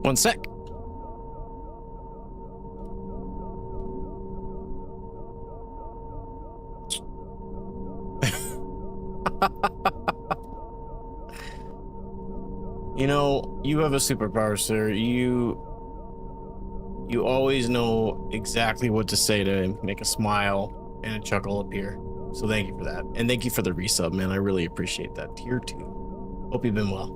One sec. You know, you have a superpower, sir. You always know exactly what to say to make a smile and a chuckle appear. So thank you for that. And thank you for the resub, man. I really appreciate that. Tier 2. Hope you've been well.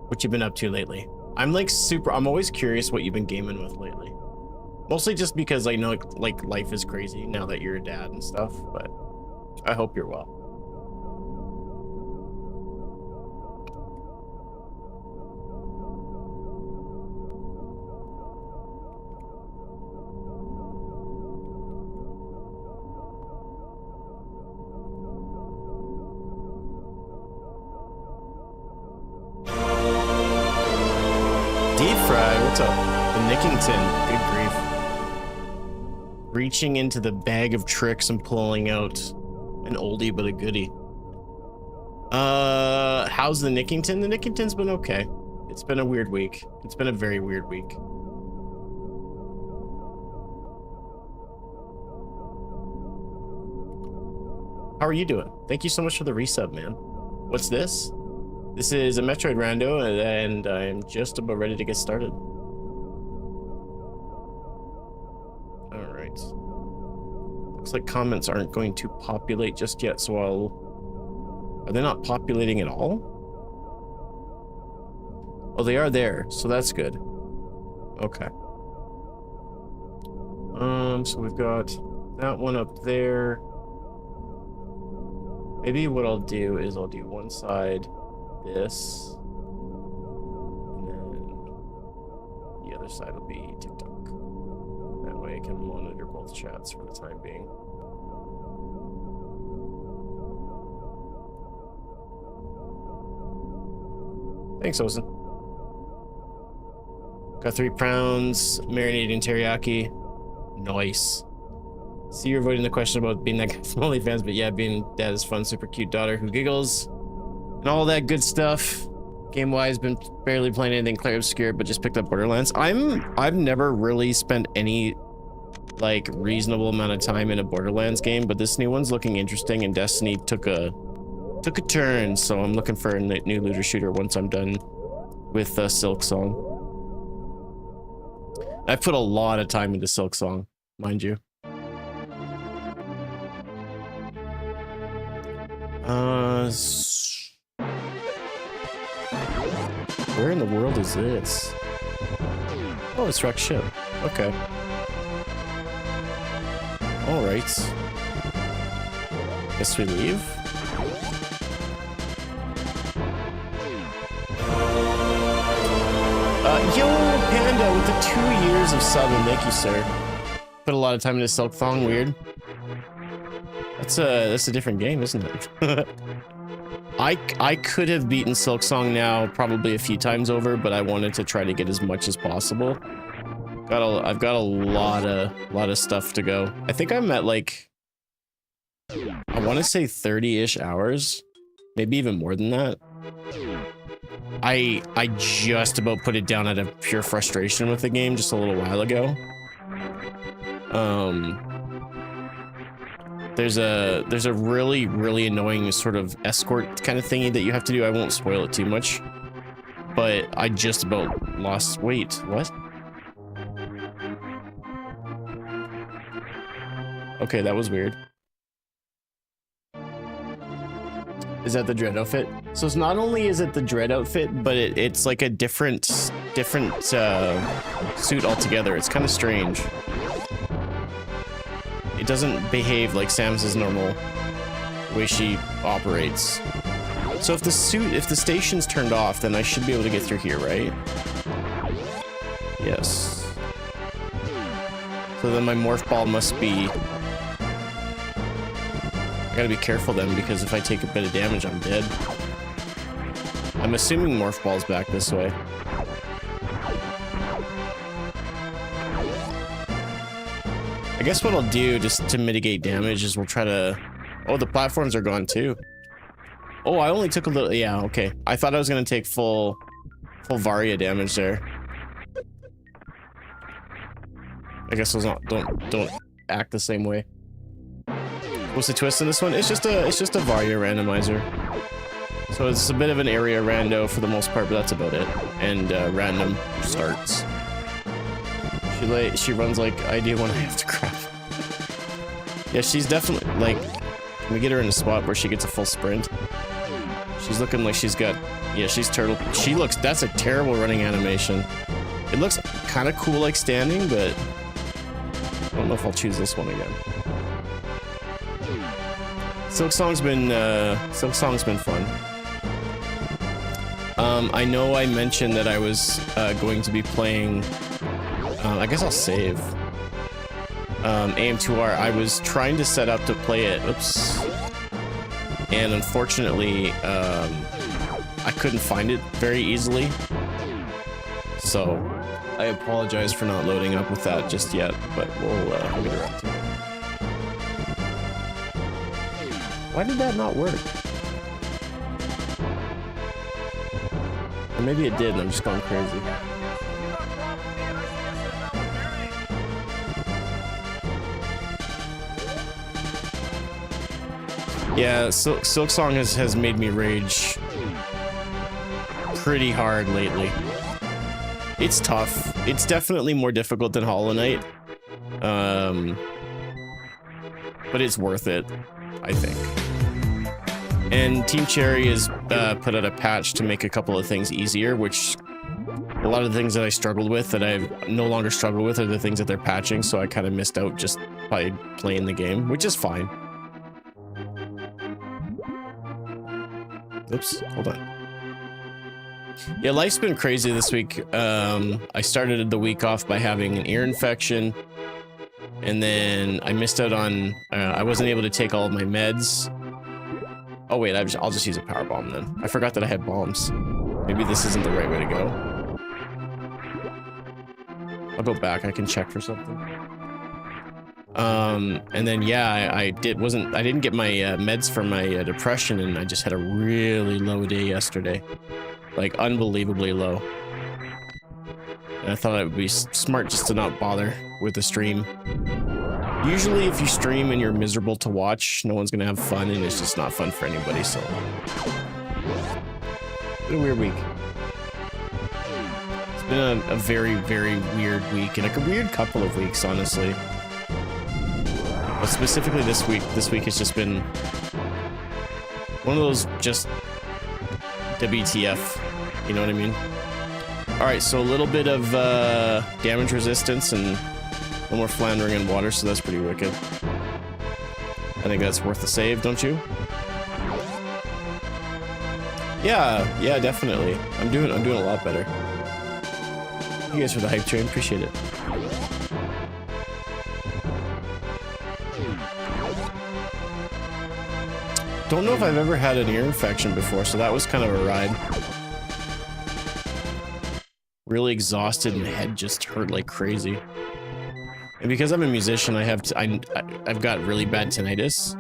What you been up to lately? I'm like I'm always curious what you've been gaming with lately. Mostly just because I know like life is crazy now that you're a dad and stuff, but I hope you're well. Deep Fry, what's up? The Nickington, good grief. Reaching into the bag of tricks and pulling out an oldie but a goodie. How's the Nickington? The Nickington's been okay. It's been a weird week. It's been a very weird week. How are you doing? Thank you so much for the resub, man. What's this? This is a Metroid Rando, and I'm just about ready to get started. All right. Looks like comments aren't going to populate just yet, so Are they not populating at all? Oh, they are there, so that's good. Okay. So we've got that one up there. Maybe what I'll do is I'll do one side this, and then the other side will be TikTok. That way I can monitor both chats for the time being. Thanks, Ozen. Got 3 pounds, marinating teriyaki. Nice. See, you're avoiding the question about being that guy from OnlyFans, but yeah, being dad is fun, super cute daughter who giggles. And all that good stuff. Game-wise, been barely playing anything clear obscure, but just picked up Borderlands. I've never really spent any like reasonable amount of time in a Borderlands game, but this new one's looking interesting, and Destiny took a turn, so I'm looking for a new looter shooter once I'm done with Silk Song. I've put a lot of time into Silk Song, mind you. Where in the world is this? Oh, it's wrecked ship. Okay. All right. Guess we leave. Yo, Panda with the 2 years of subbing. Thank you, sir. Put a lot of time into Silk Thong. Weird. That's a different game, isn't it? I could have beaten Silk Song now probably a few times over, but I wanted to try to get as much as possible. I've got a lot of stuff to go. I think I'm at like, I want to say 30-ish hours, maybe even more than that. I just about put it down out of pure frustration with the game just a little while ago. There's a really annoying sort of escort kind of thingy that you have to do. I won't spoil it too much, but I just about lost. Wait, what? Okay, that was weird. Is that the Dread outfit? So it's not only is it the Dread outfit, but it's like a different suit altogether. It's kind of strange. It doesn't behave like Samus's normal way she operates. So if the station's turned off, then I should be able to get through here, right? Yes. So then my morph ball must be... I gotta be careful then, because if I take a bit of damage, I'm dead. I'm assuming morph ball's back this way. I guess what I'll do just to mitigate damage is we'll try to... Oh, the platforms are gone too. Oh, I only took a little... Yeah, okay. I thought I was gonna take full Full Varia damage there. I guess those don't act the same way. What's the twist in this one? It's just a Varia randomizer. So it's a bit of an area rando for the most part, but that's about it. And random starts. She runs like I do when I have to crap. Yeah, she's definitely like. Can we get her in a spot where she gets a full sprint? She's looking like she's got. Yeah, she's turtle. She looks. That's a terrible running animation. It looks kind of cool like standing, but I don't know if I'll choose this one again. Silk Song's been fun. I know I mentioned that I was going to be playing. I guess I'll save. AM2R. I was trying to set up to play it. Oops. And unfortunately, I couldn't find it very easily. So I apologize for not loading up with that just yet, but we'll get around to it. Why did that not work? Or maybe it did and I'm just going crazy. Yeah, Silk Song has made me rage pretty hard lately. It's tough. It's definitely more difficult than Hollow Knight. But it's worth it, I think. And Team Cherry has put out a patch to make a couple of things easier, which a lot of the things that I struggled with that I no longer struggle with are the things that they're patching, so I kind of missed out just by playing the game, which is fine. Oops, hold on. Yeah, life's been crazy this week. I started the week off by having an ear infection, and then I missed out on, I wasn't able to take all of my meds. Oh wait, I'll just use a power bomb then. I forgot that I had bombs. Maybe this isn't the right way to go. I'll go back, I can check for something. And then yeah, I didn't get my meds for my depression, and I just had a really low day yesterday. Like unbelievably low. And I thought it would be smart just to not bother with the stream. Usually if you stream and you're miserable to watch, no one's gonna have fun, and it's just not fun for anybody, so. Been a weird week. It's been a very, very weird week, and like a weird couple of weeks, honestly. But specifically this week has just been one of those just WTF, you know what I mean? Alright, so a little bit of damage resistance and no more floundering in water, so that's pretty wicked. I think that's worth the save, don't you? Yeah, definitely. I'm doing a lot better. Thank you guys for the hype train, appreciate it. Don't know if I've ever had an ear infection before, so that was kind of a ride. Really exhausted and head just hurt like crazy. And because I'm a musician, I've got really bad tinnitus,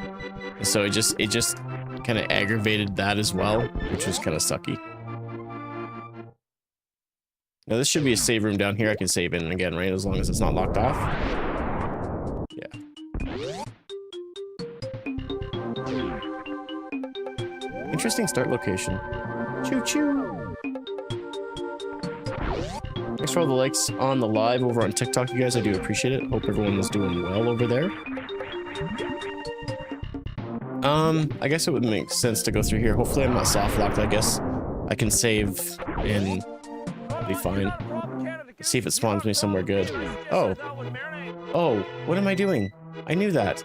and so it just kind of aggravated that as well, which was kind of sucky. Now this should be a save room down here. I can save in again, right? As long as it's not locked off. Yeah. Interesting start location. Choo choo. Thanks for all the likes on the live over on TikTok, you guys. I do appreciate it. Hope everyone is doing well over there. I guess it would make sense to go through here. Hopefully I'm not soft locked. I guess I can save and be fine. Let's see if it spawns me somewhere good. Oh, what am I doing? I knew that.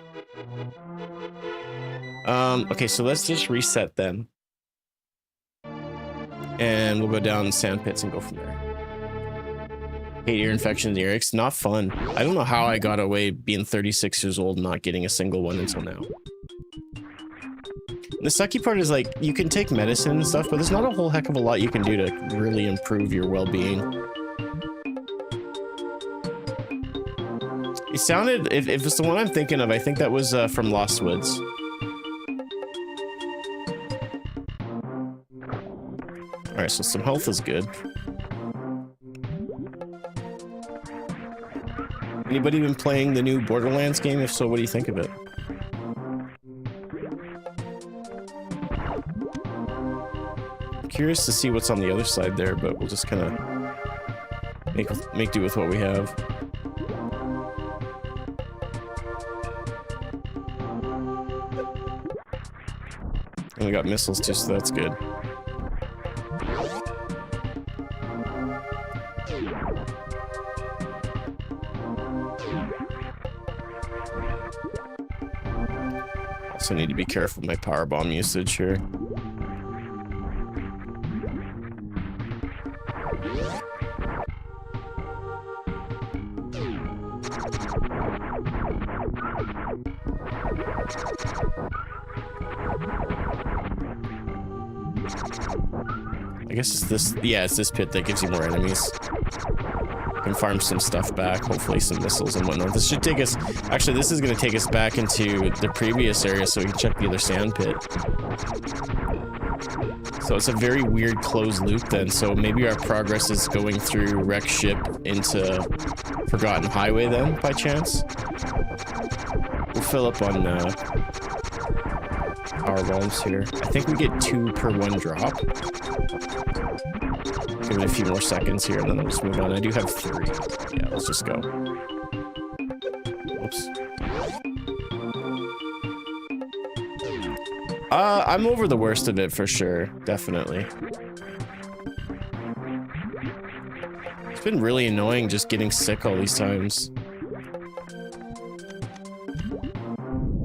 Okay, so let's just reset then. And we'll go down sand pits and go from there. Hate ear infections, ear aches. Not fun. I don't know how I got away being 36 years old and not getting a single one until now. The sucky part is, like, you can take medicine and stuff, but there's not a whole heck of a lot you can do to really improve your well-being. It sounded, if it's the one I'm thinking of, I think that was from Lost Woods. Alright, so some health is good. Anybody been playing the new Borderlands game? If so, what do you think of it? I'm curious to see what's on the other side there, but we'll just kind of make do with what we have. And we got missiles too, so that's good. Also need to be careful with my power bomb usage here. I guess it's this, yeah, it's this pit that gives you more enemies. Can farm some stuff back, hopefully some missiles and whatnot. This should take us, actually this is going to take us back into the previous area so we can check the other sand pit. So it's a very weird closed loop then, so maybe our progress is going through wreck ship into Forgotten Highway then, by chance. We'll fill up on power bombs here. I think we get 2 per 1 drop. Give it a few more seconds here and then I'll just move on. I do have 3. Yeah, let's just go. Whoops. I'm over the worst of it for sure. Definitely. It's been really annoying just getting sick all these times.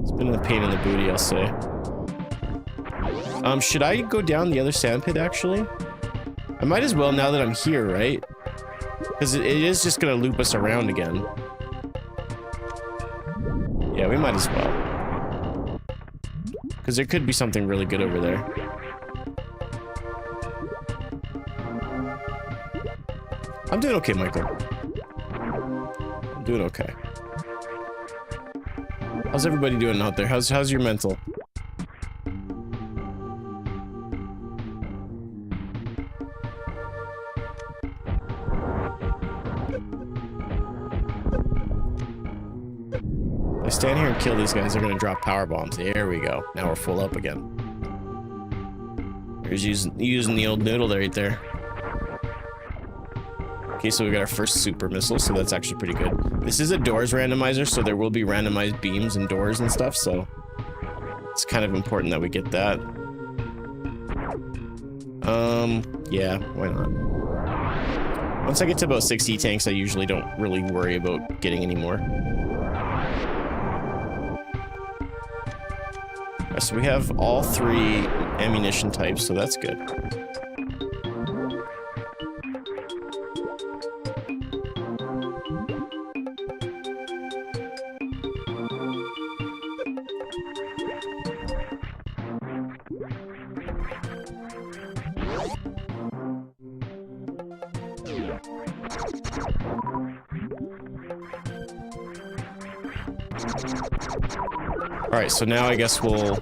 It's been a pain in the booty, I'll say. Should I go down the other sand pit actually? I might as well now that I'm here, right? Because it is just gonna loop us around again. Yeah, we might as well. Because there could be something really good over there. I'm doing okay, Michael. I'm doing okay. How's everybody doing out there? How's your mental? Stand here and kill these guys, they're gonna drop power bombs. There we go. Now we're full up again. Here's using the old noodle right there. Okay, so we got our first super missile, so that's actually pretty good. This is a doors randomizer, so there will be randomized beams and doors and stuff, so it's kind of important that we get that. Yeah, why not? Once I get to about 60 tanks, I usually don't really worry about getting any more. So we have all 3 ammunition types, so that's good. Alright, so now I guess we'll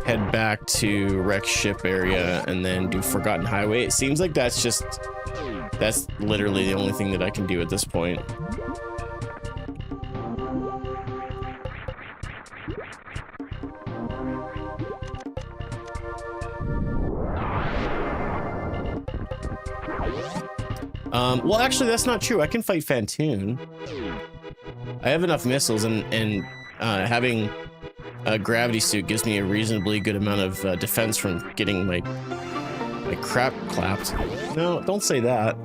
head back to wreck ship area and then do Forgotten Highway. It seems like that's literally the only thing that I can do at this point. Well, actually, that's not true. I can fight Fantoon. I have enough missiles, and having a gravity suit gives me a reasonably good amount of defense from getting my crap clapped. No, don't say that.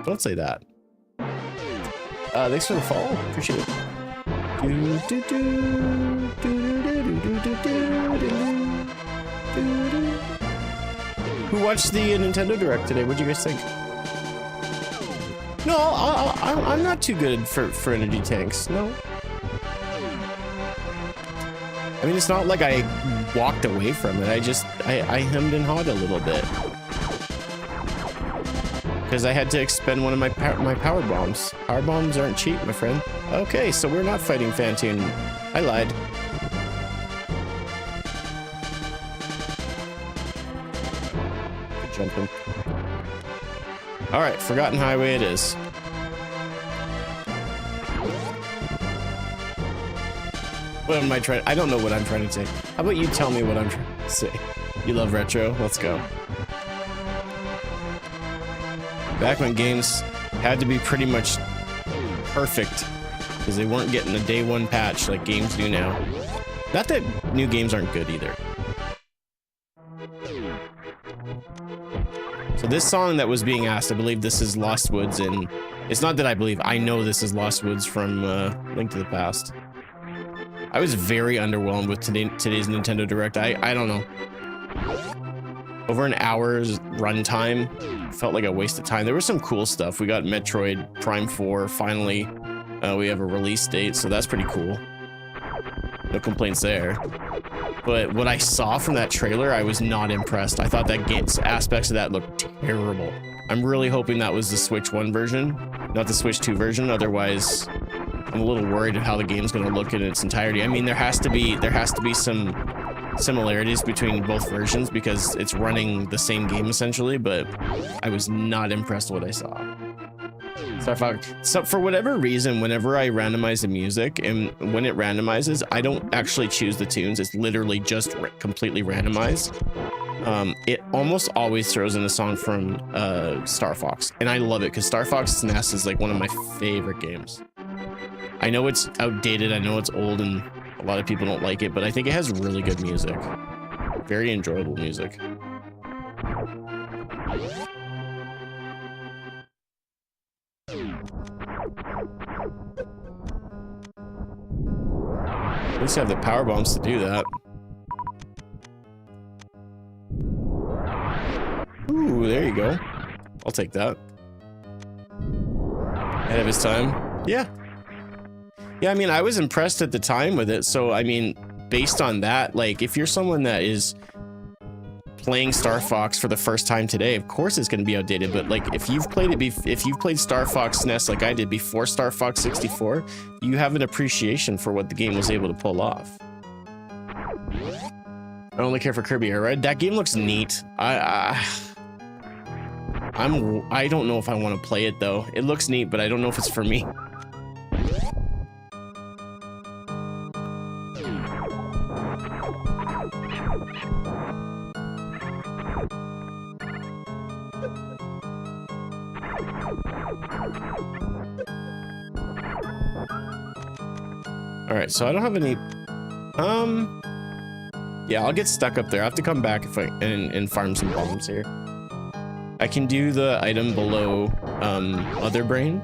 Don't say that. Thanks for the follow. Appreciate it. Who watched the Nintendo Direct today? What'd you guys think? No, I'm not too good for energy tanks. No. I mean, it's not like I walked away from it. I hemmed and hawed a little bit. Because I had to expend one of my power bombs. Power bombs aren't cheap, my friend. Okay, so we're not fighting Fantoon. I lied. Good jumping. Alright, Forgotten Highway it is. What am I trying? I don't know what I'm trying to say. How about you tell me what I'm trying to say? You love retro? Let's go. Back when games had to be pretty much perfect because they weren't getting a day one patch like games do now. Not that new games aren't good either. So this song that was being asked, I believe this is Lost Woods, and it's not that I believe, I know this is Lost Woods from Link to the Past. I was very underwhelmed with today's Nintendo Direct. I don't know. Over an hour's runtime felt like a waste of time. There was some cool stuff. We got Metroid Prime 4 finally. We have a release date, so that's pretty cool. No complaints there. But what I saw from that trailer, I was not impressed. I thought that game's aspects of that looked terrible. I'm really hoping that was the Switch 1 version, not the Switch 2 version. Otherwise, I'm a little worried of how the game's going to look in its entirety. I mean, there has to be some similarities between both versions because it's running the same game essentially, but I was not impressed with what I saw. So for whatever reason, whenever I randomize the music and when it randomizes, I don't actually choose the tunes. It's literally just completely randomized. It almost always throws in a song from Star Fox, and I love it because Star Fox SNES is like one of my favorite games. I know it's outdated, I know it's old, and a lot of people don't like it, but I think it has really good music. Very enjoyable music. At least I have the power bombs to do that. Ooh, there you go. I'll take that. Ahead of his time. Yeah. Yeah, I mean, I was impressed at the time with it. So, I mean, based on that, like, if you're someone that is playing Star Fox for the first time today, of course it's going to be outdated. But like, if you've played it, if you've played Star Fox SNES like I did before Star Fox 64, you have an appreciation for what the game was able to pull off. I only care for Kirby Air Ride. That game looks neat. I don't know if I want to play it though. It looks neat, but I don't know if it's for me. All right, so I don't have any. Yeah, I'll get stuck up there. I have to come back if and farm some bombs here. I can do the item below Other Brain,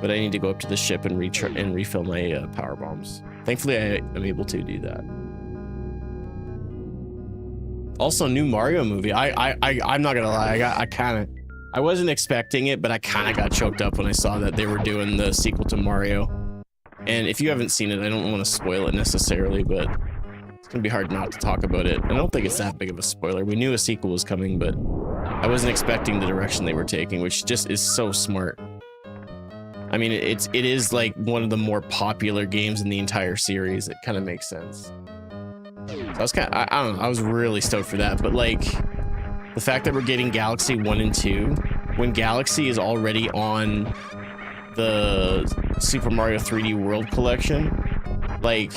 but I need to go up to the ship and refill my power bombs. Thankfully, I am able to do that. Also, new Mario movie. I'm not gonna lie. I wasn't expecting it, but I kind of got choked up when I saw that they were doing the sequel to Mario. And if you haven't seen it, I don't want to spoil it necessarily, but it's gonna be hard not to talk about it. I don't think it's that big of a spoiler. We knew a sequel was coming, but I wasn't expecting the direction they were taking, which just is so smart. I mean, it is like one of the more popular games in the entire series. It kind of makes sense. So I was I don't know, I was really stoked for that, but like the fact that we're getting Galaxy 1 and 2 when Galaxy is already on the Super Mario 3D World collection, like,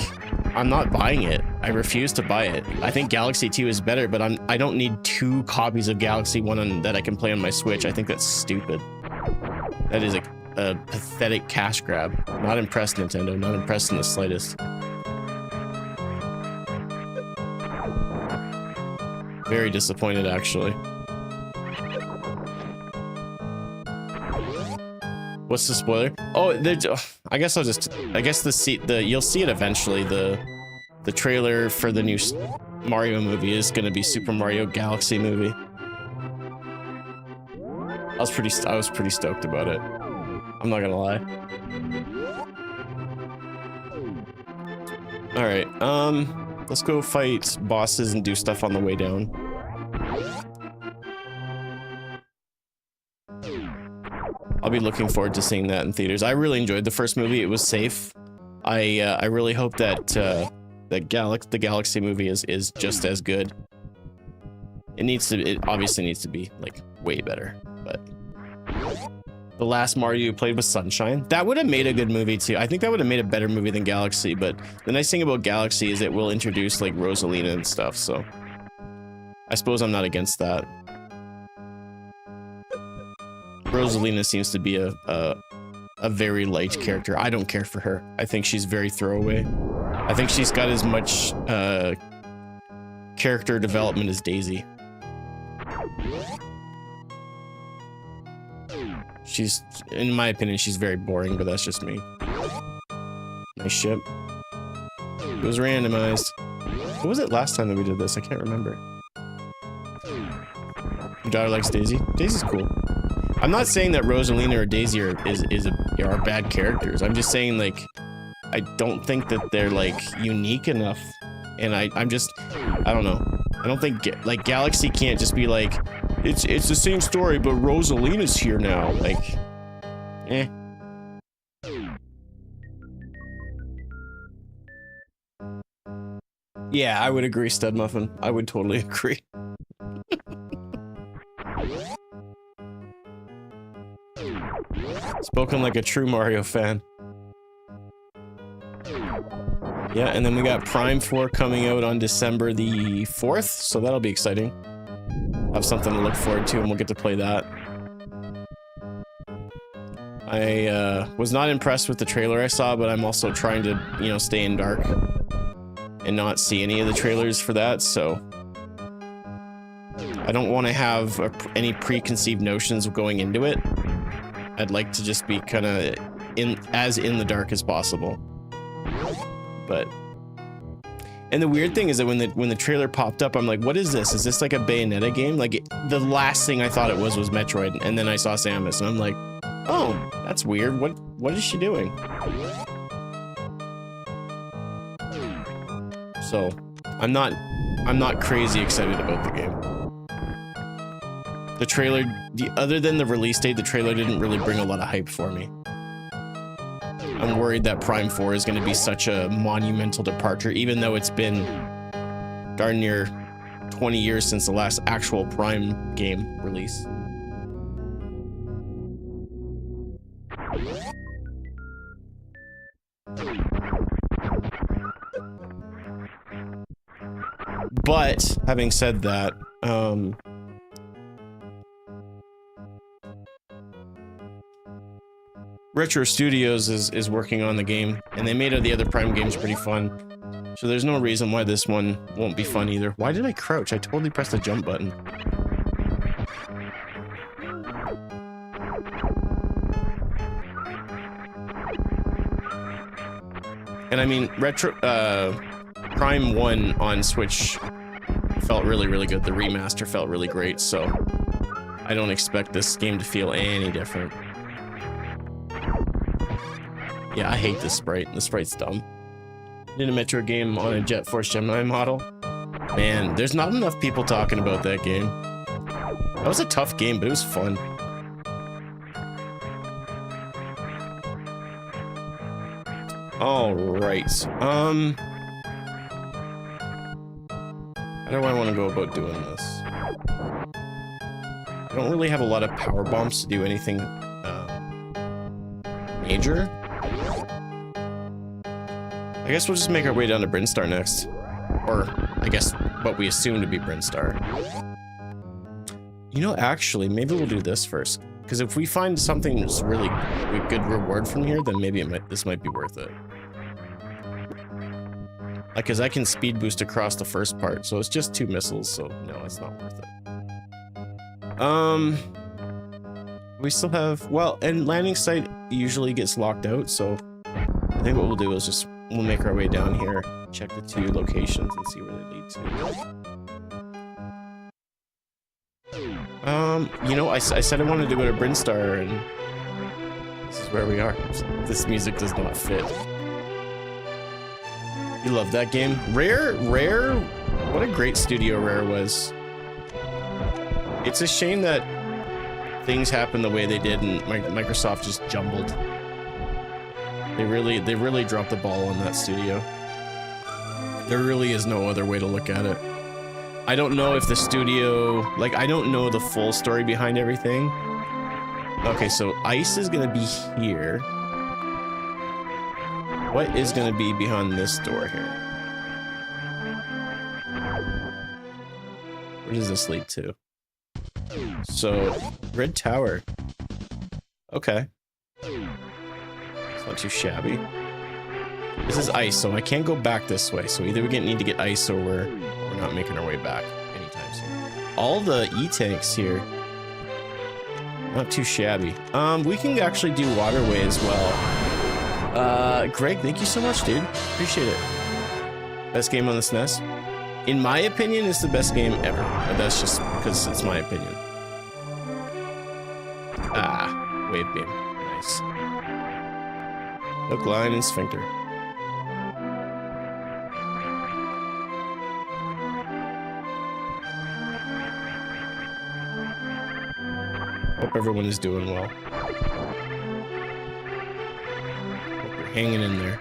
I'm not buying it. I refuse to buy it. I think Galaxy 2 is better, but I don't need 2 copies of Galaxy 1 that I can play on my Switch. I think that's stupid. That is a pathetic cash grab. Not impressed, Nintendo. Not impressed in the slightest. Very disappointed, actually. What's the spoiler? Oh, I guess you'll see it eventually. The trailer for the new Mario movie is going to be Super Mario Galaxy movie. I was pretty stoked about it. I'm not gonna lie. All right, let's go fight bosses and do stuff on the way down. I'll be looking forward to seeing that in theaters. I really enjoyed the first movie. It was safe. I really hope that the Galaxy movie is just as good. It obviously needs to be like way better, but The last Mario you played was Sunshine. That would have made a good movie too. I think that would have made a better movie than Galaxy, but the nice thing about Galaxy is it will introduce like Rosalina and stuff, so I suppose I'm not against that. Rosalina seems to be a very light character. I don't care for her. I think she's very throwaway. I think she's got as much character development as Daisy. She's, in my opinion, she's very boring, but that's just me. Nice ship. It was randomized. What was it last time that we did this? I can't remember. Your daughter likes Daisy? Daisy's cool. I'm not saying that Rosalina or Daisy are bad characters. I'm just saying, like, I don't think that they're, like, unique enough. And I don't know. I don't think, like, Galaxy can't just be like, it's the same story, but Rosalina's here now. Like, eh. Yeah, I would agree, Stud Muffin. I would totally agree. Spoken like a true Mario fan. Yeah, and then we got Prime 4 coming out on December the 4th, so that'll be exciting. Have something to look forward to, and we'll get to play that. I was not impressed with the trailer I saw, but I'm also trying to, you know, stay in dark and not see any of the trailers for that, so I don't want to have any preconceived notions going into it. I'd like to just be kind of as in the dark as possible. But, and the weird thing is that when the trailer popped up, I'm like, what is this? Is this like a Bayonetta game? Like, the last thing I thought it was Metroid, and then I saw Samus, and I'm like, oh, that's weird. What is she doing? So, I'm not crazy excited about the game. The trailer, other than the release date, the trailer didn't really bring a lot of hype for me. I'm worried that Prime 4 is going to be such a monumental departure, even though it's been darn near 20 years since the last actual Prime game release. But, having said that, Retro Studios is working on the game, and they made the other Prime games pretty fun. So there's no reason why this one won't be fun either. Why did I crouch? I totally pressed the jump button. And I mean, Prime 1 on Switch felt really, really good. The remaster felt really great, so I don't expect this game to feel any different. Yeah, I hate this sprite. The sprite's dumb. Did a Metro game on a Jet Force Gemini model. Man, there's not enough people talking about that game. That was a tough game, but it was fun. All right. How do I want to go about doing this? I don't really have a lot of power bombs to do anything major. I guess we'll just make our way down to Brinstar next. Or, I guess, what we assume to be Brinstar. You know, actually, maybe we'll do this first. Because if we find something that's really good reward from here, then maybe this might be worth it. Like, because I can speed boost across the first part, so it's just 2 missiles, so no, it's not worth it. We still have, well, and landing site usually gets locked out, so I think what we'll do is we'll make our way down here, check the 2 locations, and see where they lead to. You know, I said I wanted to go to Brinstar, and this is where we are. This music does not fit. You love that game? Rare, what a great studio Rare was. It's a shame that things happened the way they did, and Microsoft just jumbled. They really dropped the ball on that studio. There really is no other way to look at it. I don't know if the studio, like, I don't know the full story behind everything, Okay, so ice is gonna be here. What is gonna be behind this door here? Where does this lead to? So, red tower. Okay. It's not too shabby. This is ice, so I can't go back this way. So either we need to get ice or we're not making our way back anytime soon. All the E-tanks here. Not too shabby. We can actually do waterway as well. Greg, thank you so much, dude. Appreciate it. Best game on the SNES? In my opinion, it's the best game ever. But that's just because it's my opinion. Ah, wave beam. Nice. Hook, line, and sphincter. Hope everyone is doing well. Hope you're hanging in there.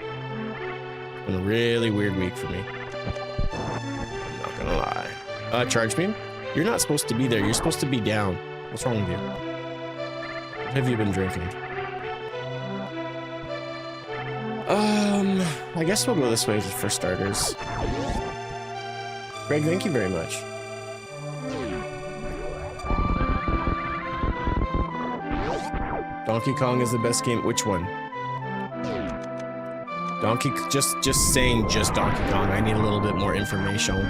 It's been a really weird week for me. I'm not gonna lie. Charge beam? You're not supposed to be there. You're supposed to be down. What's wrong with you? What have you been drinking? I guess we'll go this way for starters. Greg, thank you very much. Donkey Kong is the best game. Which one? Donkey, just saying just Donkey Kong. I need a little bit more information.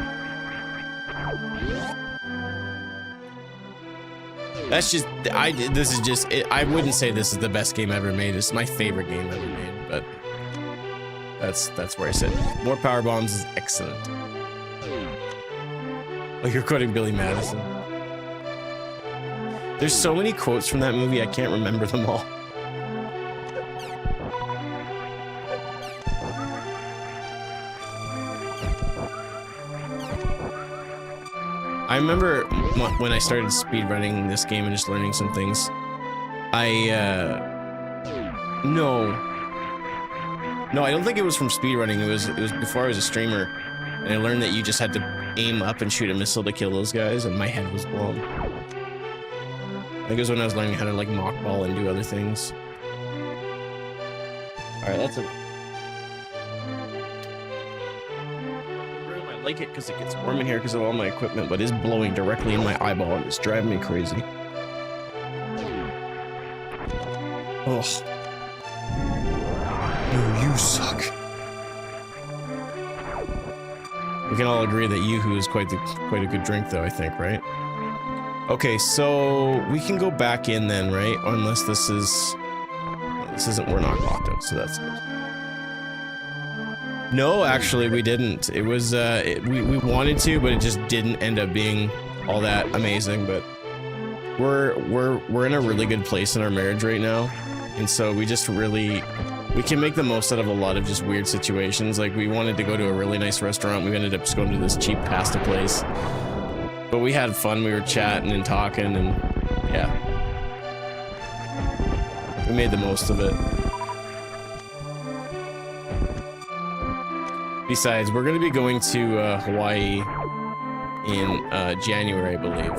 That's just, this is just, I wouldn't say this is the best game ever made. It's my favorite game ever made, but that's where I sit. More power bombs is excellent. Oh, you're quoting Billy Madison. There's so many quotes from that movie, I can't remember them all. I remember when I started speedrunning this game and just learning some things. No, I don't think it was from speedrunning. It was before I was a streamer, and I learned that you just had to aim up and shoot a missile to kill those guys, and my head was blown. I think it was when I was learning how to like mockball and do other things. All right, that's it. I like it because it gets warm in here because of all my equipment, but it's blowing directly in my eyeball and it's driving me crazy. Oh. No, you suck. We can all agree that Yoo-hoo is quite a good drink, though, I think, right? Okay, so we can go back in then, right? Unless this isn't, we're not locked out, so that's good. No, actually, we didn't. It was, we wanted to, but it just didn't end up being all that amazing, but we're in a really good place in our marriage right now, and so we just really, we can make the most out of a lot of just weird situations. Like, we wanted to go to a really nice restaurant, we ended up just going to this cheap pasta place, but we had fun, we were chatting and talking, and yeah. We made the most of it. Besides, we're gonna be going to Hawaii in January, I believe.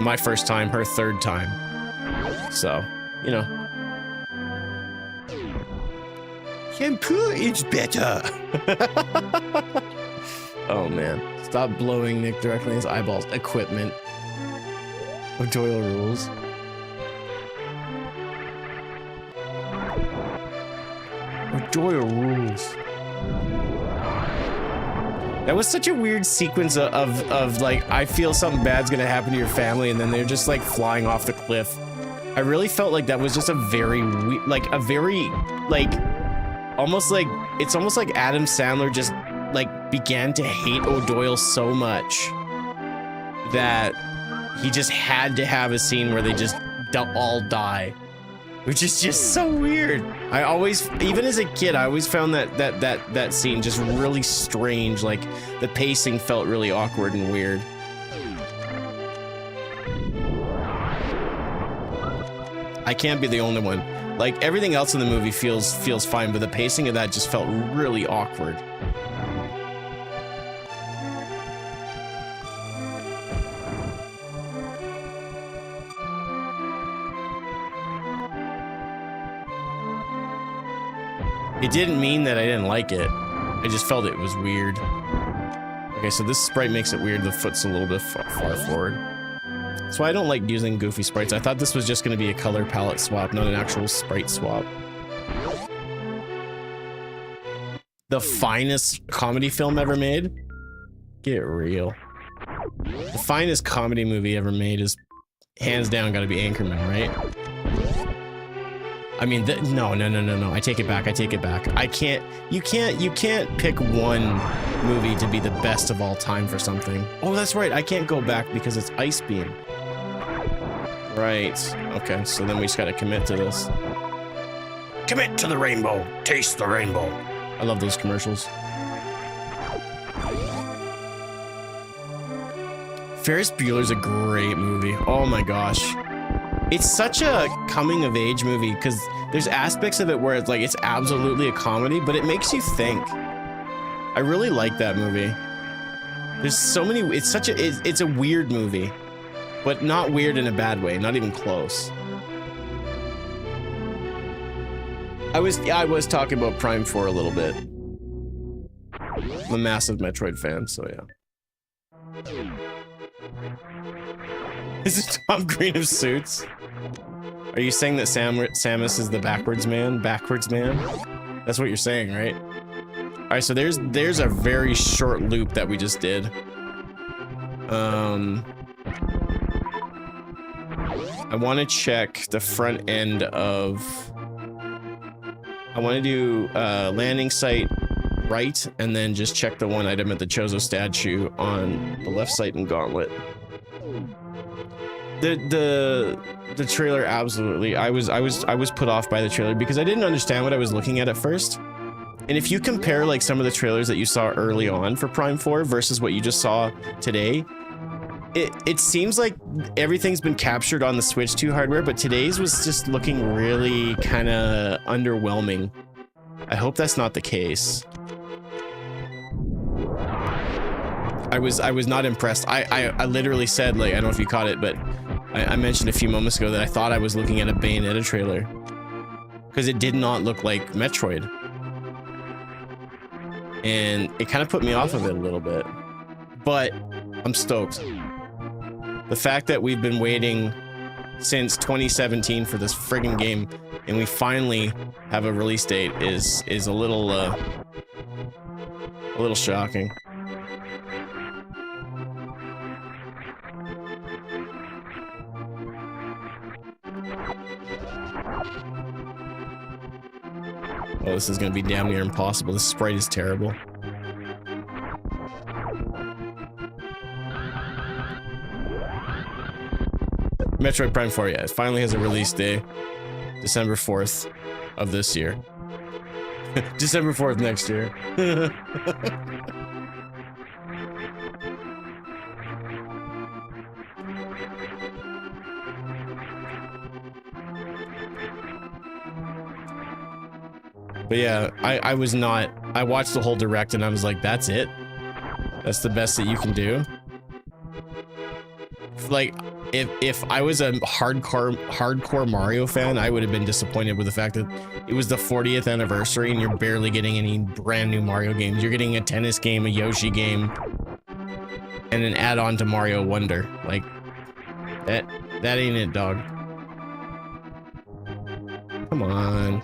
My first time, her third time. So, you know. Shampoo is better. Oh man, stop blowing Nick directly in his eyeballs. Equipment. Doyle rules. Doyle rules. That was such a weird sequence of like, I feel something bad's gonna happen to your family, and then they're just like flying off the cliff. I really felt like that was just a very almost like, it's almost like Adam Sandler just like began to hate O'Doyle so much that he just had to have a scene where they just all die. Which is just so weird. I always, even as a kid, I always found that scene just really strange. Like, the pacing felt really awkward and weird. I can't be the only one. Like, everything else in the movie feels fine, but the pacing of that just felt really awkward. It didn't mean that I didn't like it. I just felt it was weird. Okay, so this sprite makes it weird. The foot's a little bit far forward. That's why I don't like using goofy sprites. I thought this was just going to be a color palette swap, not an actual sprite swap. The finest comedy film ever made? Get real. The finest comedy movie ever made is hands down gotta be Anchorman, right? I mean, no. I take it back. You can't pick one movie to be the best of all time for something. Oh, that's right. I can't go back because it's Ice Beam. Right. Okay, so then we just gotta commit to this. Commit to the rainbow. Taste the rainbow. I love those commercials. Ferris Bueller's a great movie. Oh my gosh. It's such a coming of age movie because there's aspects of it where it's like it's absolutely a comedy, but it makes you think. I really like that movie. There's so many, it's a weird movie, but not weird in a bad way, not even close. I was talking about Prime 4 a little bit. I'm a massive Metroid fan, so yeah. This is Tom Green of Suits. Are you saying that Samus is the backwards man? Backwards man? That's what you're saying, right? Alright, so there's a very short loop that we just did. I want to check the front end of... I want to do landing site right, and then just check the one item at the Chozo statue on the left side in Gauntlet. The trailer, absolutely. I was put off by the trailer because I didn't understand what I was looking at first. And if you compare like some of the trailers that you saw early on for Prime 4 versus what you just saw today, it seems like everything's been captured on the Switch 2 hardware, but today's was just looking really kind of underwhelming. I hope that's not the case. I was not impressed. I literally said, like, I don't know if you caught it, but I mentioned a few moments ago that I thought I was looking at a Bayonetta trailer because it did not look like Metroid. And it kind of put me off of it a little bit, but I'm stoked. The fact that we've been waiting since 2017 for this friggin' game and we finally have a release date is a little shocking. Oh, this is gonna be damn near impossible. This sprite is terrible. Metroid Prime 4, yeah, it finally has a release day. December 4th of this year. December 4th next year. But yeah, I was not... I watched the whole direct and I was like, that's it? That's the best that you can do? Like, if I was a hardcore Mario fan, I would have been disappointed with the fact that it was the 40th anniversary and you're barely getting any brand new Mario games. You're getting a tennis game, a Yoshi game, and an add-on to Mario Wonder. Like, that ain't it, dog. Come on.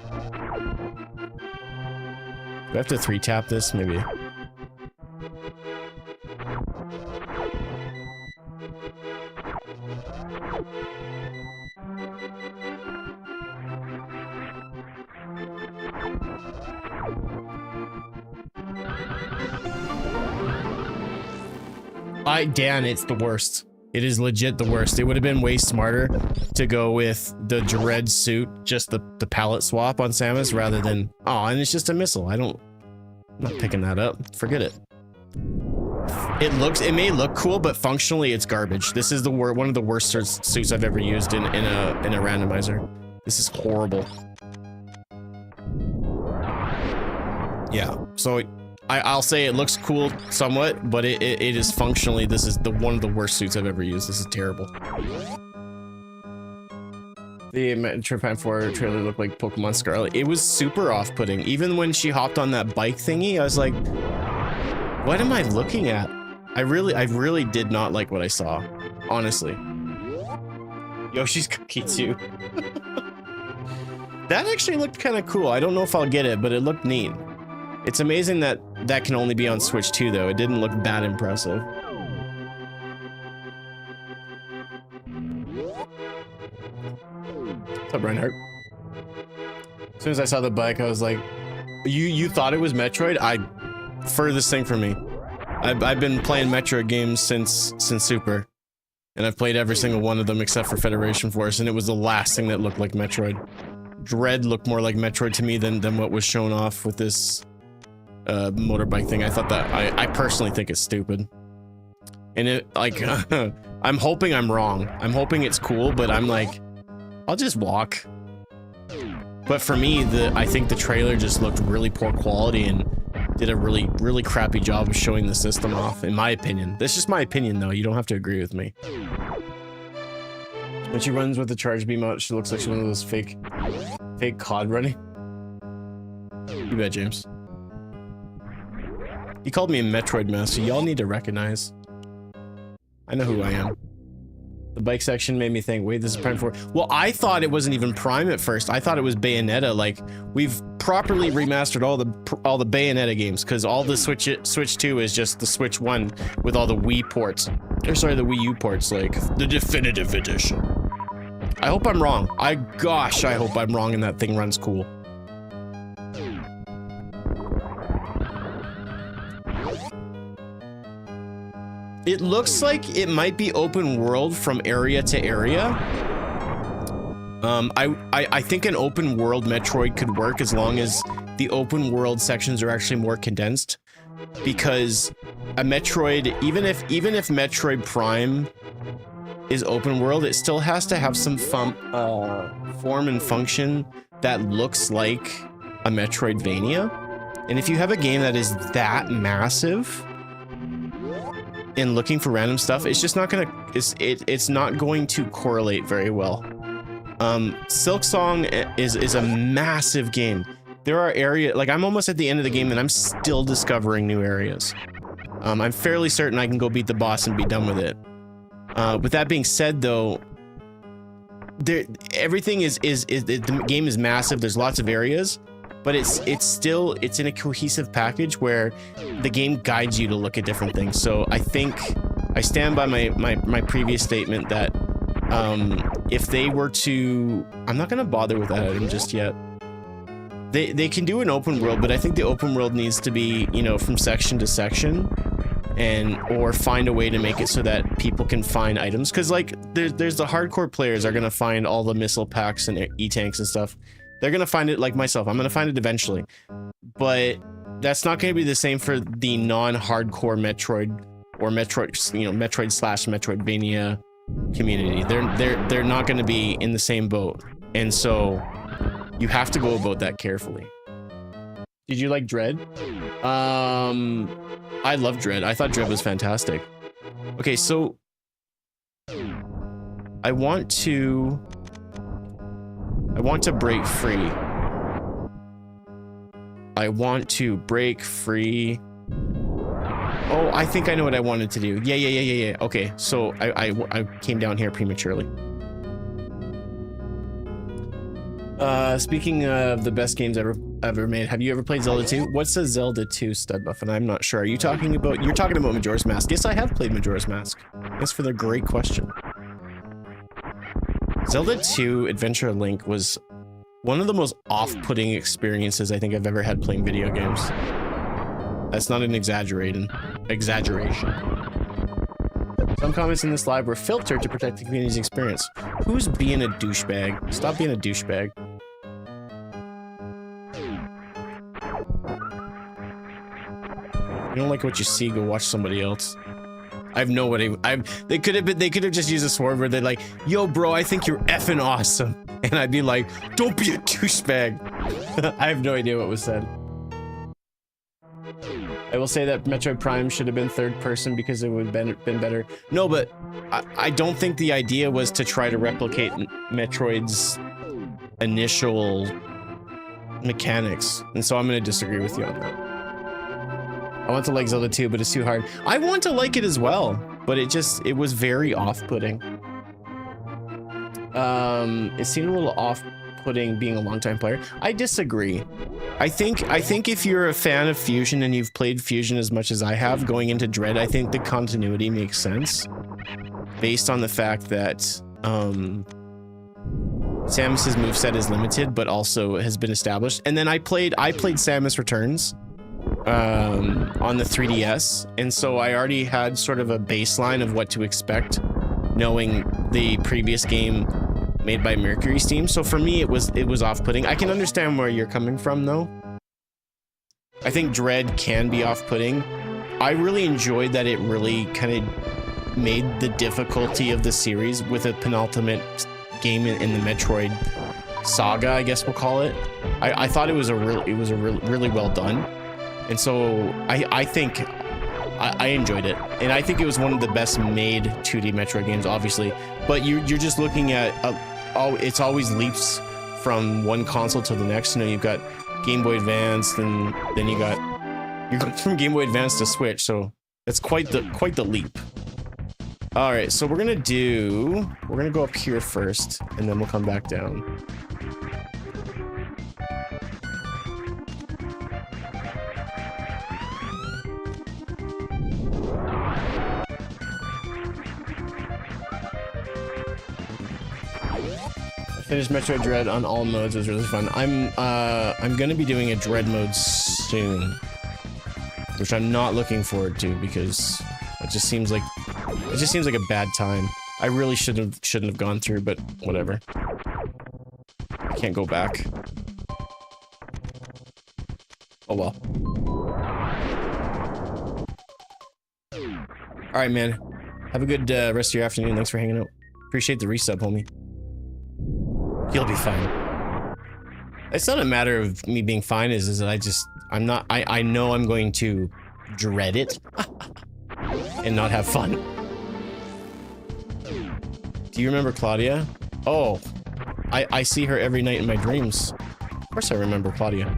Do I have to 3-tap this? Maybe. Dan, it's the worst. It is legit the worst. It would have been way smarter to go with the Dread suit, just the palette swap on Samus rather than... Oh, and it's just a missile. I'm not picking that up. Forget it. It may look cool, but functionally it's garbage. This is one of the worst suits I've ever used in a randomizer. This is horrible. Yeah, so I'll say it looks cool somewhat, but it is functionally, this is one of the worst suits I've ever used. This is terrible. The Metroid Prime 4 trailer looked like Pokemon Scarlet. It was super off-putting. Even when she hopped on that bike thingy, I was like, what am I looking at? I really did not like what I saw, honestly. Yoshi's Cookie too. That actually looked kind of cool. I don't know if I'll get it, but it looked neat. It's amazing that that can only be on Switch 2 though. It didn't look that impressive. What's up, Reinhardt? As soon as I saw the bike, I was like, you thought it was Metroid? Furthest thing from me. I've been playing Metroid games since Super. And I've played every single one of them except for Federation Force, and it was the last thing that looked like Metroid. Dread looked more like Metroid to me than what was shown off with this motorbike thing. I thought that, I personally think it's stupid. And it, like, I'm hoping I'm wrong. I'm hoping it's cool, but I'm like, I'll just walk. But for me, I think the trailer just looked really poor quality and did a really crappy job of showing the system off, in my opinion. That's just my opinion, though. You don't have to agree with me. When she runs with the charge beam out, she looks like she's one of those fake COD running. You bet, James. He called me a Metroid master. Y'all need to recognize. I know who I am. The bike section made me think, wait, this is Prime 4. Well, I thought it wasn't even Prime at first. I thought it was Bayonetta. Like, we've properly remastered all the Bayonetta games, because all the Switch 2 is just the Switch 1 with all the Wii ports. Or sorry, the Wii U ports, like the definitive edition. I hope I'm wrong. Gosh, I hope I'm wrong and that thing runs cool. It looks like it might be open world from area to area. I think an open world Metroid could work as long as the open world sections are actually more condensed. Because a Metroid, even if Metroid Prime is open world, it still has to have some form and function that looks like a Metroidvania. And if you have a game that is that massive and looking for random stuff, it's just not gonna, it's not going to correlate very well. Silk Song is a massive game. There are areas, like I'm almost at the end of the game and I'm still discovering new areas. I'm fairly certain I can go beat the boss and be done with it. With that being said though, everything the game is massive. There's lots of areas, but it's in a cohesive package where the game guides you to look at different things. So I think I stand by my previous statement that if they were to, I'm not gonna bother with that item just yet. They can do an open world, but I think the open world needs to be, you know, from section to section, or find a way to make it so that people can find items. Because like there's the hardcore players are gonna find all the missile packs and e-tanks and stuff. They're gonna find it, like myself. I'm gonna find it eventually, but that's not gonna be the same for the non-hardcore Metroid or Metroid, you know, Metroid/Metroidvania community. They're not gonna be in the same boat, and so you have to go about that carefully. Did you like Dread? I love Dread. I thought Dread was fantastic. Okay, so I want to break free. I want to break free. Oh, I think I know what I wanted to do. Yeah. Okay, so I came down here prematurely. Speaking of the best games ever made, have you ever played Zelda 2? What's a Zelda 2 stud buff? And I'm not sure. Are you talking about, you're talking about Majora's Mask? Yes, I have played Majora's Mask. Thanks for the great question. Zelda 2 Adventure Link was one of the most off-putting experiences I think I've ever had playing video games. That's not an exaggeration. Some comments in this live were filtered to protect the community's experience. Who's being a douchebag? Stop being a douchebag. You don't like what you see, go watch somebody else. I have no what they could have just used a sword where they're like, yo bro, I think you're effing awesome. And I'd be like, don't be a douchebag. I have no idea what was said. I will say that Metroid Prime should have been third person because it would have been better. No, but I don't think the idea was to try to replicate Metroid's initial mechanics, and so I'm going to disagree with you on that. I want to like Zelda 2, but it's too hard. I want to like it as well, but it was very off-putting. It seemed a little off-putting being a longtime player. I disagree. I think if you're a fan of Fusion and you've played Fusion as much as I have, going into Dread, I think the continuity makes sense based on the fact that Samus's moveset is limited, but also has been established. And then I played Samus Returns on the 3DS, and so I already had sort of a baseline of what to expect, knowing the previous game made by Mercury Steam. So for me, it was off-putting. I can understand where you're coming from, though. I think Dread can be off-putting. I really enjoyed that it really kind of made the difficulty of the series with a penultimate game in the Metroid saga, I guess we'll call it. I thought it was really well done, and so I think I enjoyed it, and I think it was one of the best made 2D Metroid games, obviously. But you're just looking at it's always leaps from one console to the next. You know, you've got Game Boy Advance, and then you're going from Game Boy Advance to Switch, so it's quite the leap. All right, so we're gonna go up here first, and then we'll come back down. Finished Metroid Dread on all modes. It was really fun. I'm gonna be doing a Dread mode soon, which I'm not looking forward to because it just seems like a bad time. I really shouldn't have gone through, but whatever. I can't go back. Oh well. All right, man. Have a good rest of your afternoon. Thanks for hanging out. Appreciate the resub, homie. You'll be fine. It's not a matter of me being fine, is that I know I'm going to dread it and not have fun. Do you remember Claudia? Oh, I see her every night in my dreams. Of course I remember Claudia.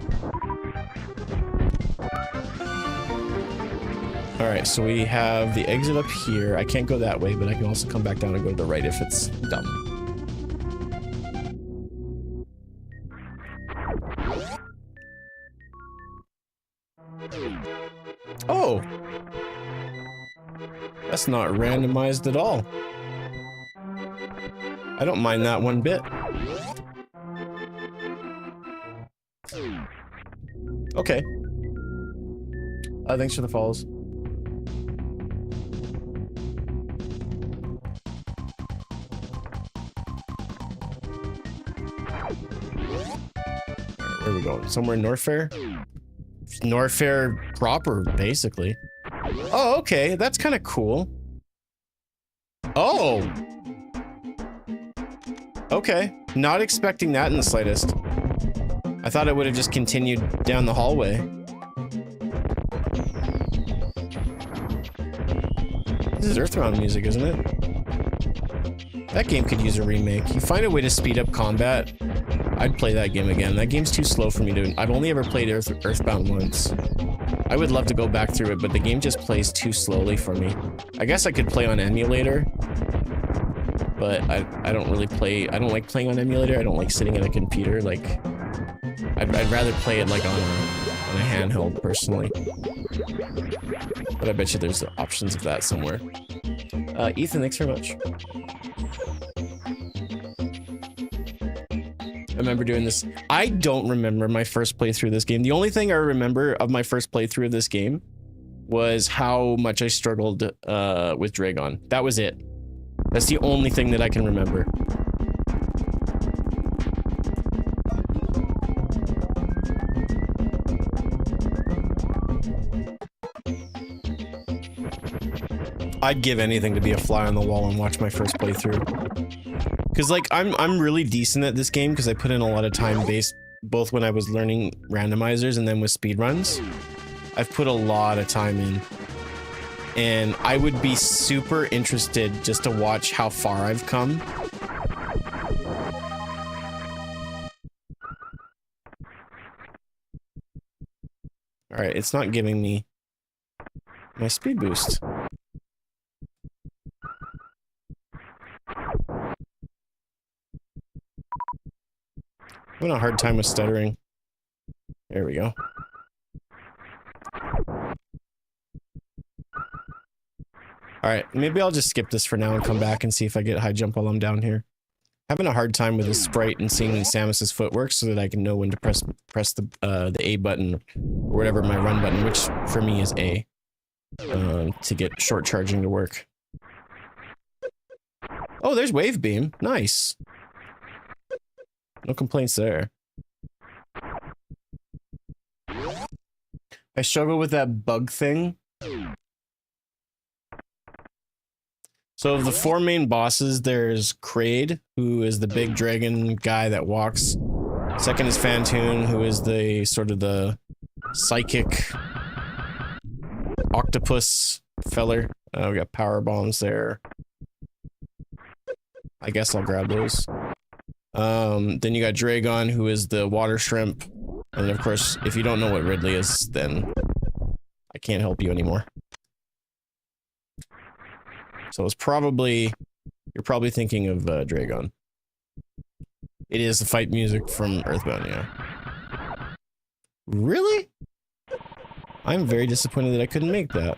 All right, so we have the exit up here. I can't go that way, but I can also come back down and go to the right if it's dumb. Oh, that's not randomized at all. I don't mind that one bit. Okay. Thanks for the follows. Where are we going? Somewhere in Norfair? Norfair proper, basically. Oh, okay. That's kind of cool. Oh! Okay. Not expecting that in the slightest. I thought it would have just continued down the hallway. This is Earthbound music, isn't it? That game could use a remake. You find a way to speed up combat, I'd play that game again. That game's too slow for me to... I've only ever played Earthbound once. I would love to go back through it, but the game just plays too slowly for me. I guess I could play on emulator, but I don't really play... I don't like playing on emulator. I don't like sitting at a computer. Like, I'd rather play it like on a handheld, personally. But I bet you there's options of that somewhere. Ethan, thanks very much. I remember doing this. I don't remember my first playthrough of this game. The only thing I remember of my first playthrough of this game was how much I struggled with Dragon. That was it. That's the only thing that I can remember. I'd give anything to be a fly on the wall and watch my first playthrough. Cause like I'm really decent at this game because I put in a lot of time both when I was learning randomizers and then with speedruns. I've put a lot of time in. And I would be super interested just to watch how far I've come. Alright, it's not giving me my speed boost. I'm having a hard time with stuttering. There we go. Alright, maybe I'll just skip this for now and come back and see if I get high jump while I'm down here. Having a hard time with this sprite and seeing Samus's footwork so that I can know when to press the A button or whatever my run button, which for me is A, to get short charging to work. Oh, there's wave beam. Nice. No complaints there. I struggle with that bug thing. So of the 4 main bosses, there's Kraid, who is the big dragon guy that walks. Second is Fantoon, who is the sort of the psychic octopus feller. We got power bombs there. I guess I'll grab those. Then you got Dragon, who is the water shrimp. And of course, if you don't know what Ridley is, then I can't help you anymore. So it's probably, you're probably thinking of Dragon. It is the fight music from Earthbound, yeah. Really? I'm very disappointed that I couldn't make that.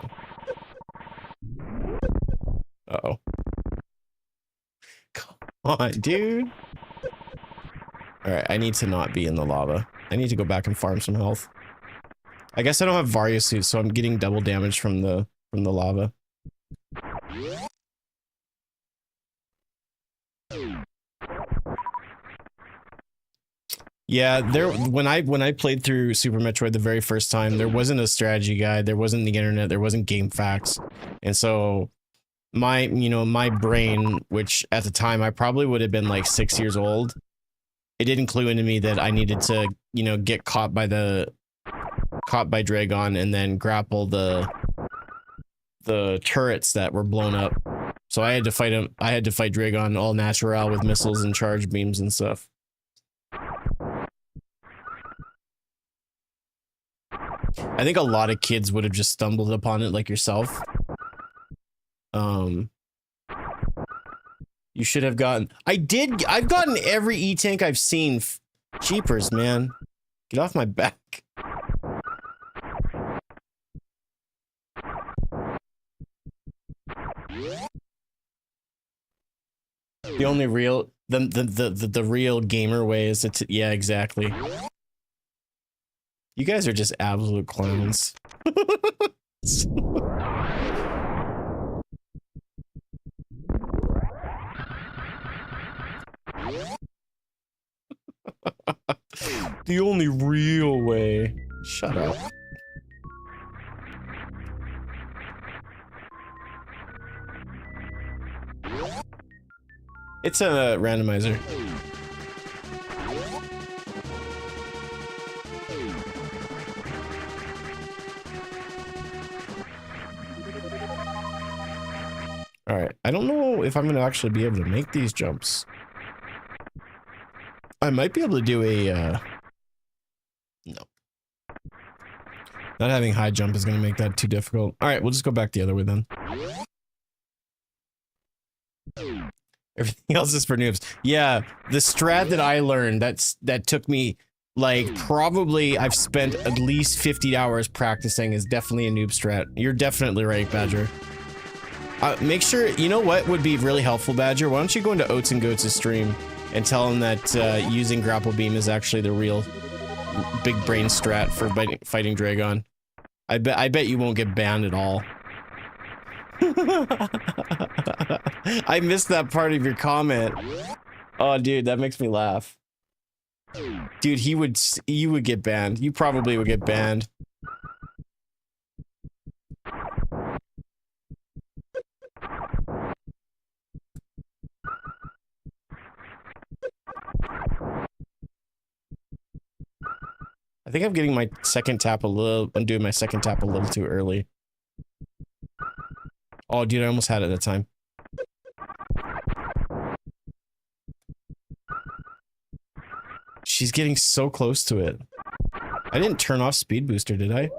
Uh-oh. Come on, dude. Alright, I need to not be in the lava. I need to go back and farm some health. I guess I don't have Varia suit, so I'm getting double damage from the lava. Yeah, when I played through Super Metroid the very first time, there wasn't a strategy guide, there wasn't the internet, there wasn't game facts. And so my brain, which at the time I probably would have been like 6 years old, it didn't clue into me that I needed to, get caught by Dragon and then grapple the turrets that were blown up. So I had to fight him. I had to fight Dragon all natural with missiles and charge beams and stuff. I think a lot of kids would have just stumbled upon it like yourself. You should have gotten... I've gotten every E-Tank I've seen. Jeepers, man. Get off my back. The only real... The real gamer way is to... Yeah, exactly. You guys are just absolute clowns. The only real way. Shut up. It's a randomizer. Alright, I don't know if I'm going to actually be able to make these jumps. I might be able to do a, no. Not having high jump is going to make that too difficult. Alright, we'll just go back the other way then. Everything else is for noobs. Yeah, the strat that I learned, that took me, like, probably I've spent at least 50 hours practicing is definitely a noob strat. You're definitely right, Badger. Make sure, you know what would be really helpful, Badger? Why don't you go into Oats and Goats' stream and tell him that using Grapple Beam is actually the real big brain strat for fighting Dragon. I bet you won't get banned at all. I missed that part of your comment. Oh, dude, that makes me laugh. Dude, you would get banned. You probably would get banned. I think I'm getting my second tap I'm doing my second tap a little too early. Oh, dude, I almost had it that time. She's getting so close to it. I didn't turn off speed booster, did I?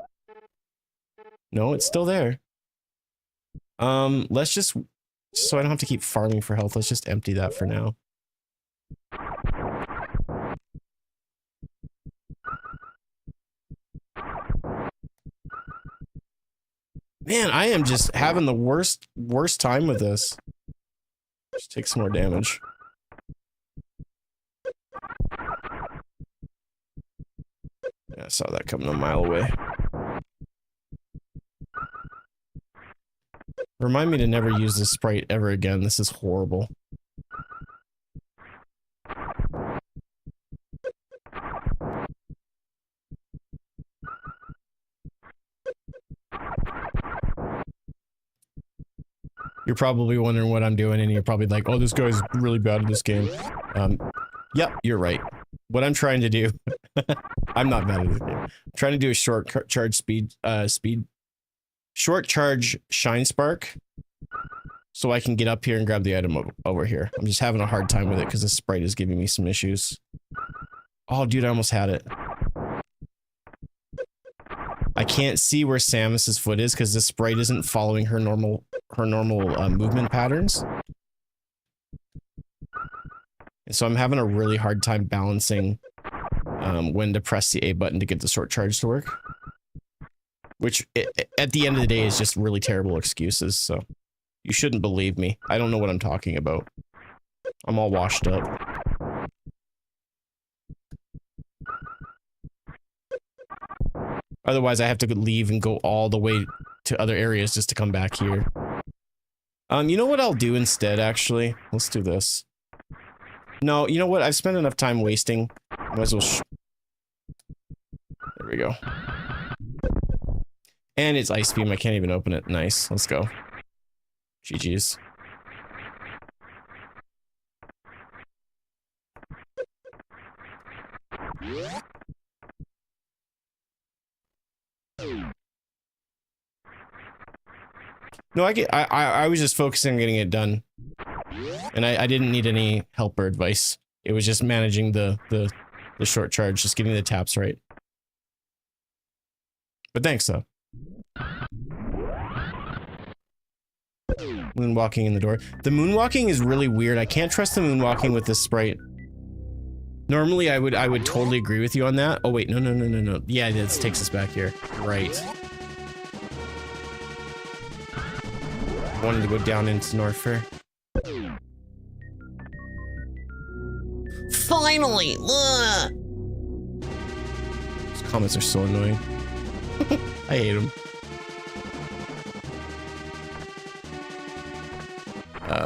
No, it's still there. Let's just, so I don't have to keep farming for health, let's just empty that for now. Man, I am just having the worst time with this. Just take some more damage. Yeah, I saw that coming a mile away. Remind me to never use this sprite ever again. This is horrible. You're probably wondering what I'm doing, and you're probably like, oh, this guy's really bad at this game. Yep, you're right. What I'm trying to do... I'm not bad at this game. I'm trying to do a short charge short charge shine spark, so I can get up here and grab the item over here. I'm just having a hard time with it because the sprite is giving me some issues. Oh, dude, I almost had it. I can't see where Samus's foot is because the sprite isn't following her normal movement patterns. And so I'm having a really hard time balancing when to press the A button to get the short charge to work. Which, at the end of the day, is just really terrible excuses, so you shouldn't believe me. I don't know what I'm talking about. I'm all washed up. Otherwise, I have to leave and go all the way to other areas just to come back here. You know what I'll do instead, actually? Let's do this. No, you know what? I've spent enough time wasting. Might as well there we go. And it's Ice Beam. I can't even open it. Nice. Let's go. GG's. No, I was just focusing on getting it done. And I didn't need any help or advice. It was just managing the short charge, just getting the taps right. But thanks, though. Moonwalking in the door. The moonwalking is really weird. I can't trust the moonwalking with this sprite. Normally, I would totally agree with you on that. Oh, wait, no. Yeah, this takes us back here. Right. I wanted to go down into North Fair. Finally! Ugh. These comments are so annoying. I hate them.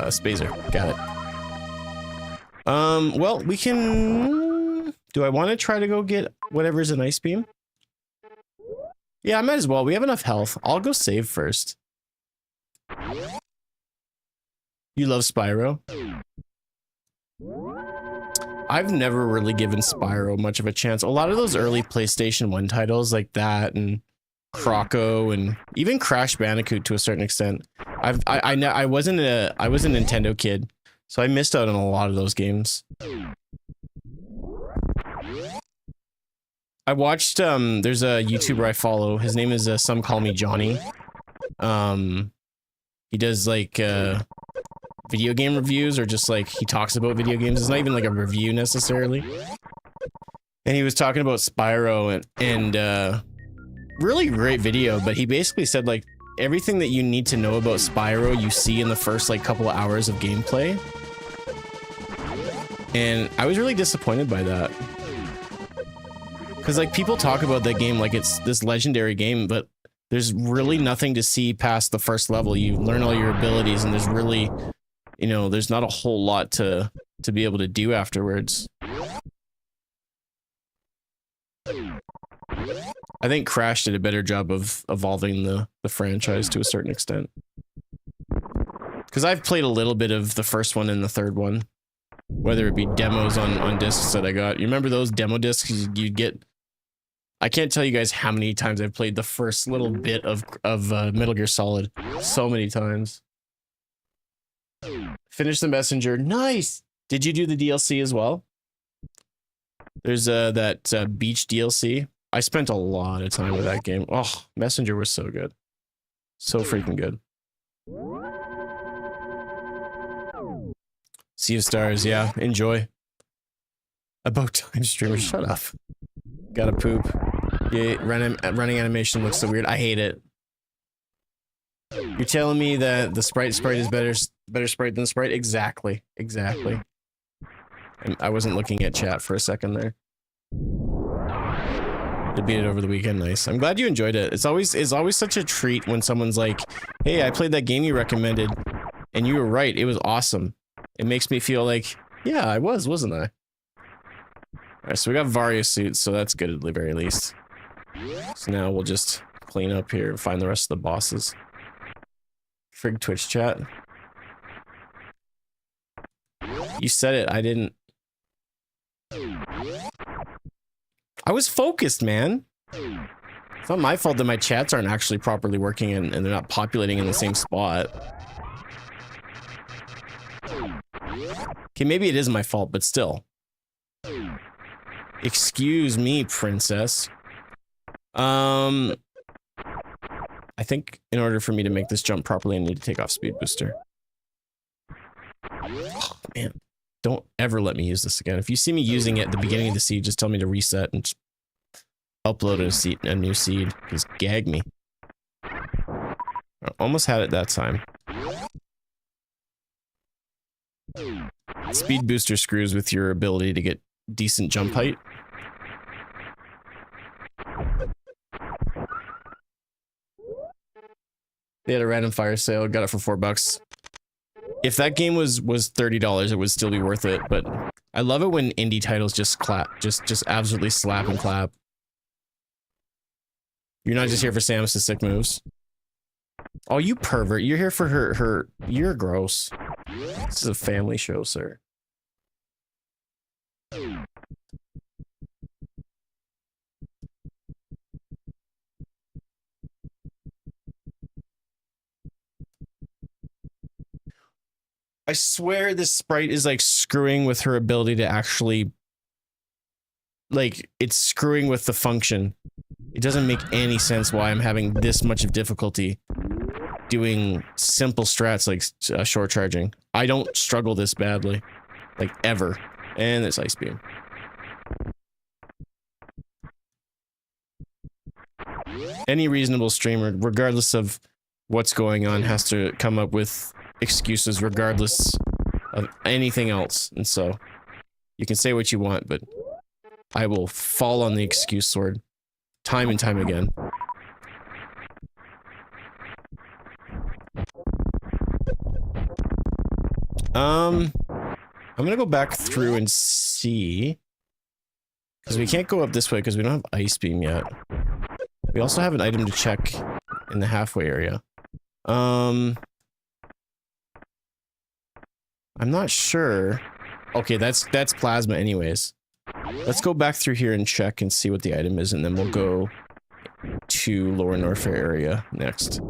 Spazer. Got it. Well, we can... Do I want to try to go get whatever's an Ice Beam? Yeah, I might as well. We have enough health. I'll go save first. You love Spyro? I've never really given Spyro much of a chance. A lot of those early PlayStation 1 titles like that and Croco and even Crash Bandicoot to a certain extent. I wasn't a Nintendo kid, so I missed out on a lot of those games. I watched there's a YouTuber I follow. His name is Some Call Me Johnny. He does like video game reviews, or just like he talks about video games. It's not even like a review necessarily. And he was talking about Spyro and really great video, but he basically said like everything that you need to know about Spyro you see in the first like couple of hours of gameplay. And I was really disappointed by that. Because like people talk about that game like it's this legendary game, but there's really nothing to see past the first level. You learn all your abilities and there's really, you know, there's not a whole lot to be able to do afterwards. I think Crash did a better job of evolving the franchise to a certain extent. Because I've played a little bit of the first one and the third one. Whether it be demos on discs that I got. You remember those demo discs you'd get? I can't tell you guys how many times I've played the first little bit of Metal Gear Solid. So many times. Finish the Messenger. Nice. Did you do the DLC as well? There's that beach DLC. I spent a lot of time with that game. Oh, Messenger was so good. So freaking good. Sea of Stars, yeah, enjoy. About time streamer, shut up. Gotta poop. Yeah, running animation looks so weird. I hate it. You're telling me that the sprite is better sprite than sprite? Exactly. Exactly. And I wasn't looking at chat for a second there. I beat it over the weekend. Nice. I'm glad you enjoyed it. It's always such a treat when someone's like, "Hey, I played that game you recommended, and you were right. It was awesome." It makes me feel like, yeah, I wasn't I? Alright, so we got Varia suits, so that's good at the very least. So now we'll just clean up here and find the rest of the bosses. Frig Twitch chat. You said it, I didn't. I was focused, man. It's not my fault that my chats aren't actually properly working and they're not populating in the same spot. Okay, maybe it is my fault, but still. Excuse me, princess. I think in order for me to make this jump properly, I need to take off speed booster. Oh, man. Don't ever let me use this again. If you see me using it at the beginning of the seed, just tell me to reset and just upload a new seed. Just gag me. I almost had it that time. Speed booster screws with your ability to get decent jump height. They had a random fire sale, got it for $4. If that game was $30, it would still be worth it, but I love it when indie titles just clap, just absolutely slap and clap. You're not just here for Samus's sick moves. Oh, you pervert. You're here for her. You're gross. This is a family show, sir. I swear this sprite is like screwing with her ability to actually, like, it's screwing with the function. It doesn't make any sense why I'm having this much of difficulty doing simple strats like short charging. I don't struggle this badly, like ever. And there's Ice Beam. Any reasonable streamer, regardless of what's going on, has to come up with excuses regardless of anything else. And so you can say what you want, but I will fall on the excuse sword time and time again. I'm gonna go back through and see, because we can't go up this way because we don't have Ice Beam yet. We also have an item to check in the halfway area. I'm not sure. Okay, that's plasma anyways. Let's go back through here and check and see what the item is, and then we'll go to Lower Norfair area next.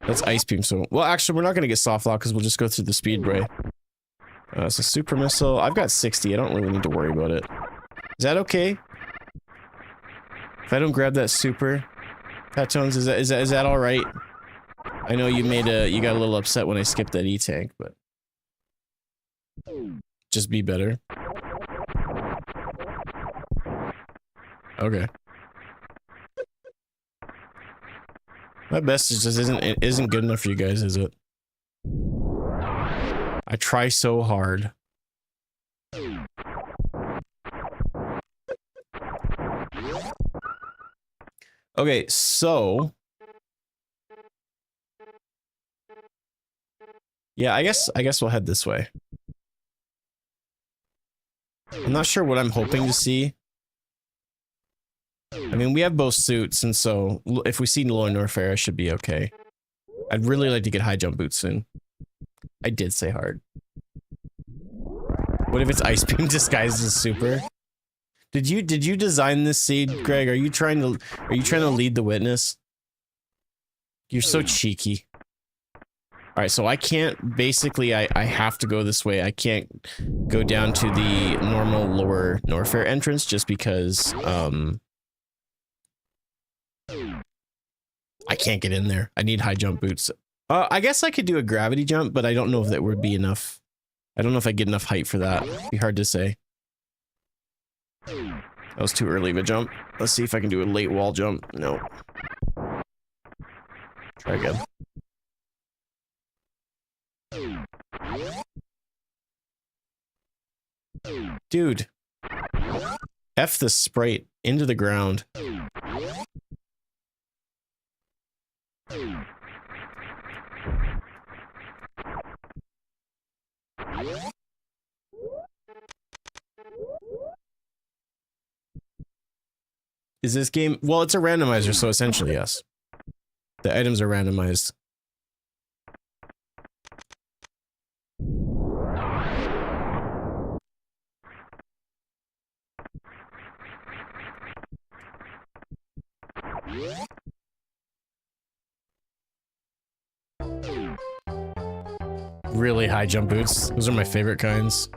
That's Ice Beam, so... Well, actually, we're not gonna get soft lock because we'll just go through the speedway. So Super Missile. I've got 60. I don't really need to worry about it. Is that okay? If I don't grab that super... Pat Tones, is that alright? I know you got a little upset when I skipped that E-Tank, but... Just be better. Okay. My best is just isn't good enough for you guys, is it? I try so hard. Okay, so... Yeah, I guess we'll head this way. I'm not sure what I'm hoping to see. I mean, we have both suits, and so if we see Lower Norfair, I should be okay. I'd really like to get high jump boots soon. I did say hard. What if it's ice beam disguised as super? Did you design this seed, Greg? Are you trying to lead the witness? You're so cheeky. All right, so I can't, basically, I have to go this way. I can't go down to the normal lower Norfair entrance just because, I can't get in there. I need high jump boots. I guess I could do a gravity jump, but I don't know if that would be enough. I don't know if I get enough height for that. It'd be hard to say. That was too early of a jump. Let's see if I can do a late wall jump. No. Try again. Dude. F the sprite into the ground. Is this game... Well, it's a randomizer, so essentially, yes. The items are randomized. Really high jump boots. Those are my favorite kinds.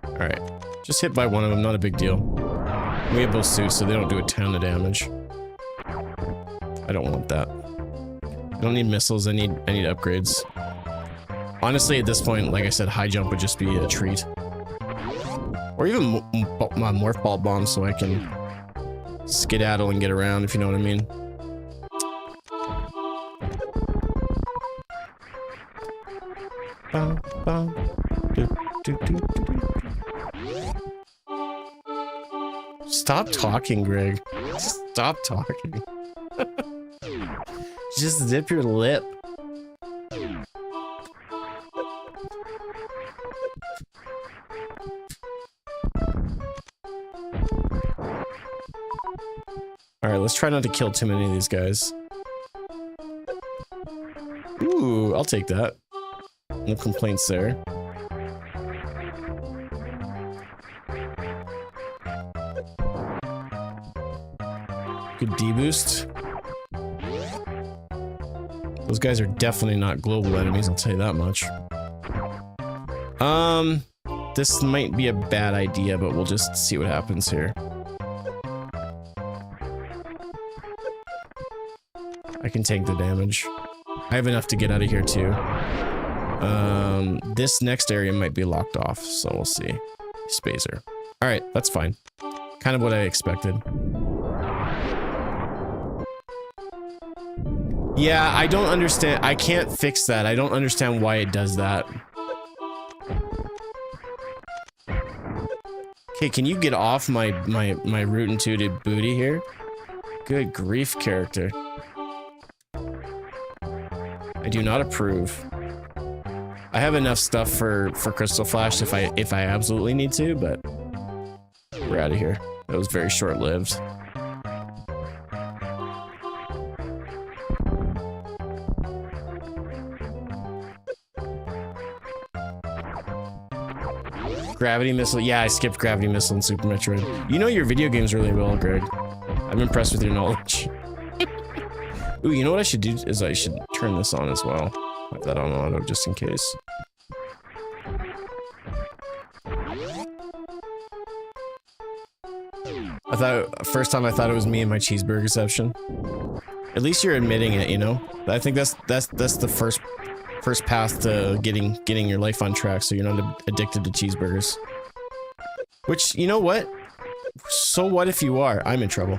Alright. Just hit by one of them, not a big deal. We have both suits, so they don't do a ton of damage. I don't want that. I don't need missiles, I need upgrades. Honestly, at this point, like I said, high jump would just be a treat. Or even my morph ball bomb so I can skedaddle and get around, if you know what I mean. Bum, bum. Do, do, do, do. Stop talking, Greg. Stop talking. Just zip your lip. Alright, let's try not to kill too many of these guys. Ooh, I'll take that. No complaints there. Good D-boost. Those guys are definitely not global enemies, I'll tell you that much. This might be a bad idea, but we'll just see what happens here. I can take the damage. I have enough to get out of here too. This next area might be locked off, so we'll see. Spacer. Alright, that's fine. Kind of what I expected. Yeah, I don't understand. I can't fix that. I don't understand why it does that. Okay, can you get off my root intuited booty here? Good grief, character. I do not approve. I have enough stuff for Crystal Flash if I absolutely need to, but we're out of here. That was very short-lived. Gravity missile. Yeah, I skipped gravity missile in Super Metroid. You know your video games really well, Greg. I'm impressed with your knowledge. Ooh, you know what I should do is I should turn this on as well. Put that on auto just in case. I thought first time I thought it was me and my cheeseburgerception. At least you're admitting it, you know. I think that's the first path to getting your life on track, so you're not addicted to cheeseburgers. Which, you know what? So what if you are? I'm in trouble.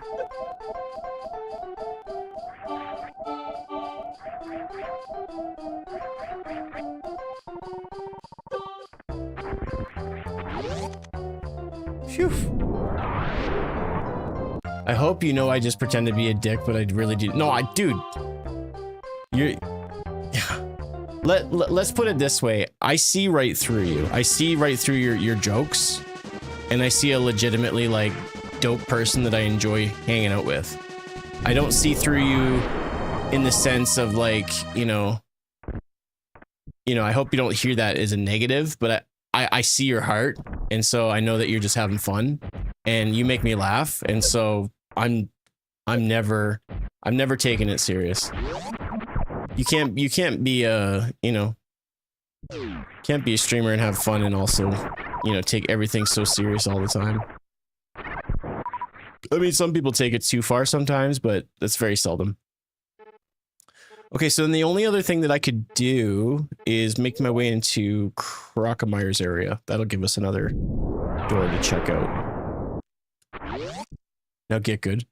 Phew. I hope you know I just pretend to be a dick, but I really do. No, dude. You're... Let's put it this way. I see right through you. I see right through your jokes. And I see a legitimately, like, dope person that I enjoy hanging out with. I don't see through you in the sense of, like, you know... you know, I hope you don't hear that as a negative, but I see your heart, and so I know that you're just having fun, and you make me laugh, and so I'm never taking it serious. You can't be you know, can't be a streamer and have fun and also, you know, take everything so serious all the time. I mean, some people take it too far sometimes, but that's very seldom. Okay, so then the only other thing that I could do is make my way into Crocomyre's area. That'll give us another door to check out. Now get good.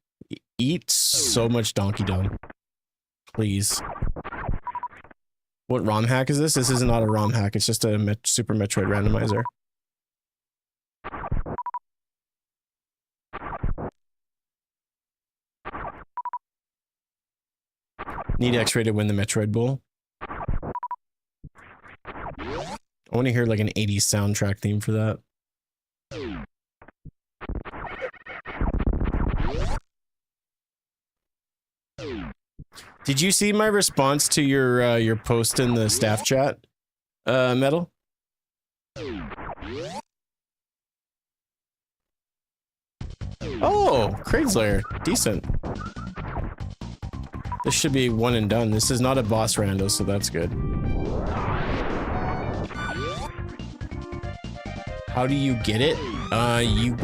Eat so much Donkey Dung. Please. What ROM hack is this? This is not a ROM hack. It's just a Super Metroid randomizer. Need X-ray to win the Metroid Bowl. I want to hear like an 80s soundtrack theme for that. Did you see my response to your post in the staff chat, Metal? Oh, Craigslayer, decent. This should be one and done. This is not a boss rando, so that's good. How do you get it? You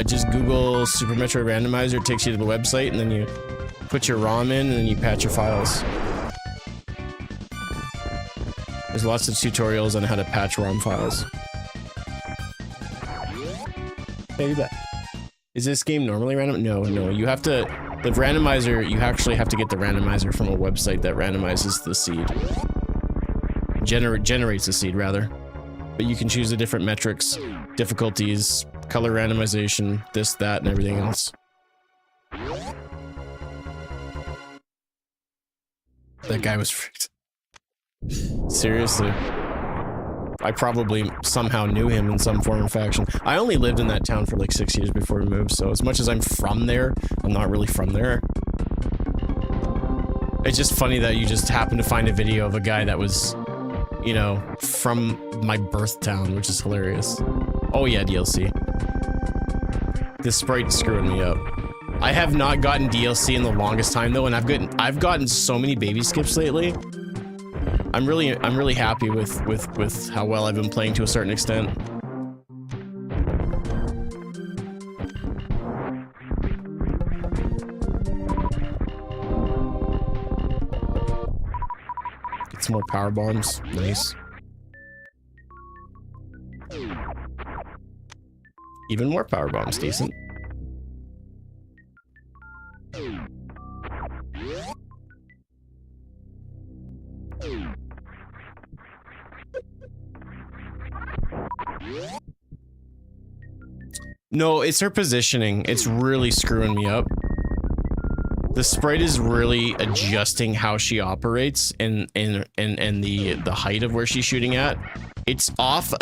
just Google Super Metroid Randomizer. It takes you to the website, and then you put your ROM in, and then you patch your files. There's lots of tutorials on how to patch ROM files. Hey, you bet. Is this game normally random? No, no. You have to... The randomizer, you actually have to get the randomizer from a website that randomizes the seed. Generates the seed, rather. But you can choose the different metrics, difficulties, color randomization, this, that, and everything else. That guy was freaked. Seriously. I probably somehow knew him in some form or fashion. I only lived in that town for like 6 years before we moved, so as much as I'm from there, I'm not really from there. It's just funny that you just happen to find a video of a guy that was, you know, from my birth town, which is hilarious. Oh yeah, DLC. This sprite's screwing me up. I have not gotten DLC in the longest time though, and I've gotten so many baby skips lately. I'm really happy with how well I've been playing to a certain extent. Get some more power bombs. Nice. Even more power bombs. Decent. No, it's her positioning. It's really screwing me up. The sprite is really adjusting how she operates and the height of where she's shooting at. It's off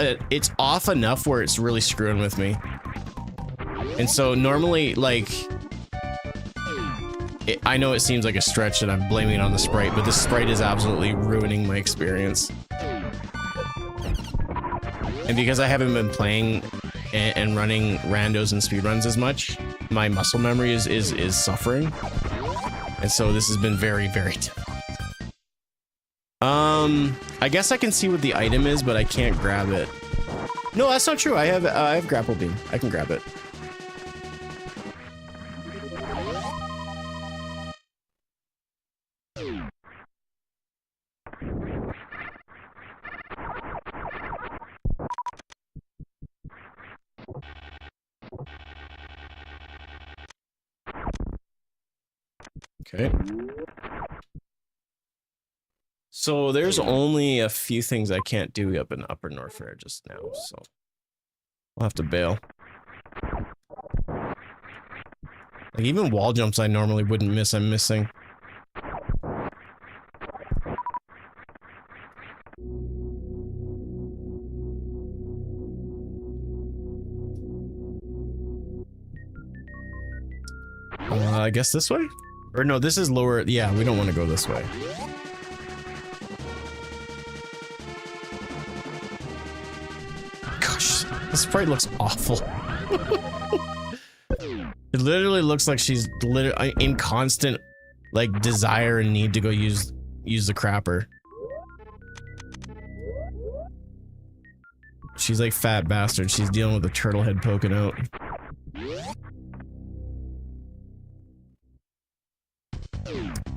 enough where it's really screwing with me. And so normally, like, I know it seems like a stretch that I'm blaming it on the sprite, but the sprite is absolutely ruining my experience. And because I haven't been playing and running randos and speedruns as much, my muscle memory is suffering. And so this has been very, very difficult. I guess I can see what the item is, but I can't grab it. No, that's not true. I have grapple beam. I can grab it. Okay. So there's only a few things I can't do up in Upper Norfair just now, so I'll have to bail. Like even wall jumps I normally wouldn't miss, I'm missing. I guess this way? Or no, this is lower. Yeah, we don't want to go this way. This sprite looks awful. It literally looks like she's literally in constant, like, desire and need to go use the crapper. She's like fat bastard. She's dealing with a turtle head poking out.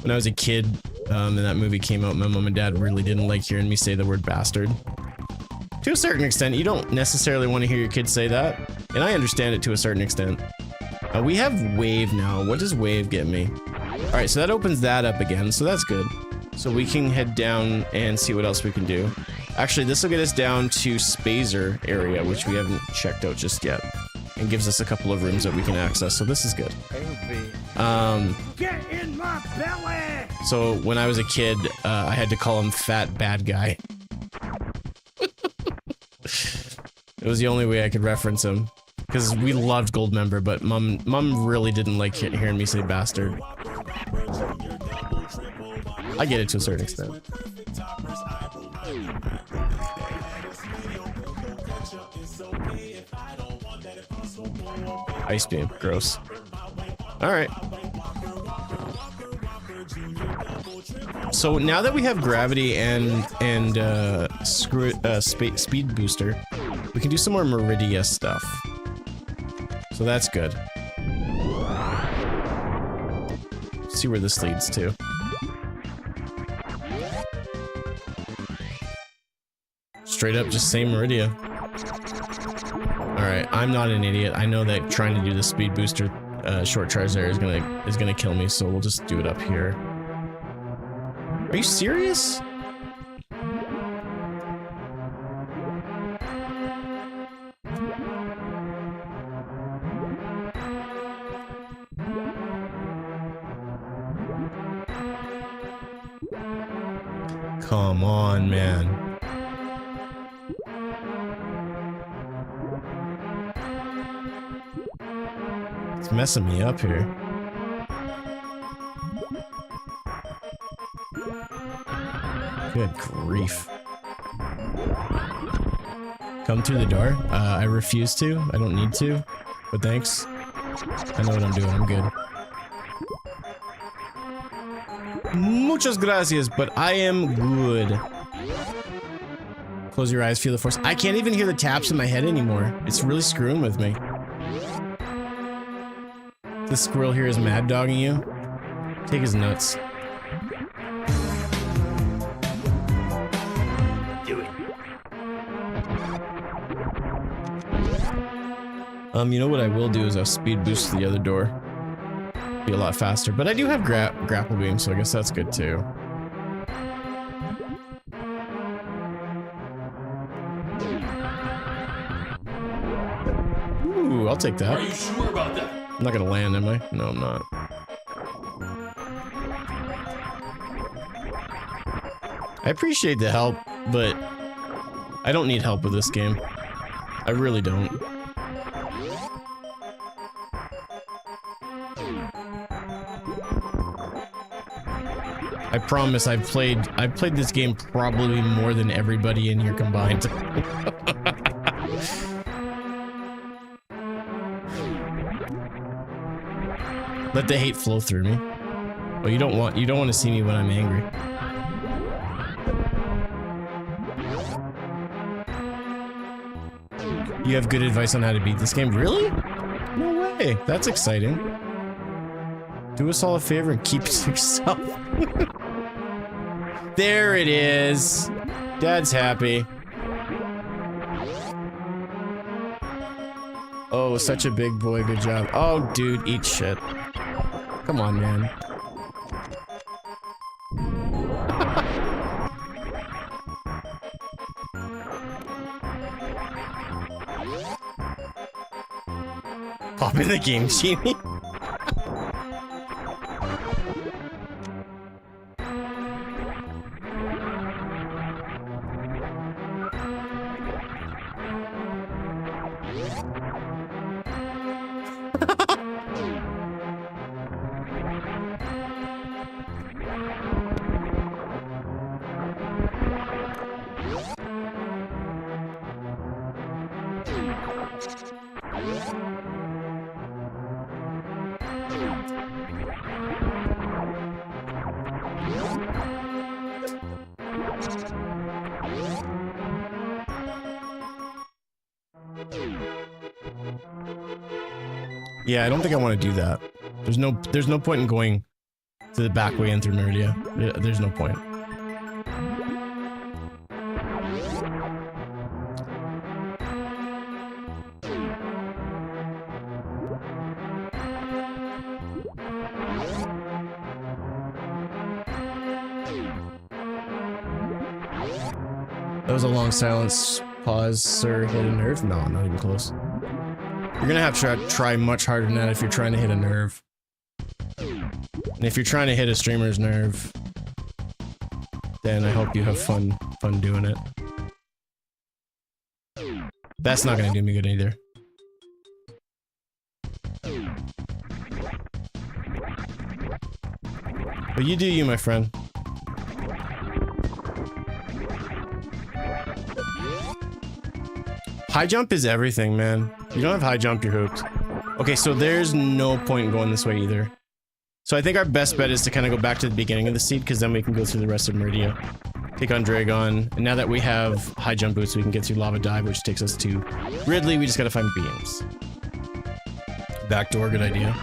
When I was a kid, and that movie came out, my mom and dad really didn't like hearing me say the word bastard. To a certain extent, you don't necessarily want to hear your kids say that, and I understand it to a certain extent. We have wave now. What does wave get me? Alright, so that opens that up again, so that's good. So we can head down and see what else we can do. Actually, this will get us down to Spazer area, which we haven't checked out just yet. And gives us a couple of rooms that we can access, so this is good. Get in my belly! So when I was a kid, I had to call him Fat Bad Guy. It was the only way I could reference him. Because we loved Goldmember, but mom really didn't like hearing me say bastard. I get it to a certain extent. Ice beam, gross. Alright. So now that we have gravity and speed booster, we can do some more Meridia stuff. So that's good. Let's see where this leads to. Straight up, just say Meridia. Alright, I'm not an idiot. I know that trying to do the speed booster short charge there is gonna kill me, so we'll just do it up here. Are you serious? Come on, man. It's messing me up here. Good grief. Come through the door? I refuse to. I don't need to. But thanks. I know what I'm doing. I'm good. Muchas gracias, but I am good. Close your eyes, feel the force. I can't even hear the taps in my head anymore. It's really screwing with me. This squirrel here is mad dogging you. Take his nuts. Do it. You know what I will do is I'll speed boost to the other door. Be a lot faster, but I do have grapple beam, so I guess that's good too. Ooh, I'll take that. Are you sure about that? I'm not gonna land, am I? No, I'm not. I appreciate the help, but I don't need help with this game. I really don't. I promise I've played this game probably more than everybody in here combined. Let the hate flow through me. Well, you don't want to see me when I'm angry. You have good advice on how to beat this game? Really? No way. That's exciting. Do us all a favor and keep it to yourself. There it is. Dad's happy. Oh, such a big boy. Good job. Oh, dude, eat shit. Come on, man. Pop in the game, Genie. Yeah, I don't think I want to do that. There's no point in going to the back way in through Meridia. There's no point. That was a long silence. Pause, sir. Hit a nerve? No, not even close. You're gonna have to try much harder than that if you're trying to hit a nerve. And if you're trying to hit a streamer's nerve, then I hope you have fun doing it. That's not gonna do me good either. But you do you, my friend. High jump is everything, man. You don't have high jump, you're hooked. Okay, so there's no point in going this way either. So I think our best bet is to kind of go back to the beginning of the seed, because then we can go through the rest of Meridia. Take on Dragon, and now that we have high jump boots, we can get through Lava Dive, which takes us to Ridley. We just gotta find beams. Backdoor, good idea.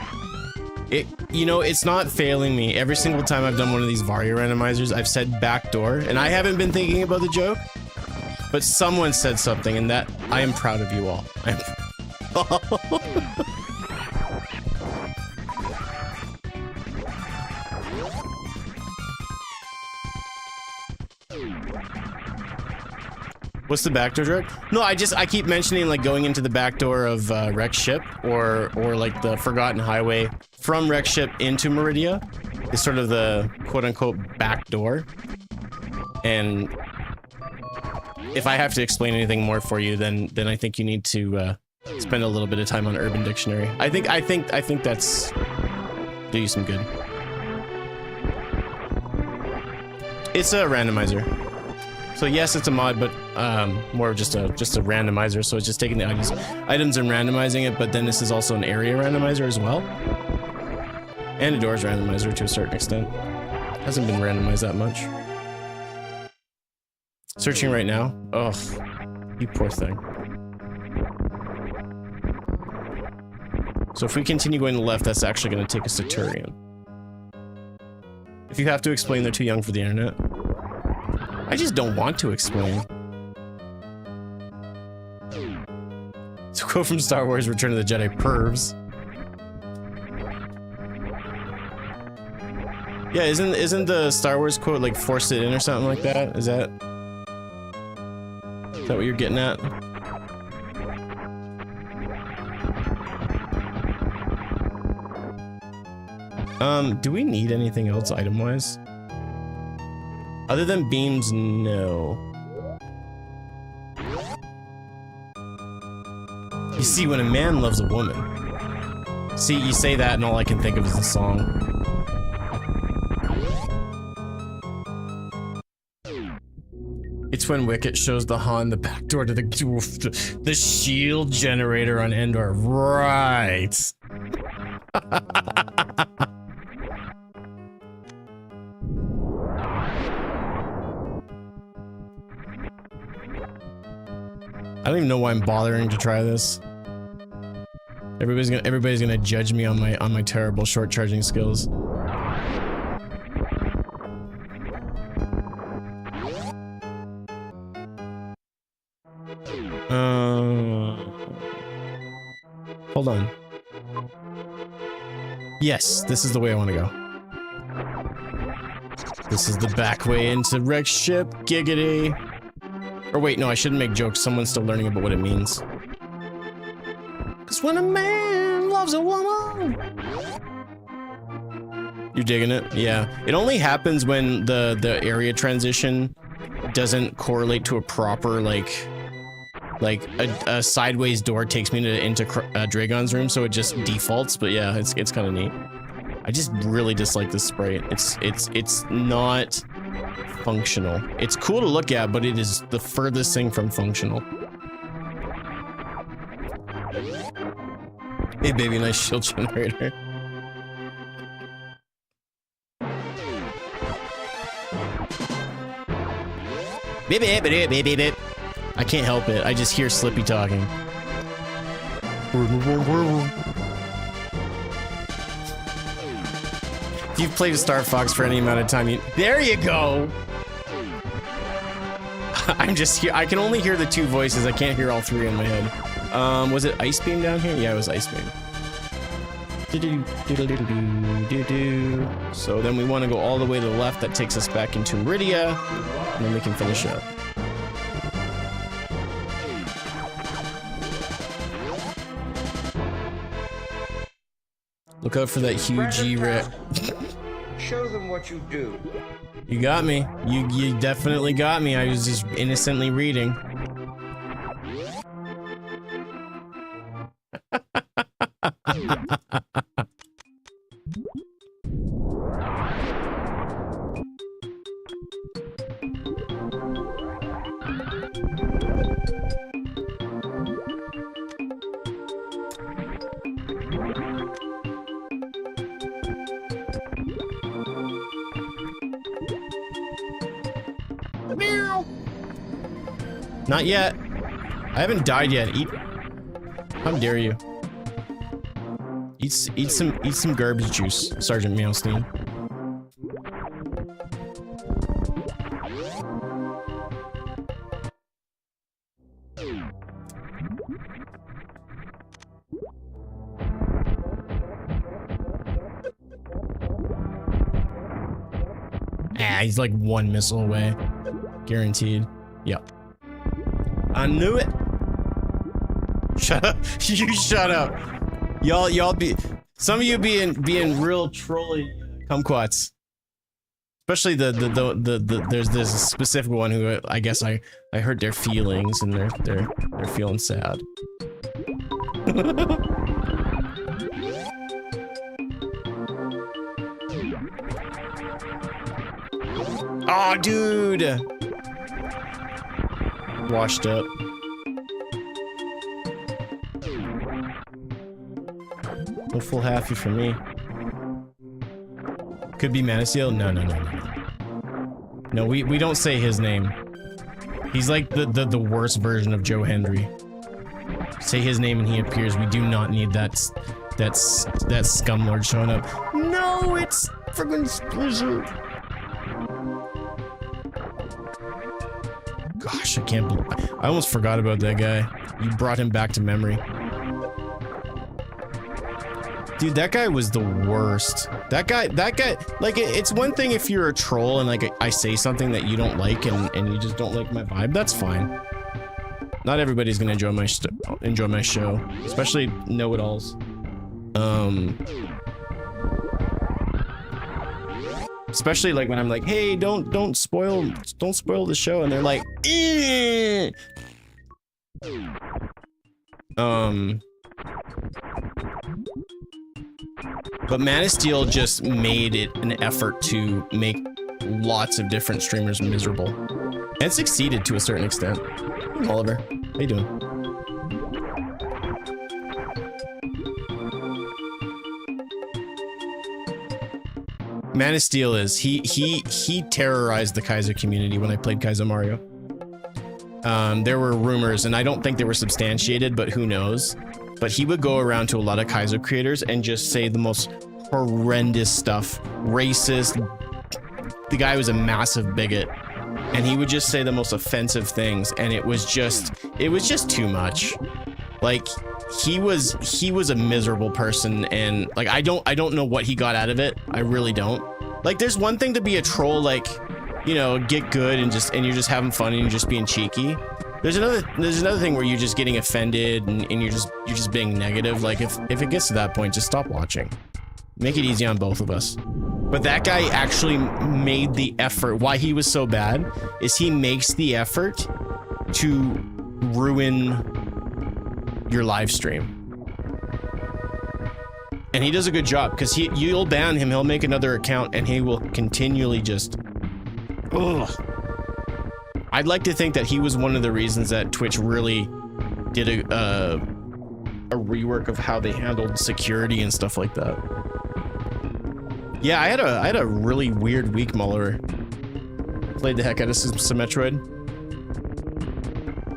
You know, it's not failing me. Every single time I've done one of these Varia randomizers, I've said backdoor, and I haven't been thinking about the joke. But someone said something, and that I am proud of you all. What's the backdoor joke? No, I keep mentioning like going into the backdoor of Rex Ship or like the Forgotten Highway from Rex Ship into Meridia is sort of the quote-unquote backdoor. And if I have to explain anything more for you, then I think you need to spend a little bit of time on Urban Dictionary. I think that's do you some good. It's a randomizer. So yes, it's a mod, but more of just a randomizer. So it's just taking the items and randomizing it. But then this is also an area randomizer as well, and a doors randomizer to a certain extent. Hasn't been randomized that much. Searching right now. Ugh, you poor thing. So if we continue going to the left, that's actually going to take us to Turian. If you have to explain, they're too young for the internet. I just don't want to explain. So quote from Star Wars Return of the Jedi, pervs. Yeah, isn't the Star Wars quote like force it in or something like that? Is that what you're getting at? Do we need anything else item-wise? Other than beams, no. You see, when a man loves a woman... See, you say that and all I can think of is the song. It's when Wicket shows the Han the back door to the shield generator on Endor. Right. I don't even know why I'm bothering to try this. Everybody's gonna judge me on my terrible short charging skills. Hold on. Yes, this is the way I want to go. This is the back way into Rex Ship. Giggity. Or wait, no, I shouldn't make jokes. Someone's still learning about what it means. Cause when a man loves a woman... You digging it? Yeah. It only happens when the area transition doesn't correlate to a proper, like a sideways door takes me into Dragon's room, so it just defaults. But yeah, it's kind of neat. I just really dislike this sprite. It's not functional. It's cool to look at, but it is the furthest thing from functional. Hey baby, nice shield generator. I can't help it. I just hear Slippy talking. you've played Star Fox for any amount of time, there you go. I'm just here. I can only hear the two voices. I can't hear all three in my head. Was it Ice Beam down here? Yeah, it was Ice Beam. So then we want to go all the way to the left. That takes us back into Meridia, and then we can finish up. Look out for that huge E-Rat. Show them what you do. You got me. You definitely got me. I was just innocently reading. Not yet. I haven't died yet. Eat. How dare you? Eat some garbage juice, Sergeant Meowstein. Ah, he's like one missile away. Guaranteed. Yep. I knew it. Shut up. You shut up. Y'all be, some of you being real trolly kumquats. Especially there's a specific one who I guess I hurt their feelings and they're feeling sad. Oh, dude. Washed up. No full halfie for me. Could be Manasiel? No. No, we don't say his name. He's like the worst version of Joe Hendry. Say his name and he appears. We do not need that scumlord showing up. No, it's friggin' Blizzard. Gosh, I can't believe I almost forgot about that guy. You brought him back to memory. Dude, that guy was the worst. That guy, like, it's one thing if you're a troll and, like, I say something that you don't like and you just don't like my vibe, that's fine. Not everybody's gonna enjoy my show, especially know-it-alls. Especially like when I'm like, hey, don't spoil the show, and they're like, eh. But Man of Steel just made it an effort to make lots of different streamers miserable, and succeeded to a certain extent. Hey, Oliver, how you doing? Man of Steel is he terrorized the Kaiser community when I played Kaiser Mario. There were rumors, and I don't think they were substantiated, but who knows? But he would go around to a lot of Kaiser creators and just say the most horrendous stuff. Racist. The guy was a massive bigot. And he would just say the most offensive things, and it was just too much. Like, he was a miserable person, and like I don't know what he got out of it. I really don't. Like, there's one thing to be a troll, like, you know, get good and you're just having fun and you're just being cheeky. There's another thing where you're just getting offended and you're just being negative. Like, if it gets to that point, just stop watching. Make it easy on both of us. But that guy actually made the effort. Why he was so bad is he makes the effort to ruin your live stream. And he does a good job, because you'll ban him, he'll make another account, and he will continually just... Ugh. I'd like to think that he was one of the reasons that Twitch really did a rework of how they handled security and stuff like that. Yeah, I had a really weird week, Muller. Played the heck out of some Metroid.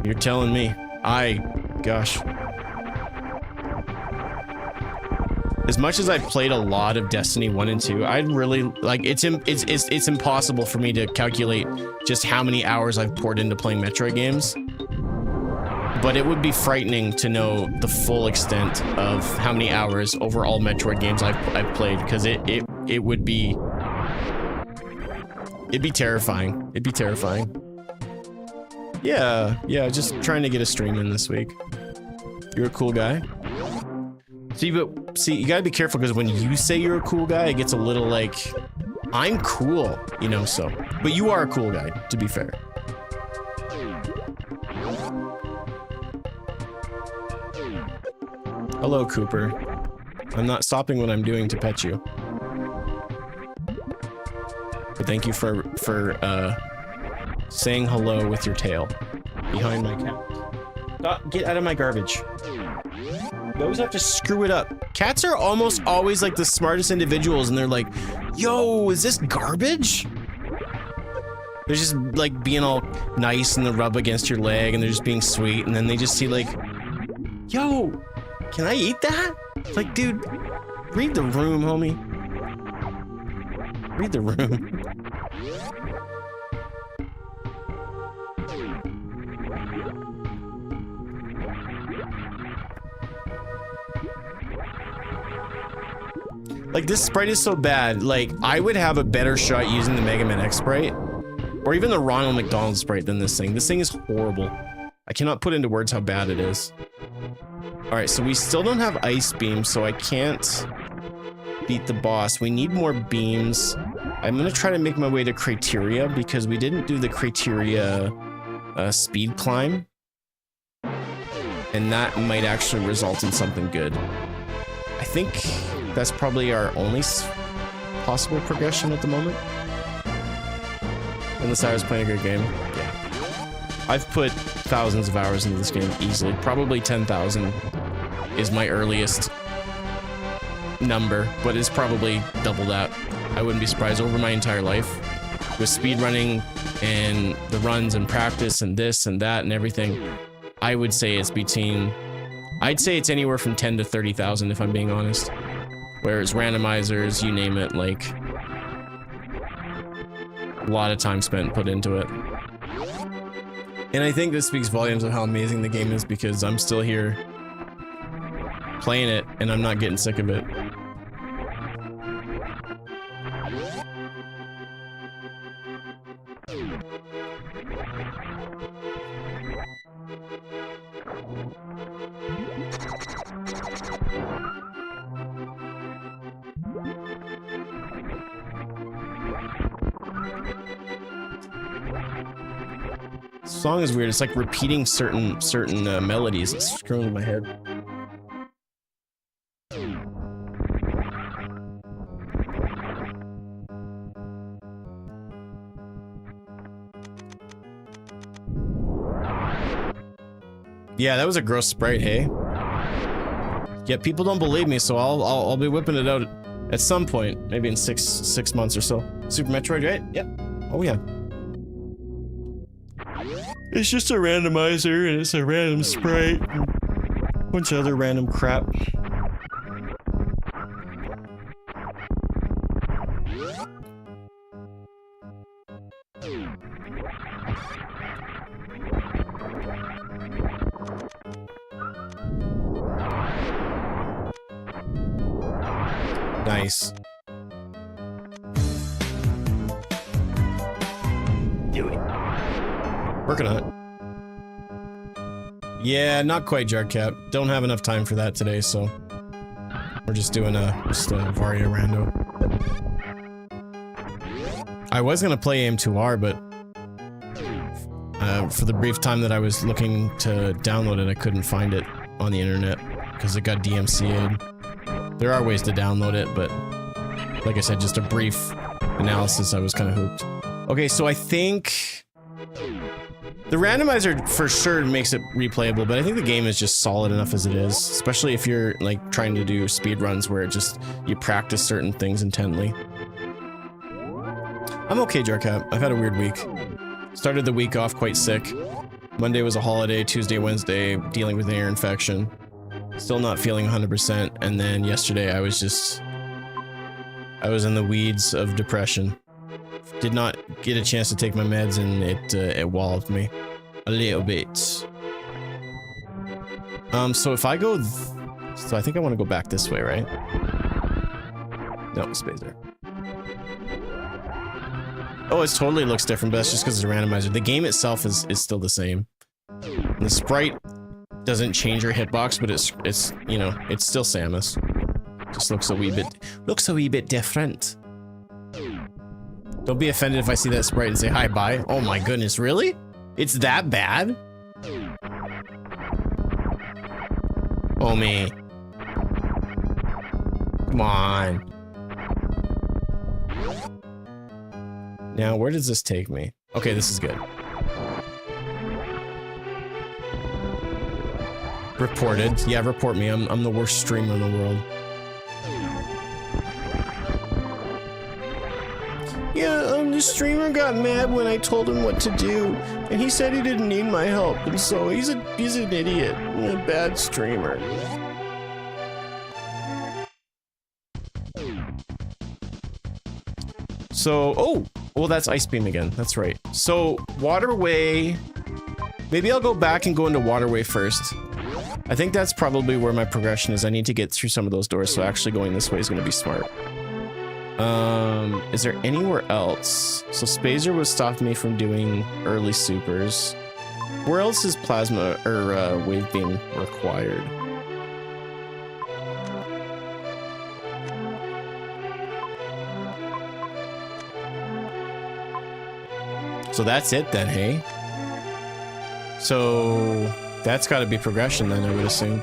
You're telling me. Gosh. As much as I've played a lot of Destiny 1 and 2, I'd really like it's impossible for me to calculate just how many hours I've poured into playing Metroid games. But it would be frightening to know the full extent of how many hours overall Metroid games I've played, because it would be terrifying. It'd be terrifying. Yeah, just trying to get a stream in this week. You're a cool guy. See, you gotta be careful, because when you say you're a cool guy, it gets a little like, I'm cool, you know, so. But you are a cool guy, to be fair. Hello, Cooper. I'm not stopping what I'm doing to pet you. But thank you for saying hello with your tail behind my cat. Stop, get out of my garbage. You always have to screw it up. Cats are almost always like the smartest individuals, and they're like, yo, is this garbage? They're just like being all nice, and they rub against your leg, and they're just being sweet, and then they just see like, yo, can I eat that? It's like, dude, read the room, homie. Read the room. Like, this sprite is so bad, like, I would have a better shot using the Mega Man X sprite, or even the Ronald McDonald sprite than this thing. This thing is horrible. I cannot put into words how bad it is. Alright, so we still don't have Ice Beam, so I can't beat the boss. We need more beams. I'm gonna try to make my way to Criteria, because we didn't do the Criteria speed climb. And that might actually result in something good. I think that's probably our only possible progression at the moment. Unless I was playing a good game. Yeah. I've put thousands of hours into this game easily. Probably 10,000 is my earliest number, but it's probably double that. I wouldn't be surprised over my entire life. With speedrunning and the runs and practice and this and that and everything, I would say it's between... I'd say it's anywhere from 10 to 30,000 if I'm being honest. Whereas randomizers, you name it, like, a lot of time spent put into it. And I think this speaks volumes of how amazing the game is, because I'm still here playing it and I'm not getting sick of it. This song is weird. It's like repeating certain melodies. It's screwing with my head. Yeah, that was a gross sprite, hey? Yeah, people don't believe me, so I'll be whipping it out at some point, maybe in six months or so. Super Metroid, right? Yep. Oh yeah. It's just a randomizer, and it's a random sprite, and a bunch of other random crap. Nice. Do it. Working on it. Yeah, not quite, Jarcap. Don't have enough time for that today, so we're just doing a Varia Rando. I was gonna play AM2R, but for the brief time that I was looking to download it, I couldn't find it on the internet because it got DMCA'd. There are ways to download it, but like I said, just a brief analysis, I was kind of hooked. Okay, so I think the randomizer for sure makes it replayable, but I think the game is just solid enough as it is, especially if you're like trying to do speed runs where it just you practice certain things intently. I'm okay, Jarcap. I've had a weird week. Started the week off quite sick. Monday was a holiday, Tuesday, Wednesday, dealing with an ear infection. Still not feeling 100%. And then yesterday I was in the weeds of depression. Did not get a chance to take my meds, and it walloped me a little bit. So if I go, so I think I want to go back this way, right? No, Spazer. Oh, it totally looks different, but that's just because it's a randomizer. The game itself is still the same. And the sprite doesn't change your hitbox, but it's you know, it's still Samus. Just looks a wee bit different. Don't be offended if I see that sprite and say hi, bye. Oh my goodness, really? It's that bad? Oh me. Come on. Now, where does this take me? Okay, this is good. Reported. Yeah, report me. I'm the worst streamer in the world. Yeah, the streamer got mad when I told him what to do, and he said he didn't need my help, and so he's an idiot and a bad streamer. So, oh, well, that's Ice Beam again. That's right. So, Waterway. Maybe I'll go back and go into Waterway first. I think that's probably where my progression is. I need to get through some of those doors, so actually going this way is going to be smart. Is there anywhere else? So Spazer was stopping me from doing early supers. Where else is Plasma or Wave Beam required? So that's it then, hey? So that's got to be progression then, I would assume.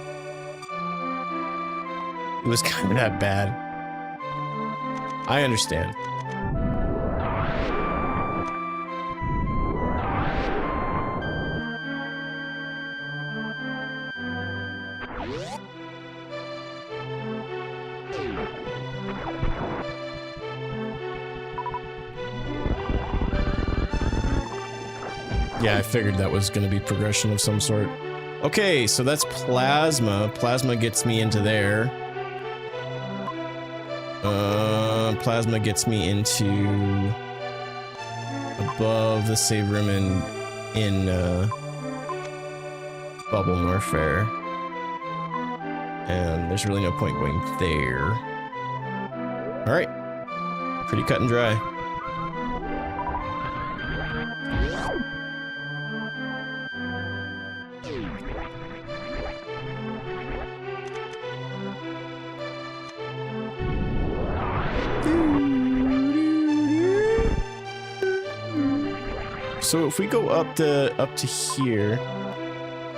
It was kind of that bad. I understand. Yeah, I figured that was going to be progression of some sort. Okay, so that's Plasma. Plasma gets me into there. Plasma gets me into above the save room in Bubble Warfare. And there's really no point going there. Alright. Pretty cut and dry. So if we go up to here,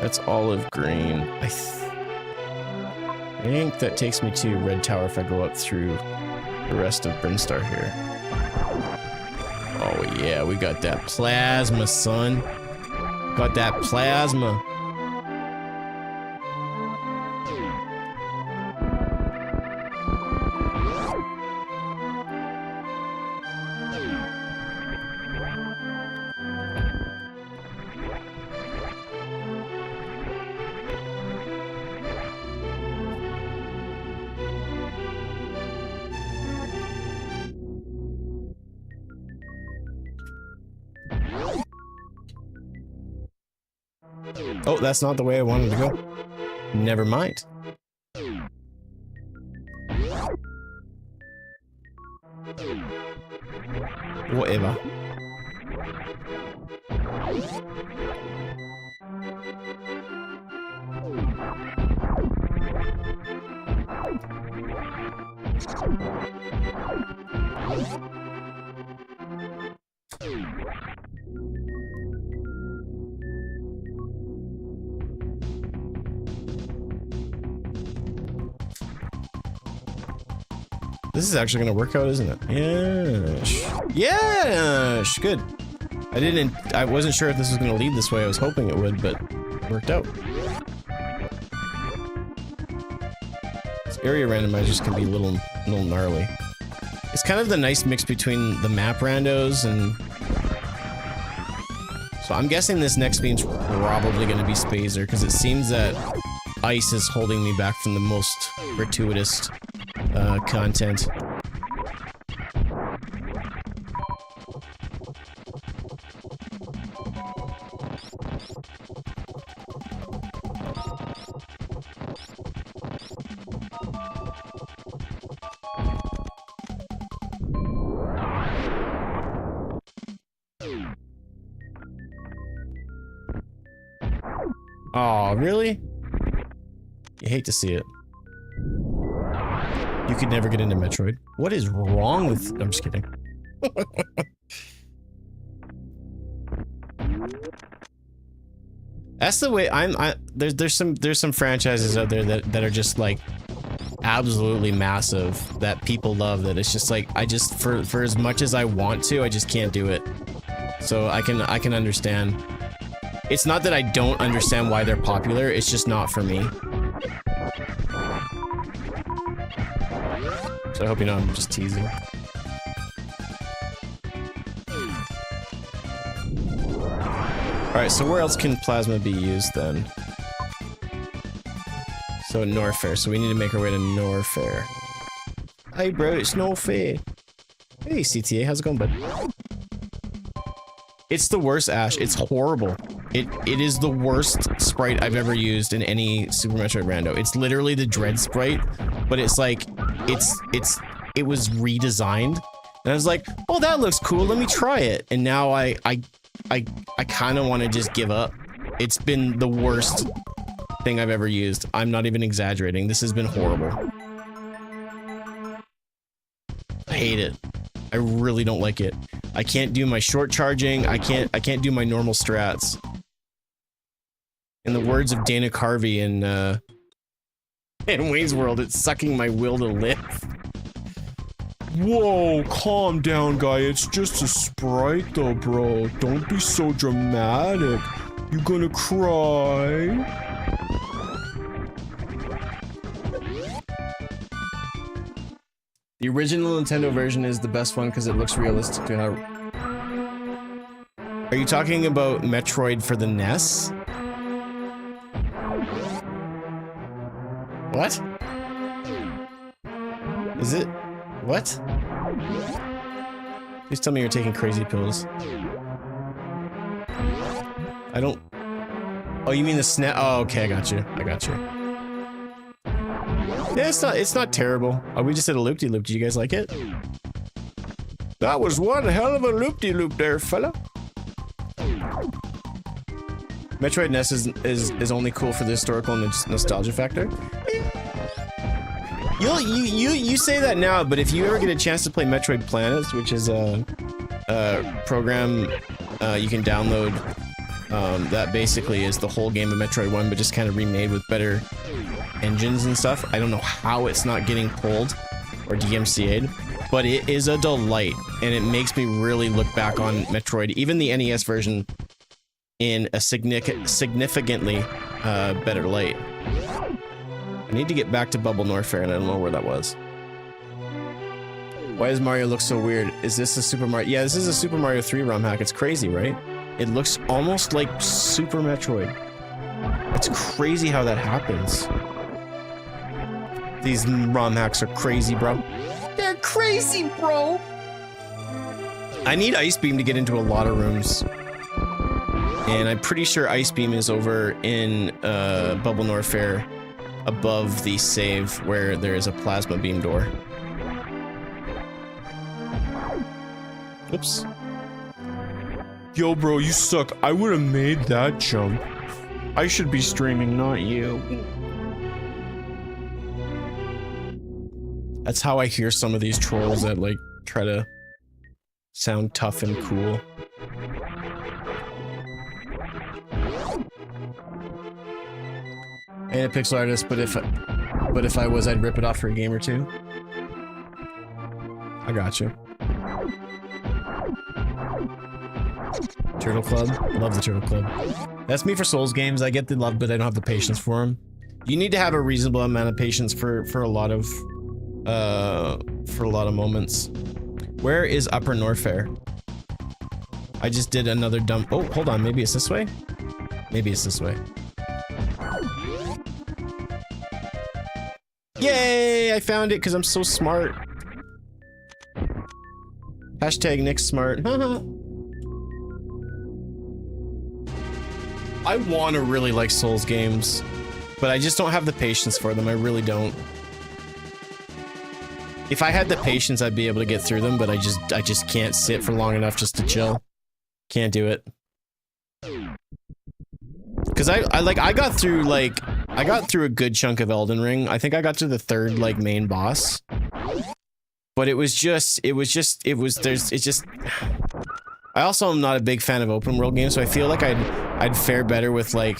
that's olive green. I think that takes me to Red Tower if I go up through the rest of Brinstar here. Oh yeah, we got that plasma, son. Got that plasma. Oh, that's not the way I wanted to go. Never mind. Whatever. This is actually gonna work out, isn't it? Yes. Yes! Good. I wasn't sure if this was gonna lead this way. I was hoping it would, but it worked out. This area randomizers can be a little gnarly. It's kind of the nice mix between the map randos and... So I'm guessing this next beam's probably gonna be Spazer, because it seems that ice is holding me back from the most gratuitous content. Oh, really? You hate to see it. You could never get into Metroid. What is wrong with... I'm just kidding. That's the way there's some franchises out there that are just like absolutely massive that people love, that it's just like for as much as I want to, I just can't do it. So I can understand. It's not that I don't understand why they're popular, it's just not for me. So I hope you know I'm just teasing. Alright, so where else can plasma be used then? So Norfair, so we need to make our way to Norfair. Hey bro, it's Norfair. Hey CTA, how's it going, bud? It's the worst, Ash. It's horrible. It is the worst sprite I've ever used in any Super Metroid Rando. It's literally the Dread sprite, but it's like it was redesigned, and I was like, oh, that looks cool. Let me try it. And now I kind of want to just give up. It's been the worst thing I've ever used. I'm not even exaggerating. This has been horrible. I hate it. I really don't like it. I can't do my short charging. I can't do my normal strats. In the words of Dana Carvey in Wayne's World, it's sucking my will to live. Whoa, calm down, guy. It's just a sprite though, bro. Don't be so dramatic. You gonna cry? The original Nintendo version is the best one because it looks realistic to how... Are you talking about Metroid for the NES? What? Is it? What? Please tell me you're taking crazy pills. I don't... Oh, you mean the SNES? Oh, okay, I got you. I got you. Yeah, it's not terrible. Oh, we just did a loop-de-loop. Did you guys like it? That was one hell of a loop-de-loop there, fella. Metroid NES is only cool for the historical and nostalgia factor. You say that now, but if you ever get a chance to play Metroid Planets, which is a program you can download, that basically is the whole game of Metroid 1, but just kind of remade with better engines and stuff. I don't know how it's not getting pulled or DMCA'd, but it is a delight, and it makes me really look back on Metroid, even the NES version, in a significantly better light. I need to get back to Bubble Norfair, and I don't know where that was. Why does Mario look so weird? Is this a Super Mario? Yeah, this is a Super Mario 3 ROM hack. It's crazy, right? It looks almost like Super Metroid. It's crazy how that happens. These ROM hacks are crazy, bro. They're crazy, bro! I need Ice Beam to get into a lot of rooms. And I'm pretty sure Ice Beam is over in Bubble Norfair, above the save where there is a plasma beam door. Oops. Yo, bro, you suck. I would have made that jump. I should be streaming, not you. That's how I hear some of these trolls that, like, try to sound tough and cool. I ain't a pixel artist, but if I was, I'd rip it off for a game or two. I got you. Turtle Club, love the Turtle Club. That's me for Souls games. I get the love, but I don't have the patience for them. You need to have a reasonable amount of patience for a lot of moments. Where is Upper Norfair? I just did another dump. Oh, hold on. Maybe it's this way. Maybe it's this way. Yay! I found it because I'm so smart. Hashtag Nick Smart. I want to really like Souls games, but I just don't have the patience for them. I really don't. If I had the patience, I'd be able to get through them, but I just can't sit for long enough just to chill. Can't do it. Because I got through a good chunk of Elden Ring. I think I got to the third like main boss. But it just I also am not a big fan of open world games, so I feel like I'd fare better with like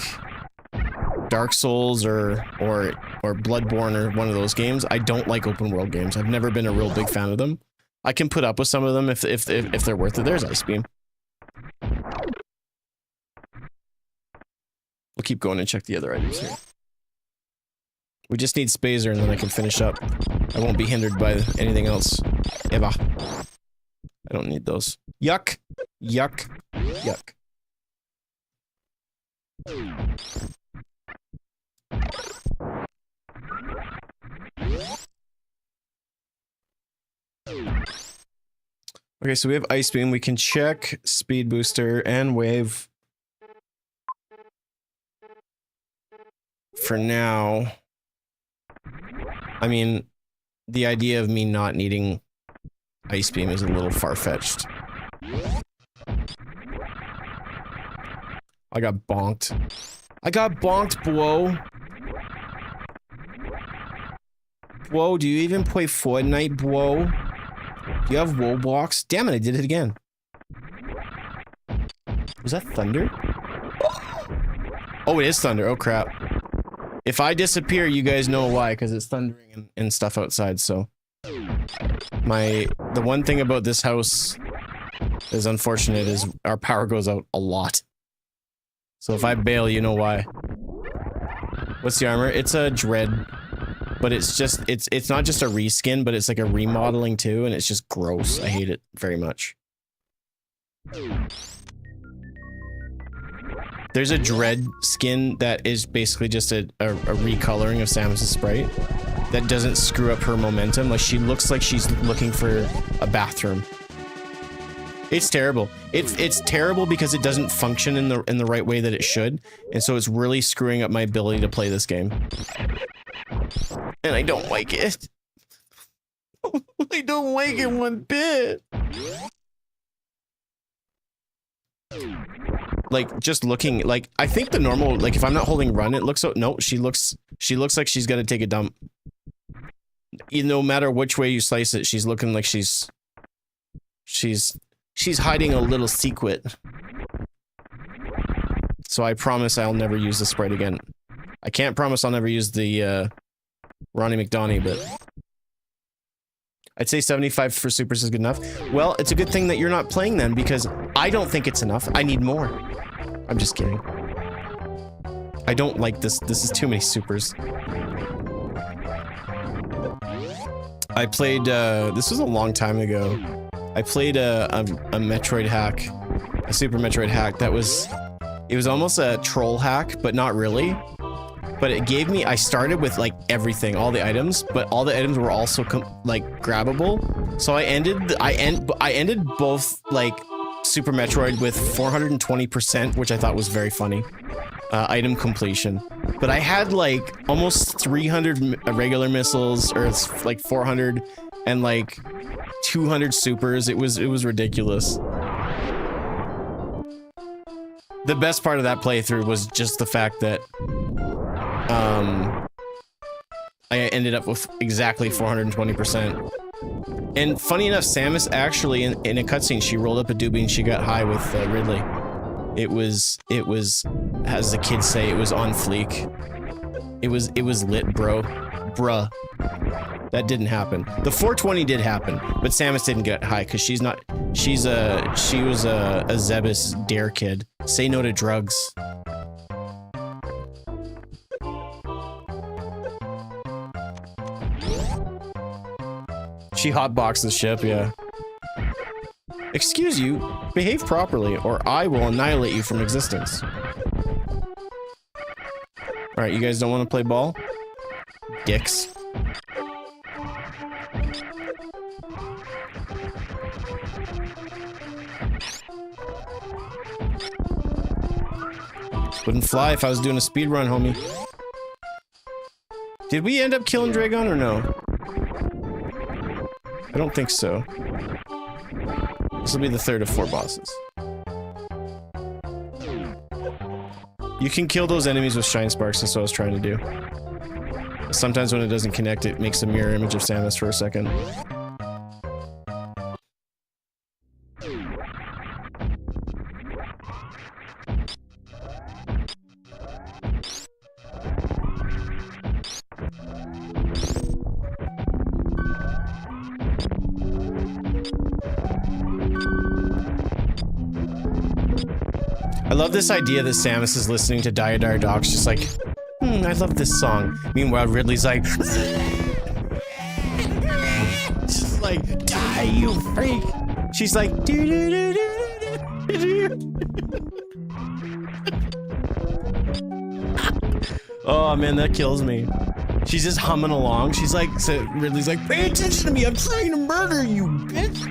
Dark Souls or Bloodborne or one of those games. I don't like open world games. I've never been a real big fan of them. I can put up with some of them if they're worth it. There's Ice Beam. We'll keep going and check the other items here. We just need Spazer and then I can finish up. I won't be hindered by anything else. Ever. I don't need those. Yuck. Yuck. Yuck. Okay, so we have Ice Beam. We can check Speed Booster and Wave. For now. I mean, the idea of me not needing Ice Beam is a little far-fetched. I got bonked. I got bonked, Bwo. Bwo, do you even play Fortnite, Bwo? Do you have Roblox? Damn it, I did it again. Was that thunder? Oh, it is thunder. Oh, crap. If I disappear, you guys know why, because it's thundering and stuff outside, so... The one thing about this house is unfortunate is our power goes out a lot. So if I bail, you know why. What's the armor? It's a Dread. But it's just, it's not just a reskin, but it's like a remodeling too, and it's just gross. I hate it very much. There's a Dread skin that is basically just a recoloring of Samus's sprite that doesn't screw up her momentum. Like, she looks like she's looking for a bathroom. It's terrible. It's terrible because it doesn't function in the right way that it should, and so it's really screwing up my ability to play this game. And I don't like it. I don't like it one bit. Like, just looking, like, I think the normal, like, if I'm not holding run, it looks so, no, she looks like she's gonna take a dump. No matter which way you slice it, she's looking like she's hiding a little secret. So I promise I'll never use the sprite again. I can't promise I'll never use the, Ronnie McDonnie, but... I'd say 75 for supers is good enough. Well, it's a good thing that you're not playing then, because I don't think it's enough. I need more. I'm just kidding. I don't like this. This is too many supers. I played, this was a long time ago. I played a Metroid hack, a Super Metroid hack that was... It was almost a troll hack, but not really. But it gave me, I started with like everything, all the items, but all the items were also like grabbable. So I ended both like Super Metroid with 420%, which I thought was very funny. Item completion. But I had like almost 300 regular missiles, or it's like 400 and like 200 supers. It was ridiculous. The best part of that playthrough was just the fact that I ended up with exactly 420%. And funny enough, Samus actually, in a cutscene, she rolled up a doobie and she got high with Ridley. It was, as the kids say, it was on fleek. It was lit, bro. Bruh. That didn't happen. The 420 did happen, but Samus didn't get high because she was a Zebus dare kid. Say no to drugs. She hotboxed the ship, yeah. Excuse you, behave properly, or I will annihilate you from existence. Alright, you guys don't want to play ball? Dicks. Wouldn't fly if I was doing a speed run, homie. Did we end up killing Dragon or no? I don't think so. This will be the third of 4 bosses. You can kill those enemies with shine sparks, that's what I was trying to do. Sometimes when it doesn't connect, it makes a mirror image of Samus for a second. I love this idea that Samus is listening to Dire Dire Doc's just like, I love this song. Meanwhile, Ridley's like, just like, die, you freak. She's like, do do do do do do. Oh man, that kills me. She's just humming along. She's like, so Ridley's like, pay attention to me. I'm trying to murder you, bitch.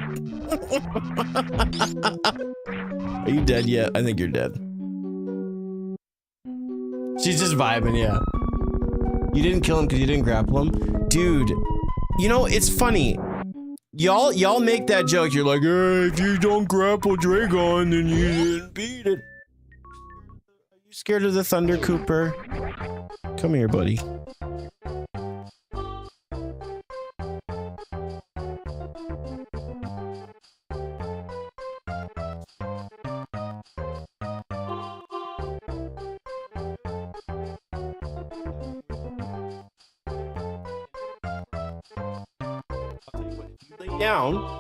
Are you dead yet? I think you're dead. She's just vibing, yeah. You didn't kill him because you didn't grapple him? Dude, you know, it's funny. Y'all make that joke. You're like, hey, if you don't grapple Dragon, then you didn't beat it. Are you scared of the Thunder Cooper? Come here, buddy. Down.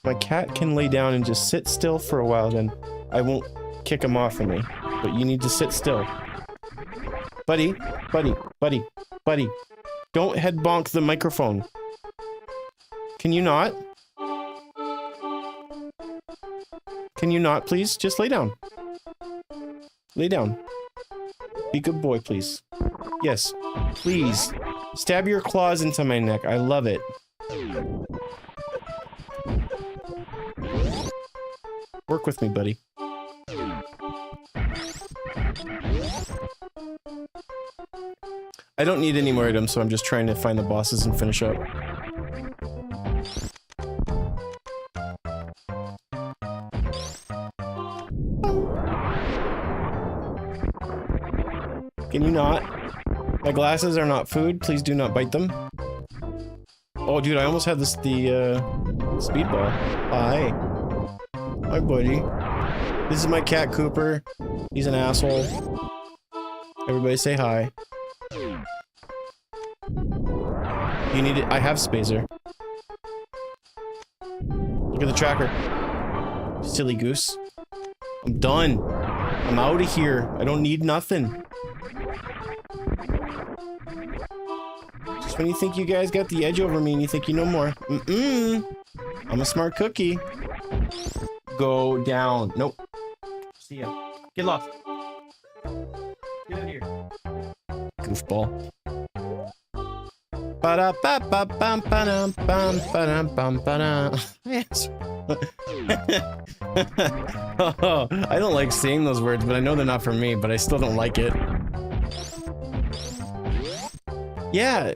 My cat can lay down and just sit still for a while, then I won't kick him off of me. But you need to sit still. Buddy, buddy, buddy, buddy. Don't head bonk the microphone. Can you not? Can you not, please? Just lay down. Lay down. Be a good boy, please. Yes, please. Stab your claws into my neck. I love it. Work with me, buddy. I don't need any more items, so I'm just trying to find the bosses and finish up. Can you not? My glasses are not food. Please do not bite them. Oh, dude, I almost had the speedball. Hi. Hi, buddy. This is my cat, Cooper. He's an asshole. Everybody say hi. You need it. I have Spazer. Look at the tracker. Silly goose. I'm done. I'm out of here. I don't need nothing. Just when you think you guys got the edge over me and you think you know more. I'm a smart cookie. Go down. Nope. See ya. Get lost. Get out of here. Goofball. Yes. Oh, I don't like saying those words, but I know they're not for me, but I still don't like it. Yeah.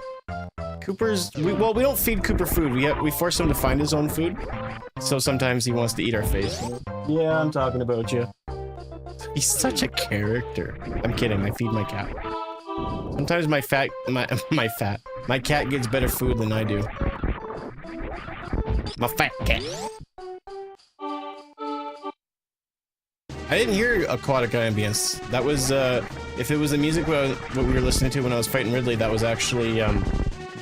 Cooper's... we don't feed Cooper food. We force him to find his own food. So sometimes he wants to eat our face. Yeah, I'm talking about you. He's such a character. I'm kidding. I feed my cat. Sometimes my cat gets better food than I do. My fat cat. I didn't hear aquatic ambience. That was, if it was the music what we were listening to when I was fighting Ridley, that was actually,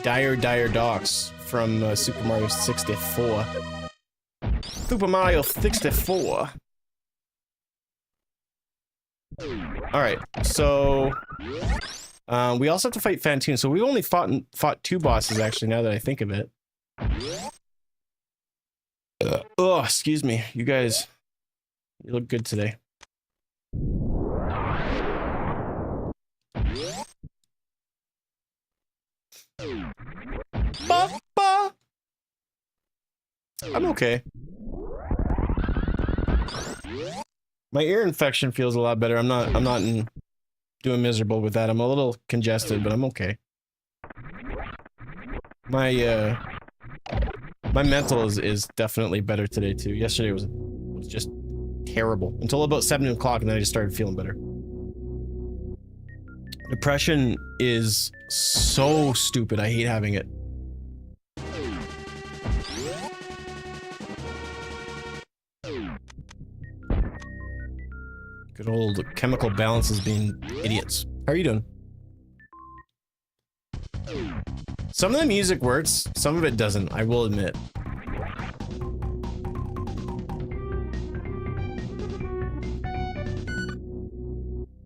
Dire Dire Doc's from Super Mario 64. Super Mario 64. Alright, so... we also have to fight Fantoon, so we only fought 2 bosses, actually, now that I think of it. Oh, excuse me. You guys... you look good today. Papa! I'm okay. My ear infection feels a lot better. I'm not doing miserable with that. I'm a little congested, but I'm okay. My my mental is definitely better today too. Yesterday was just terrible until about 7 o'clock, and then I just started feeling better. Depression is so stupid. I hate having it. Good old chemical balances being idiots. How are you doing? Some of the music works, some of it doesn't, I will admit.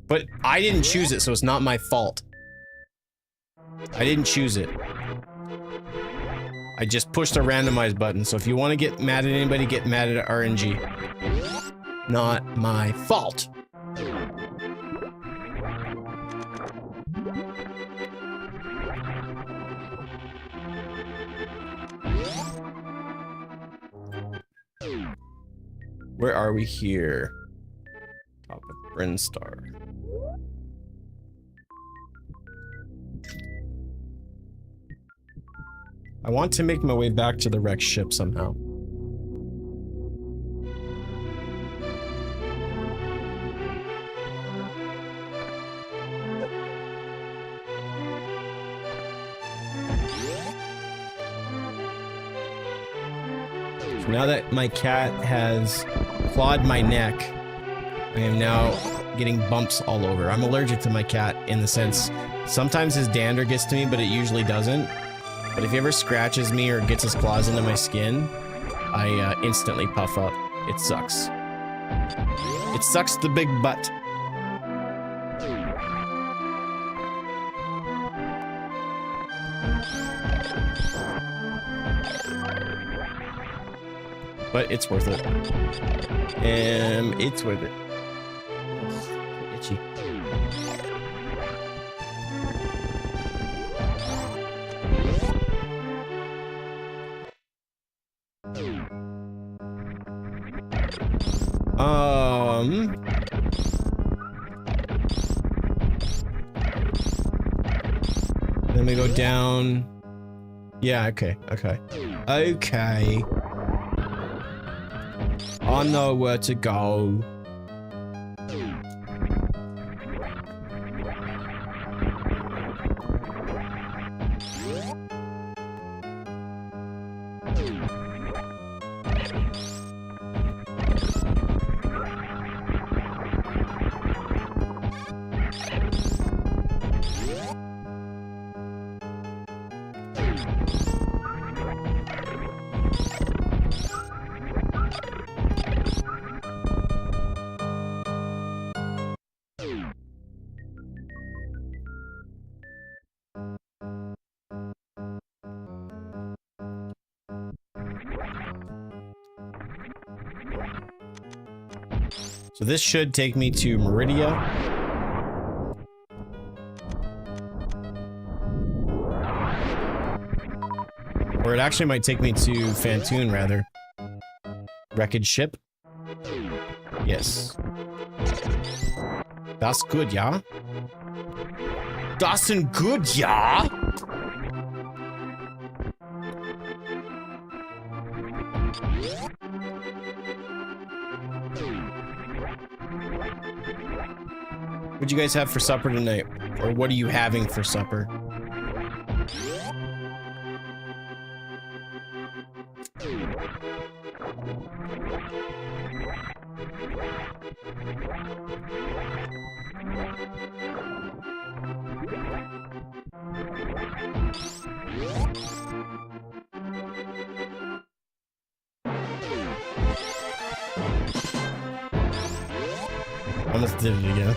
But I didn't choose it, so it's not my fault. I didn't choose it. I just pushed a randomize button, so if you want to get mad at anybody, get mad at RNG. Not my fault. Where are we here? Top of Brinstar. I want to make my way back to the wrecked ship somehow. Now that my cat has clawed my neck, I am now getting bumps all over. I'm allergic to my cat in the sense, sometimes his dander gets to me, but it usually doesn't. But if he ever scratches me or gets his claws into my skin, I instantly puff up. It sucks. It sucks the big butt. But it's worth it. It's worth it. Ugh, itchy. Then we go down. Yeah, okay. Okay. I know where to go. So this should take me to Meridia. Or it actually might take me to Fantoon, rather. Wreckage ship? Yes. That's good, yeah? That's good, yeah? What'd you guys have for supper tonight? Or what are you having for supper? I almost did it again.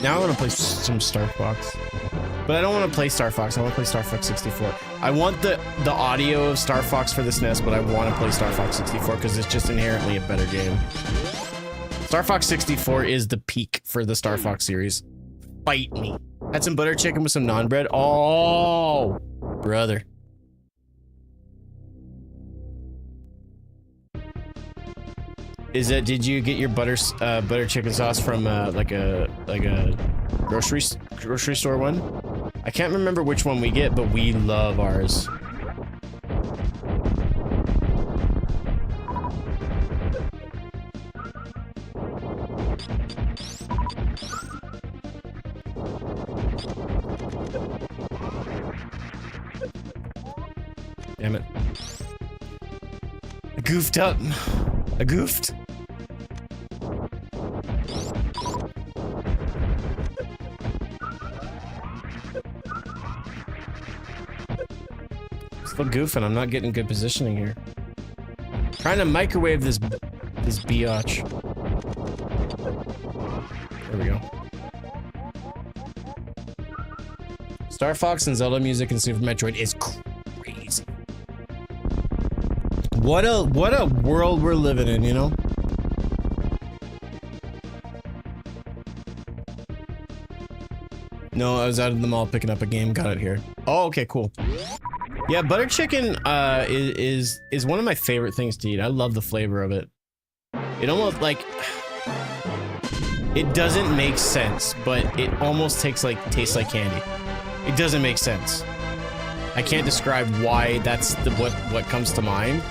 Now I want to play some Star Fox. But I don't want to play Star Fox. I want to play Star Fox 64. I want the audio of Star Fox for this NES, but I want to play Star Fox 64 because it's just inherently a better game. Star Fox 64 is the peak for the Star Fox series. Fight me. Had some butter chicken with some naan bread. Oh, brother. Is that? Did you get your butter chicken sauce from like a grocery store one? I can't remember which one we get, but we love ours. Damn it. I goofed up. I goofed. Still goofing. I'm not getting good positioning here. Trying to microwave this biatch. There we go. Star Fox and Zelda music in Super Metroid is crazy. What a world we're living in, you know? No, I was out of the mall picking up a game, got it here. Oh, okay, cool. Yeah, butter chicken is one of my favorite things to eat. I love the flavor of it. It almost like it doesn't make sense, but it almost tastes like candy. It doesn't make sense. I can't describe why that's what comes to mind,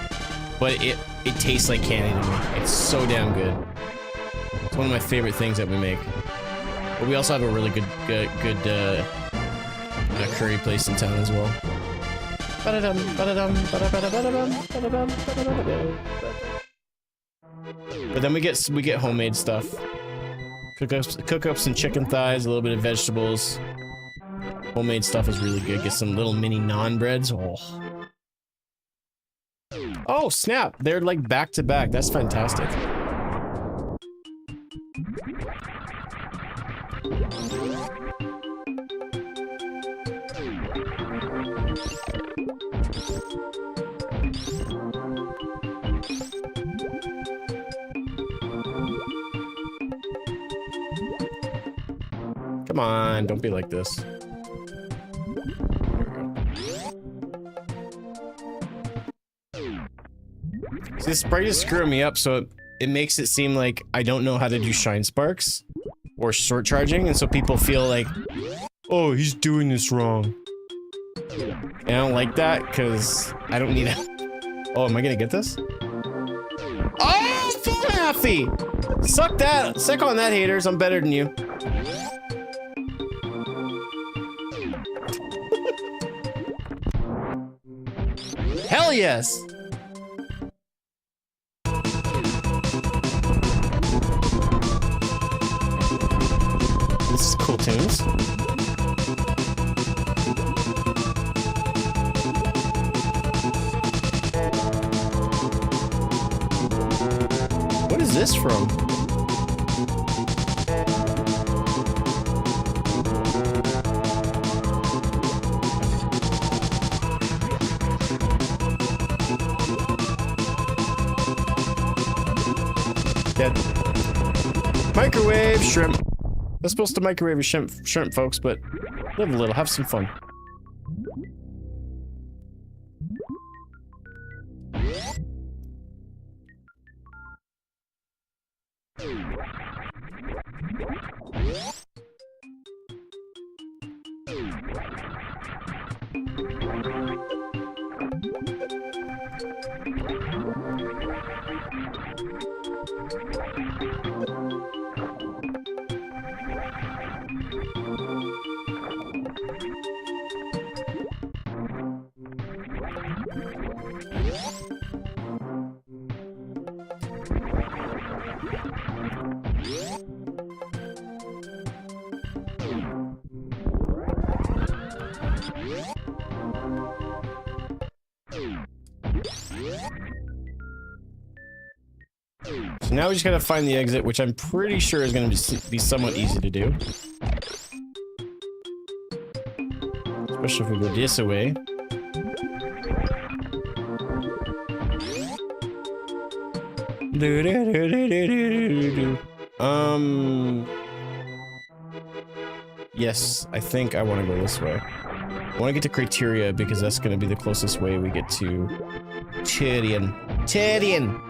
but it tastes like candy to me. It's so damn good. It's one of my favorite things that we make. But we also have a really good curry place in town as well. But then we get homemade stuff. Cook up some chicken thighs, a little bit of vegetables. Homemade stuff is really good. Get some little mini naan breads. Oh snap! They're like back to back. That's fantastic. Come on, don't be like this. See, this sprite is screwing me up, so it makes it seem like I don't know how to do shine sparks or short charging, and so people feel like, oh, he's doing this wrong. And I don't like that because I don't need it. Oh, am I gonna get this? Oh, Faffy! Suck that! Suck on that, haters. I'm better than you. Hell yes! This is cool tunes. What is this from? Dead. Microwave shrimp. That's supposed to microwave your shrimp, folks, but live a little, have some fun. So now we just gotta find the exit, which I'm pretty sure is gonna be somewhat easy to do. Especially if we go this way. Yes, I think I want to go this way. I want to get to Criteria because that's going to be the closest way we get to Tyrion. Tyrion!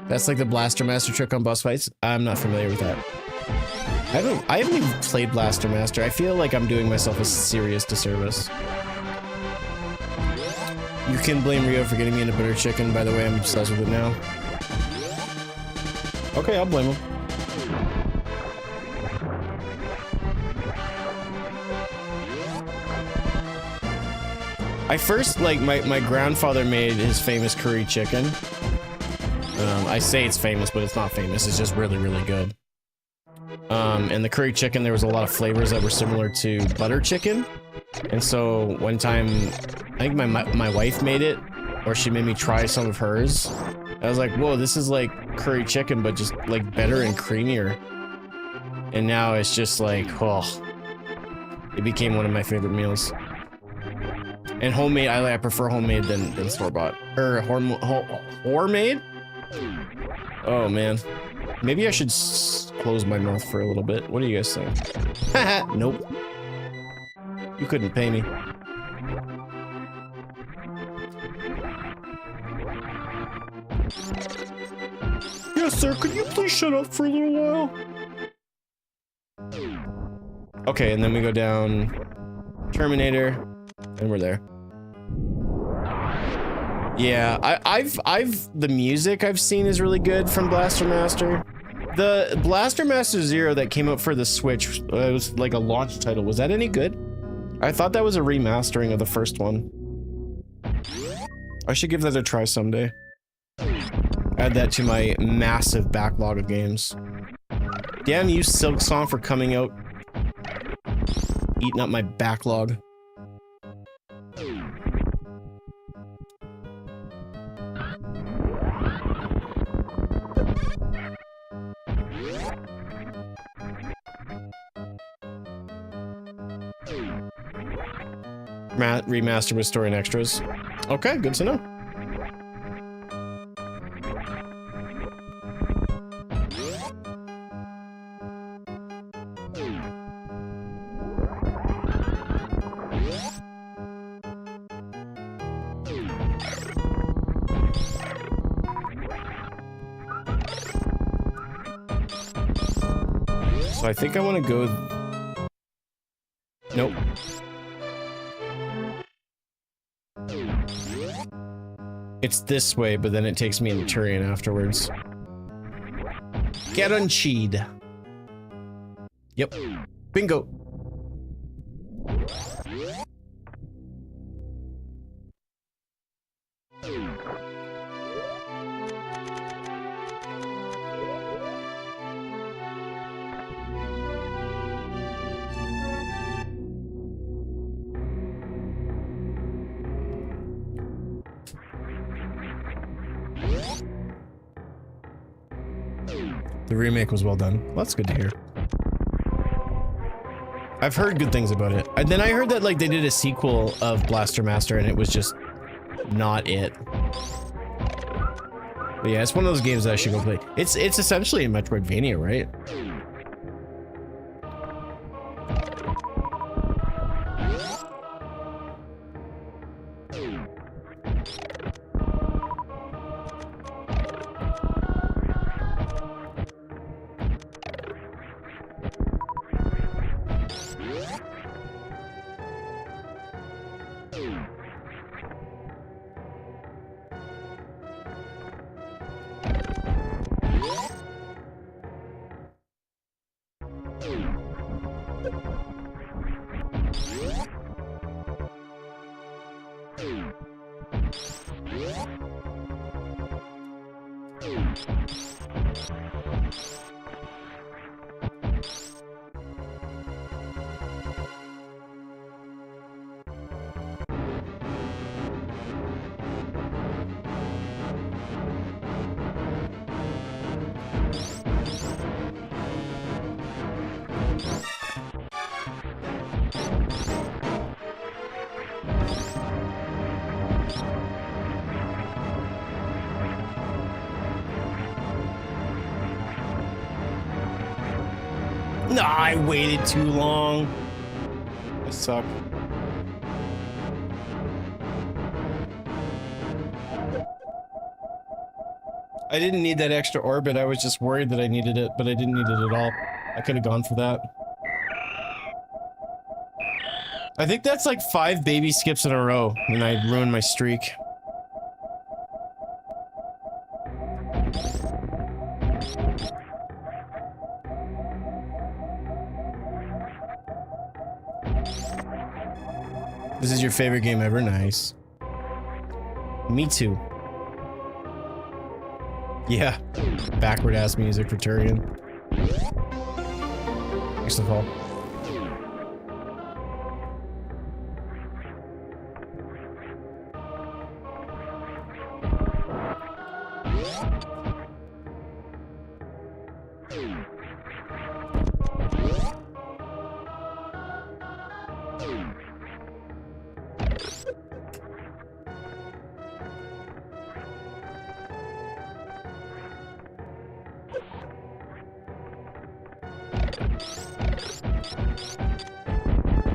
That's like the Blaster Master trick on boss fights. I'm not familiar with that. I haven't even played Blaster Master. I feel like I'm doing myself a serious disservice. You can blame Rio for getting me into butter chicken. By the way, I'm obsessed with it now. Okay, I'll blame him. I first, like, my grandfather made his famous curry chicken. I say it's famous, but it's not famous. It's just really, really good. And the curry chicken, there was a lot of flavors that were similar to butter chicken. And so one time, I think my wife made it, or she made me try some of hers. I was like, whoa, this is like curry chicken, but just like better and creamier. And now it's just like, oh, it became one of my favorite meals. And homemade, I prefer homemade than store-bought. Or homemade? Oh man. Maybe I should close my mouth for a little bit. What do you guys think? Nope. You couldn't pay me. Yes, sir. Could you please shut up for a little while? Okay, and then we go down Terminator, and we're there. Yeah, the music I've seen is really good from Blaster Master. The Blaster Master Zero that came out for the Switch, it was like a launch title. Was that any good? I thought that was a remastering of the first one. I should give that a try someday. Add that to my massive backlog of games. Damn you, Silk Song, for coming out. Eating up my backlog. Remastered with story and extras. Okay, good to know. So I think I want to go... Nope. It's this way, but then it takes me into Turian afterwards. Guaranteed. Yep. Bingo. The remake was well done. Well, that's good to hear. I've heard good things about it. And then I heard that like they did a sequel of Blaster Master and it was just not it. But yeah, it's one of those games that I should go play. It's essentially a Metroidvania, right? Nah, I waited too long. I suck. I didn't need that extra orbit. I was just worried that I needed it, but I didn't need it at all. I could have gone for that. I think that's like 5 baby skips in a row, and I ruined my streak. This is your favorite game ever? Nice. Me too. Yeah. Backward ass music for Turian. Thanks for the call.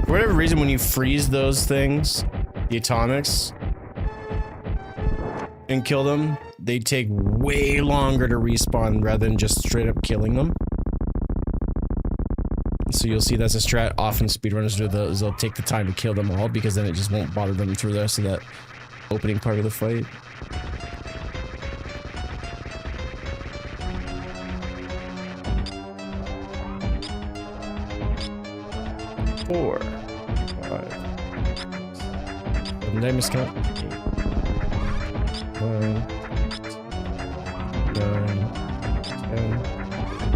For whatever reason, when you freeze those things, the atomics, and kill them, they take way longer to respawn rather than just straight up killing them. So you'll see that's a strat often speedrunners do. They'll take the time to kill them all because then it just won't bother them through the rest of that opening part of the fight. Four, 5, 7, did I miscount? 9,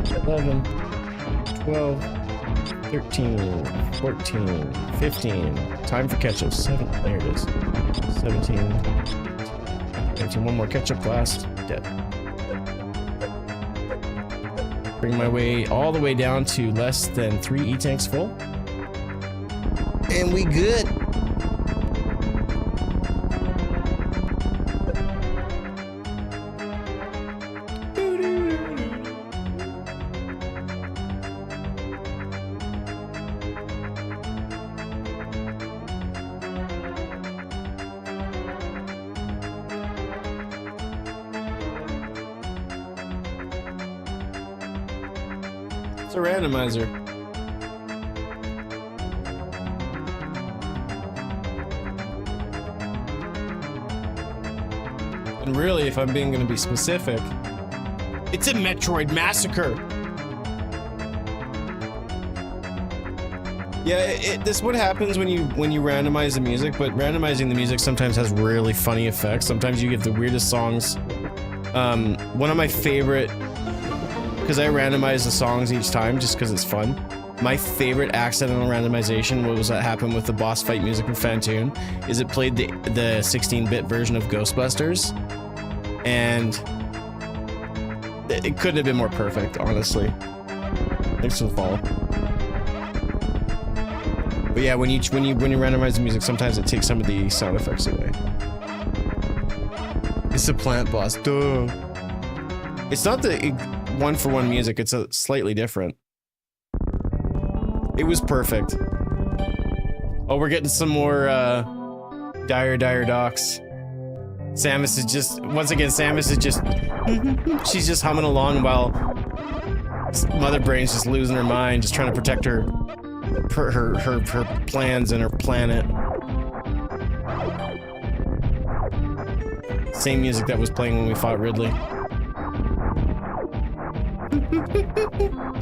10, 11, 12, 13, 14, 15. Time for ketchup. 7. There it is. 17. 18. One more ketchup blast. Dead. Bring my way all the way down to less than 3 E-tanks full. And we good. It's a randomizer. And really, if I'm gonna be specific, it's a Metroid massacre. Yeah, this is what happens when you randomize the music, but randomizing the music sometimes has really funny effects. Sometimes you get the weirdest songs. One of my favorite, because I randomize the songs each time just because it's fun. My favorite accidental randomization, what was that happened with the boss fight music from Fantoon, is it played the 16-bit version of Ghostbusters, and it couldn't have been more perfect, honestly. Thanks for the follow. But yeah, when you randomize the music, sometimes it takes some of the sound effects away. It's the plant boss. Duh. It's not the one-for-one music. It's a slightly different. It was perfect. Oh, we're getting some more dire docs. Samus is just once again. Samus is just she's just humming along while Mother Brain's just losing her mind, just trying to protect her plans and her planet. Same music that was playing when we fought Ridley.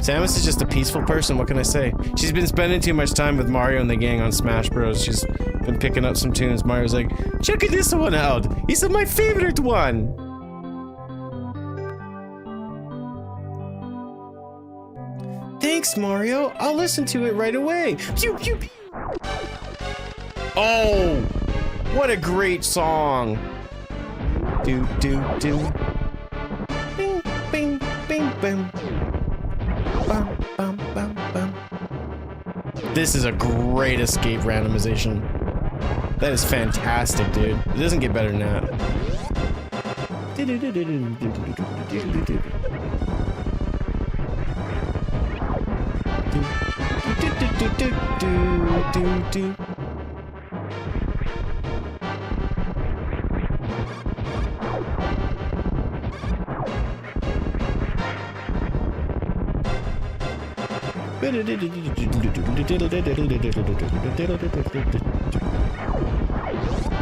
Samus is just a peaceful person, what can I say? She's been spending too much time with Mario and the gang on Smash Bros. She's been picking up some tunes. Mario's like, check this one out. He's my favorite one. Thanks, Mario. I'll listen to it right away. Pew, pew, pew. Oh, what a great song. Do, do, do. Bing, bing, bing, bing. Bum, bum, bum, bum. This is a great escape randomization. That is fantastic, dude. It doesn't get better than that.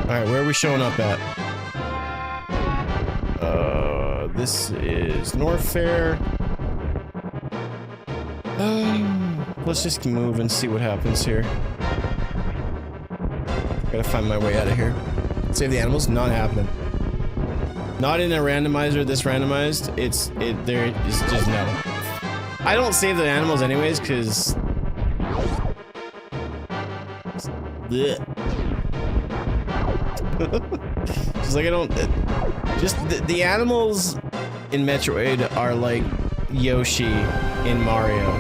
Alright, where are we showing up at? This is North Fair. Let's just move and see what happens here. Gotta find my way out of here. Save the animals? Not happening. Not in a randomizer this randomized. There is just no. I don't save the animals anyways, because... Just like I don't... Just the animals in Metroid are like Yoshi in Mario.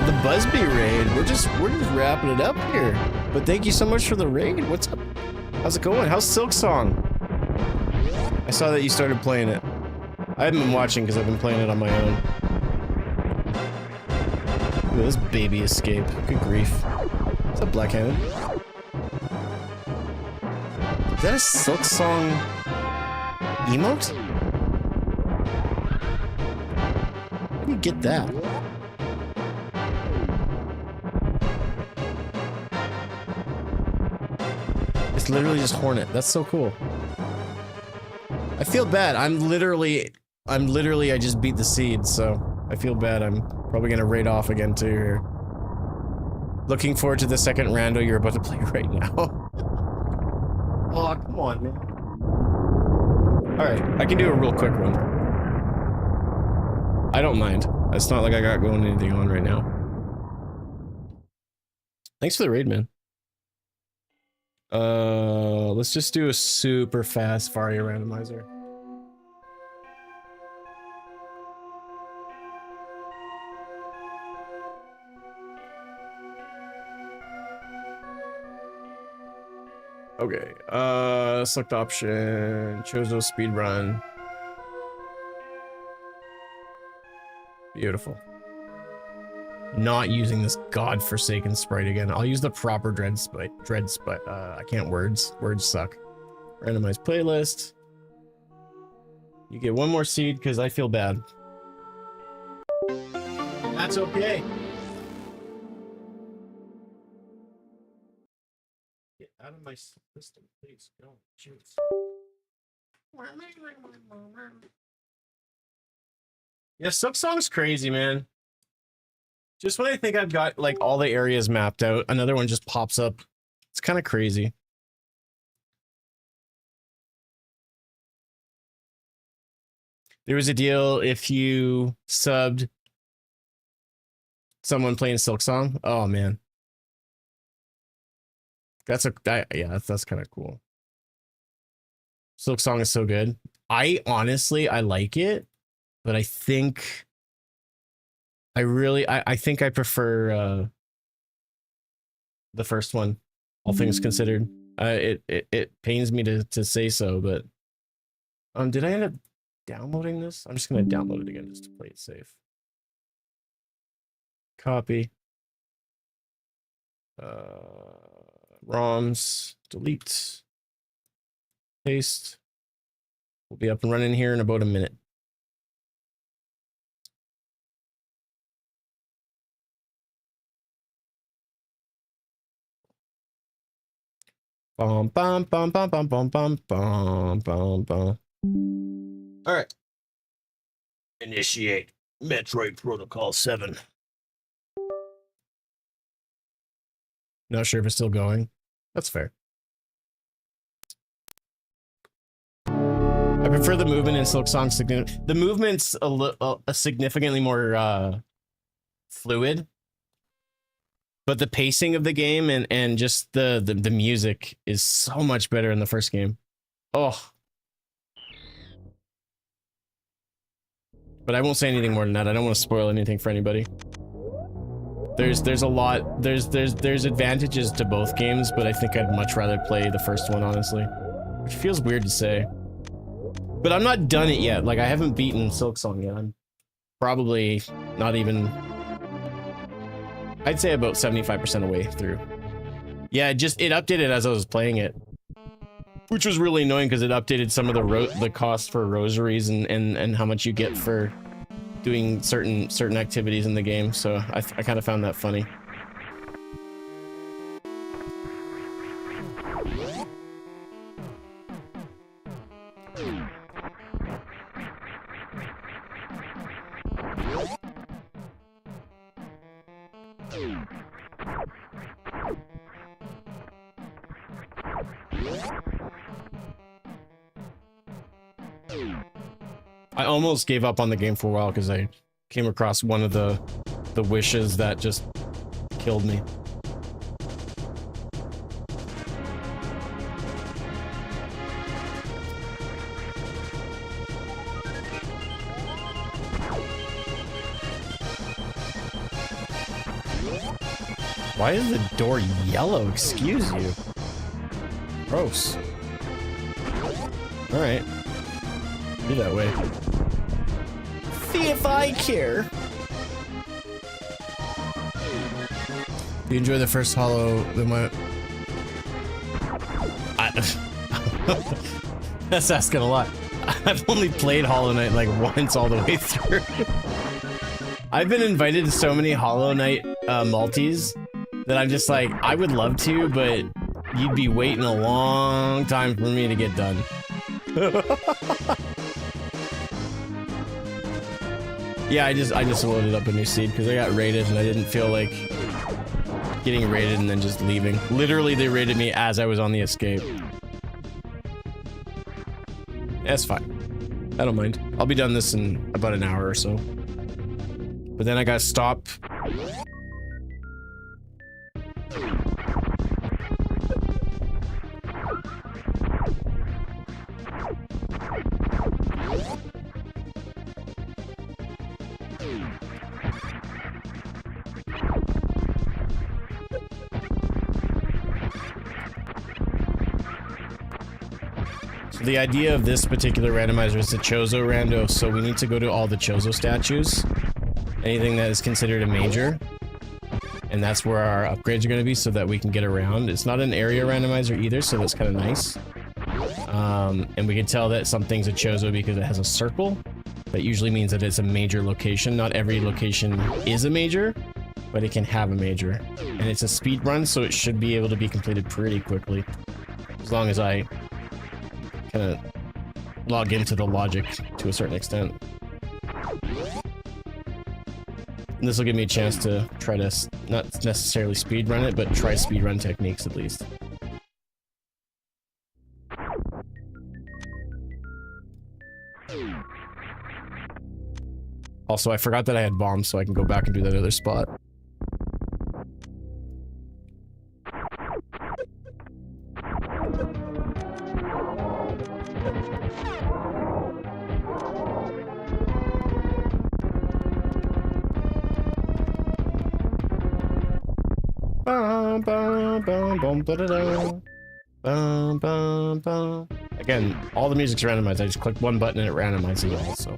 The Busby raid. We're just wrapping it up here. But thank you so much for the raid. What's up? How's it going? How's Silk Song? I saw that you started playing it. I haven't been watching because I've been playing it on my own. Ooh, this baby escape. Good grief. What's up, Black-handed? Is that a Silk Song emote? How do you get that? It's literally just Hornet. That's so cool. I feel bad. I just beat the seed, so I feel bad. I'm probably gonna raid off again too here. Looking forward to the second rando you're about to play right now. Oh, come on, man. Alright, I can do a real quick one. I don't mind. It's not like I got going anything on right now. Thanks for the raid, man. Let's just do a super fast Faria randomizer. Okay, select option, Chozo speedrun. Beautiful. Not using this godforsaken sprite again. I'll use the proper dread sprite. I can't words. Words suck. Randomized playlist. You get one more seed because I feel bad. That's okay. Get out of my system, please. No, jeez. Yeah, Silk Song's crazy, man. Just when I think I've got, like, all the areas mapped out, another one just pops up. It's kind of crazy. There was a deal if you subbed someone playing Silk Song. Oh, man. That's kind of cool. Silk Song is so good. I like it, but I think... I think I prefer the first one, all things considered. It pains me to say so, but did I end up downloading this? I'm just gonna download it again just to play it safe. Copy. ROMs, delete, paste. We'll be up and running here in about a minute. Bum bum bum bum bum bum bum bum bum bum. All right. Initiate Metroid Protocol 7. Not sure if it's still going. That's fair. I prefer the movement in Silk Song. The movement's a significantly more fluid. But the pacing of the game and just the music is so much better in the first game. Oh. But I won't say anything more than that. I don't want to spoil anything for anybody. There's a lot. There's advantages to both games, but I think I'd much rather play the first one, honestly. Which feels weird to say. But I'm not done it yet. Like, I haven't beaten Silk Song yet. probably not even, I'd say about 75% away through. Yeah, it updated as I was playing it, which was really annoying because it updated some of the cost for rosaries and how much you get for doing certain activities in the game. So I kind of found that funny. I almost gave up on the game for a while because I came across one of the wishes that just killed me. Why is the door yellow? Excuse you. Gross. All right. Be that way. See if I care. You enjoy the first Hollow, then my... That's asking a lot. I've only played Hollow Knight like once all the way through. I've been invited to so many Hollow Knight multis that I'm just like, I would love to, but you'd be waiting a long time for me to get done. Yeah, I just loaded up a new seed because I got raided and I didn't feel like getting raided and then just leaving. Literally, they raided me as I was on the escape. That's fine. I don't mind. I'll be done this in about an hour or so. But then I gotta stop. The idea of this particular randomizer is the Chozo rando, so we need to go to all the Chozo statues. Anything that is considered a major. And that's where our upgrades are going to be so that we can get around. It's not an area randomizer either, so that's kind of nice. And we can tell that something's a Chozo because it has a circle. That usually means that it's a major location. Not every location is a major, but it can have a major. And it's a speed run, so it should be able to be completed pretty quickly. As long as I kind of log into the logic to a certain extent. And this will give me a chance to try to not necessarily speedrun it, but try speedrun techniques at least. Also, I forgot that I had bombs, so I can go back and do that other spot. Again, all the music's randomized. I just clicked one button and it randomizes it all, so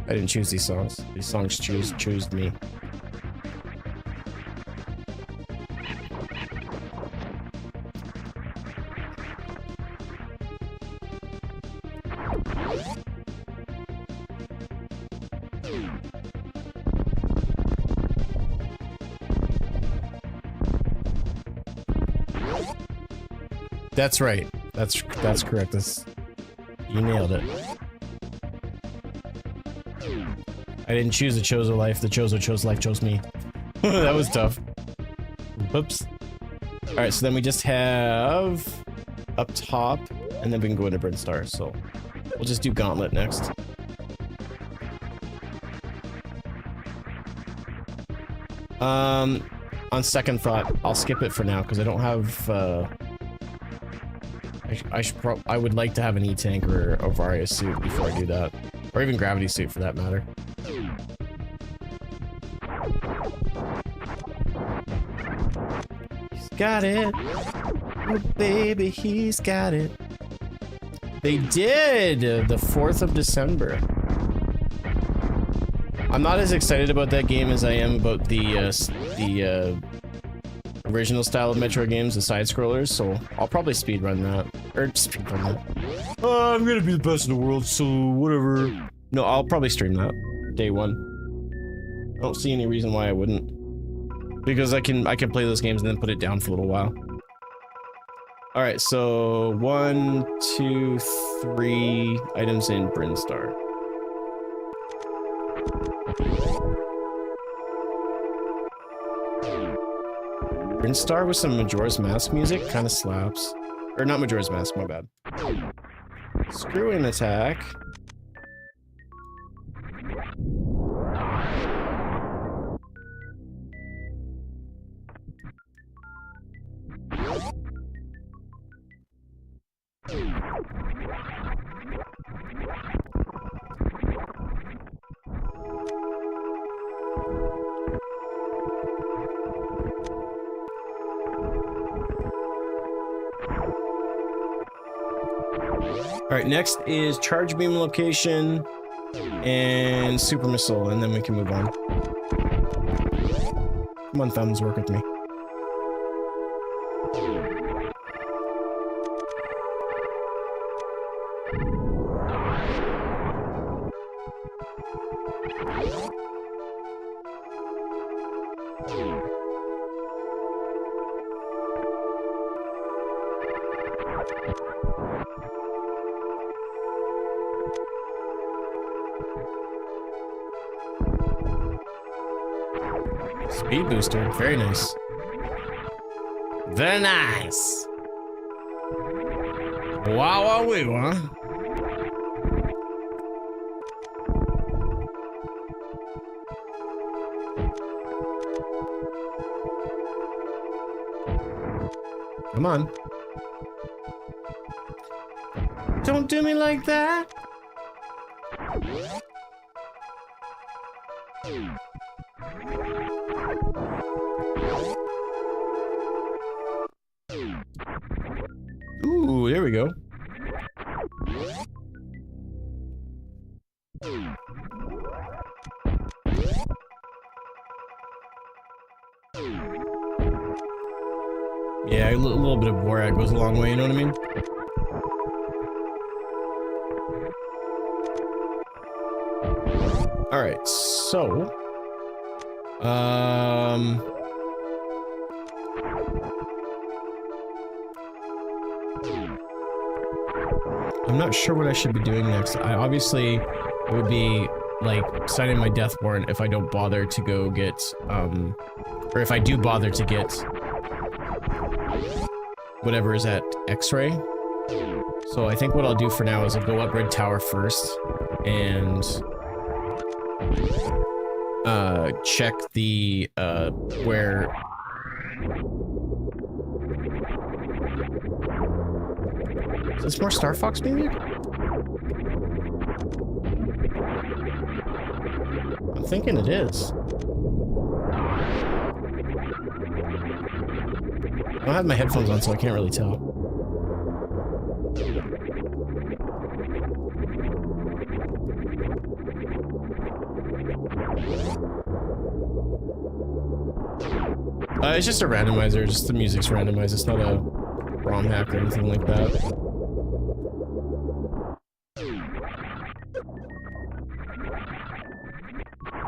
I didn't choose these songs. These songs choose me. That's right. That's correct. You nailed it. I didn't choose the Chozo life. The Chozo chose life, chose me. That was tough. Whoops. All right, so then we just have up top, and then we can go into Burn Star. So we'll just do Gauntlet next. On second thought, I'll skip it for now because I don't have. I would like to have an E-Tank or a Varia suit before I do that. Or even Gravity suit for that matter. He's got it. Oh, baby, he's got it. They did! The 4th of December. I'm not as excited about that game as I am about the original style of Metroid games, the side scrollers. So I'll probably speedrun that, or speedrun that. Oh, I'm gonna be the best in the world, so whatever. No, I'll probably stream that day one. I don't see any reason why I wouldn't, because I can play those games and then put it down for a little while. All right, so 1, 2, 3 items in Brinstar. Brinstar with some Majora's Mask music kind of slaps. Or not Majora's Mask, my bad. Screw in attack. Alright, next is Charge Beam location and Super Missile, and then we can move on. Come on, thumbs, work with me. Speed booster, very nice. Very nice. Wow, wow, wee, huh? Come on. Don't do me like that. Ooh, there we go. Yeah, a little bit of Borat goes a long way, you know what I mean? Alright, so... I'm not sure what I should be doing next. I obviously would be, like, signing my death warrant if I don't bother to go get, or if I do bother to get whatever is at X-ray. So I think what I'll do for now is I'll go up Red Tower first and check the where is this more Star Fox music? I'm thinking it is. I don't have my headphones on, so I can't really tell. It's just a randomizer, just the music's randomized. It's not a ROM hack or anything like that.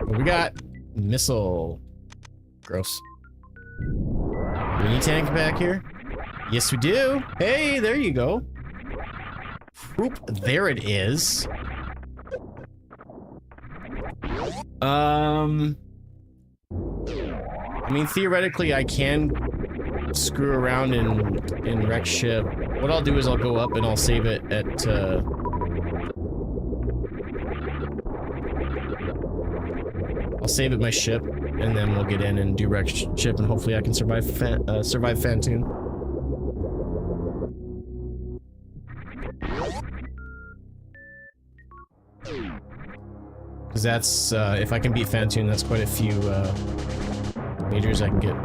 What we got? Missile. Gross. Do we need tank back here? Yes, we do. Hey, there you go. Whoop, there it is. I mean, theoretically, I can screw around in wreck ship. What I'll do is I'll go up and I'll save it at, I'll save at my ship, and then we'll get in and do wreck ship, and hopefully I can survive survive Fantoon. Because that's, if I can beat Fantoon, that's quite a few, majors I can get.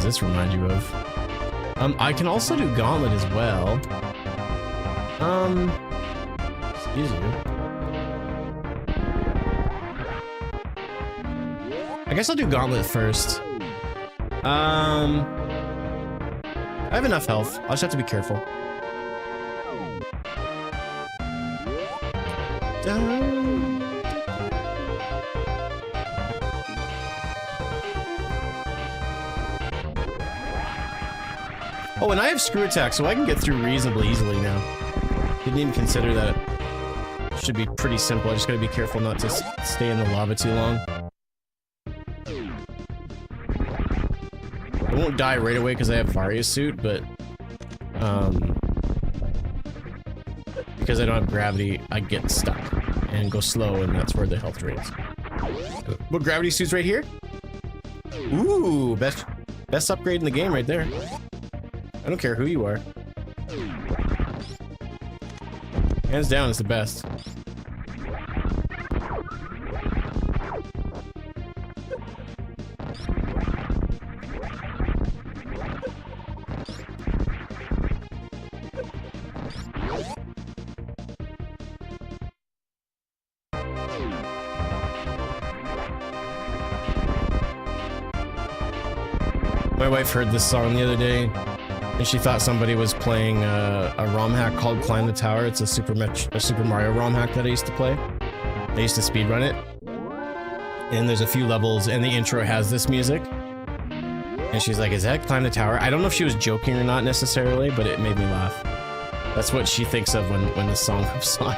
this remind you of? I can also do Gauntlet as well. Excuse you. I guess I'll do Gauntlet first. I have enough health. I'll just have to be careful. Oh, and I have screw attack, so I can get through reasonably easily now. Didn't even consider that. Should be pretty simple. I just gotta be careful not to stay in the lava too long. I won't die right away because I have Varia's suit, but because I don't have gravity, I get stuck and go slow, and that's where the health drains. What gravity suit's right here? Ooh, best upgrade in the game right there. I don't care who you are. Hands down, it's the best. My wife heard this song the other day, and she thought somebody was playing a ROM hack called Climb the Tower. It's a Super Mario ROM hack that I used to play. I used to speedrun it. And there's a few levels, and the intro has this music. And she's like, is that Climb the Tower? I don't know if she was joking or not necessarily, but it made me laugh. That's what she thinks of when this song comes on.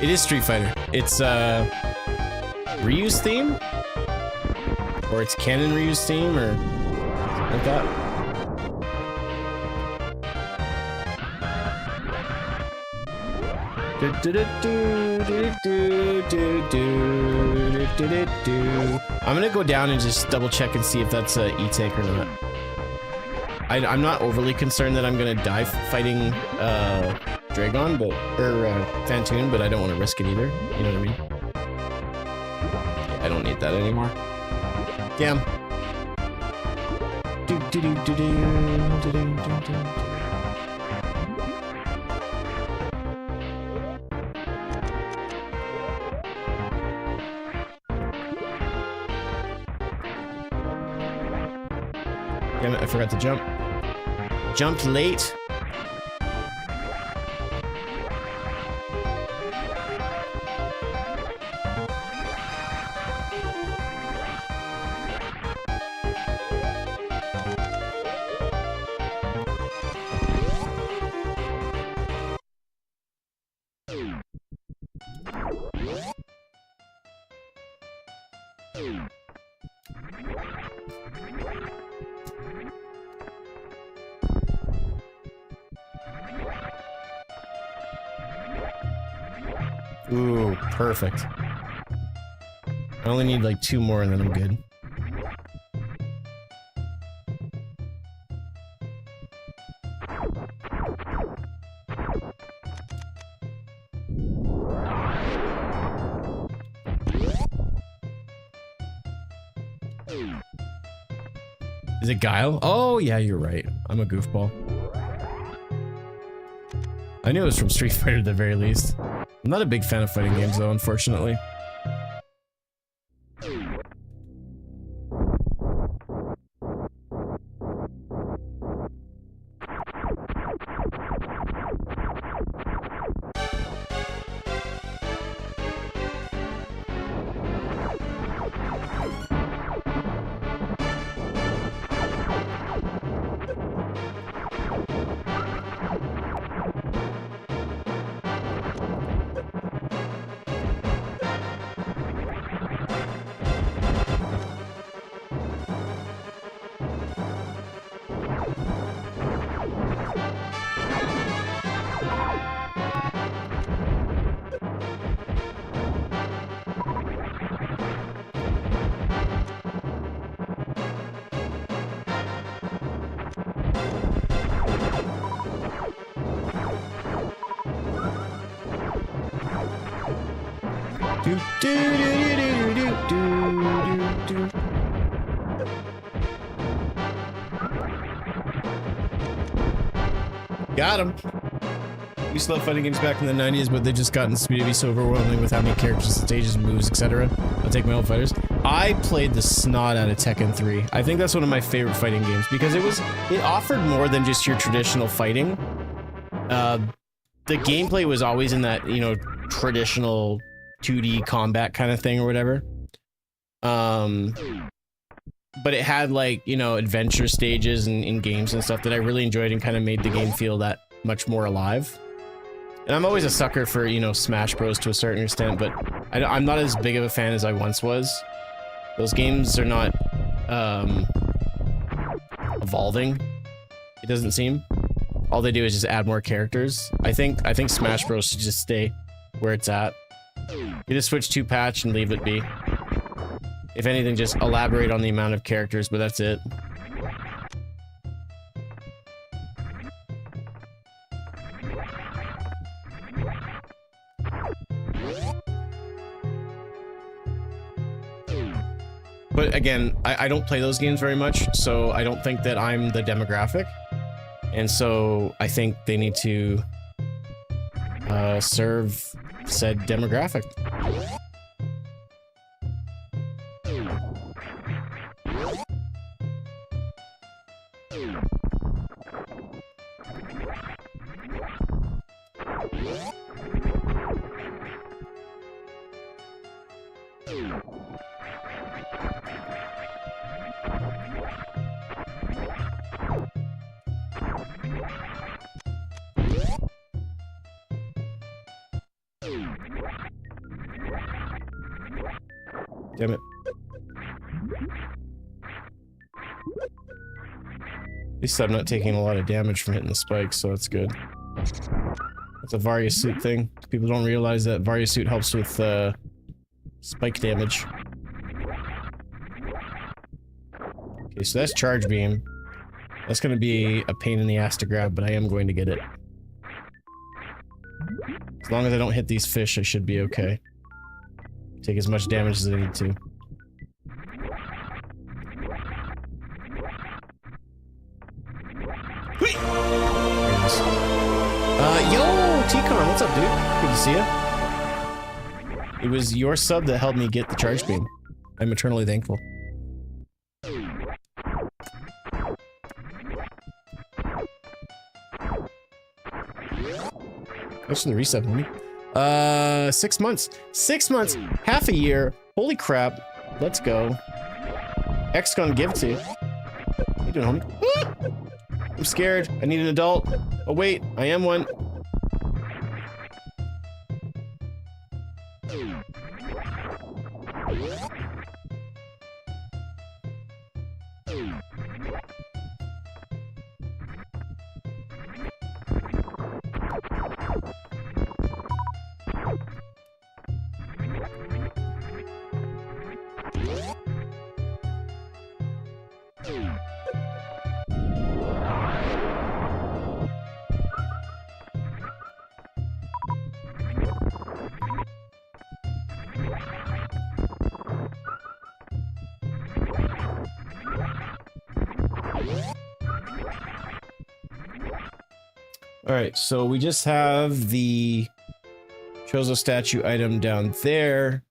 It is Street Fighter. It's Ryu's theme? Or it's Canon Ryu's theme, or something like that. I'm gonna go down and just double check and see if that's a E-take or not. I'm not overly concerned that I'm gonna die fighting Dragon, or Fantoon, but I don't want to risk it either. You know what I mean? I don't need that anymore. Damn. Damn it, I forgot to jump. Jumped late. Ooh, perfect. I only need like 2 more and then I'm good. Is it Guile? Oh, yeah, you're right. I'm a goofball. I knew it was from Street Fighter at the very least. I'm not a big fan of fighting games though, unfortunately. Do do do do do do do. Got him. We used to love fighting games back in the 90s, but they just gotten to be so overwhelming with how many characters, stages, moves, etc. I'll take my old fighters. I played the snot out of Tekken 3. I think that's one of my favorite fighting games because it offered more than just your traditional fighting. The gameplay was always in that, you know, traditional 2D combat kind of thing or whatever. But it had, like, you know, adventure stages and in games and stuff that I really enjoyed and kind of made the game feel that much more alive. And I'm always a sucker for, you know, Smash Bros to a certain extent, but I'm not as big of a fan as I once was. Those games are not, evolving, it doesn't seem. All they do is just add more characters. I think Smash Bros should just stay where it's at. You just switch to patch and leave it be. If anything, just elaborate on the amount of characters, but that's it. But again, I don't play those games very much, so I don't think that I'm the demographic. And so I think they need to serve said demographic. Damn it. At least I'm not taking a lot of damage from hitting the spikes, so that's good. That's a Varia suit thing. People don't realize that Varia suit helps with spike damage. Okay, so that's charge beam. That's gonna be a pain in the ass to grab, but I am going to get it. As long as I don't hit these fish, I should be okay. Take as much damage as I need to. Yo, T-Con, what's up, dude? Good to see you. It was your sub that helped me get the charge beam. I'm eternally thankful. What's the reset, homie? 6 months. 6 months. Half a year. Holy crap. Let's go. X gonna give it to you. How you doing, homie? I'm scared. I need an adult. Oh, wait. I am one. Alright, so we just have the Chozo statue item down there.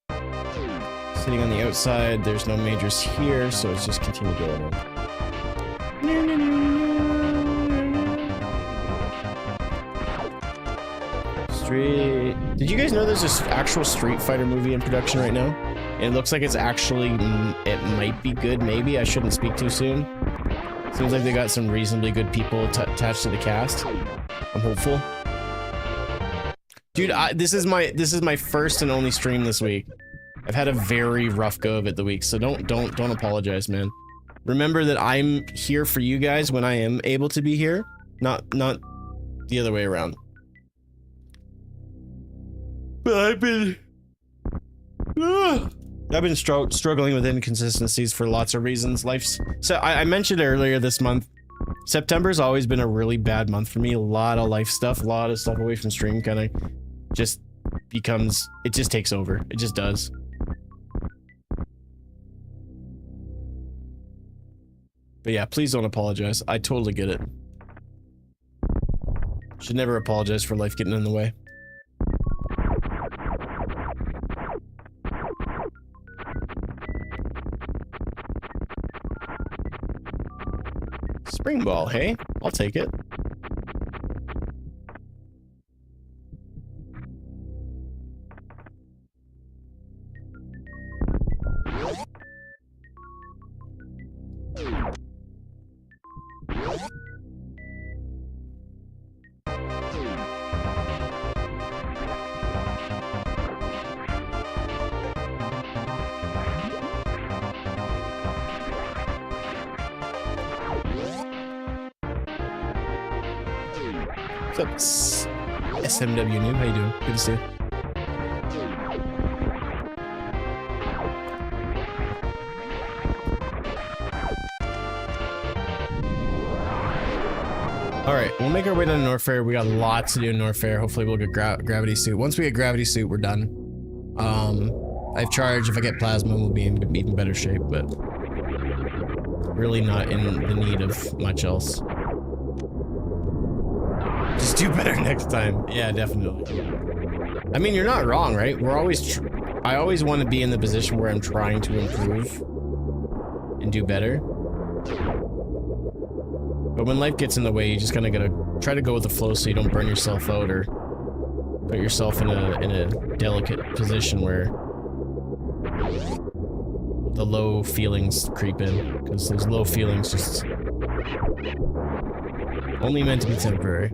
Sitting on the outside, there's no majors here, so it's just continue going on. Street... Did you guys know there's this actual Street Fighter movie in production right now? And it looks like it's actually... it might be good, maybe. I shouldn't speak too soon. Seems like they got some reasonably good people attached to the cast. I'm hopeful. Dude, this is my first and only stream this week. I've had a very rough go of it the week, so don't apologize, man. Remember that I'm here for you guys when I am able to be here, not the other way around. But I've been struggling with inconsistencies for lots of reasons. So I mentioned earlier this month, September's always been a really bad month for me. A lot of life stuff, a lot of stuff away from stream kind of just becomes, it just takes over. It just does. But yeah, please don't apologize. I totally get it. Should never apologize for life getting in the way. Spring ball, hey? I'll take it. What's up, SMW Noob? How you doing? Good to see you. Alright, we'll make our way down to Norfair. We got lots to do in Norfair. Hopefully we'll get Gravity Suit. Once we get Gravity Suit, we're done. I've charged. If I get Plasma, we'll be in even better shape, but really not in the need of much else. Just do better next time. Yeah, definitely. I mean, you're not wrong, right? We're always I always want to be in the position where I'm trying to improve and do better. But when life gets in the way, you just kind of gotta try to go with the flow so you don't burn yourself out or put yourself in a delicate position where the low feelings creep in, because those low feelings just only meant to be temporary.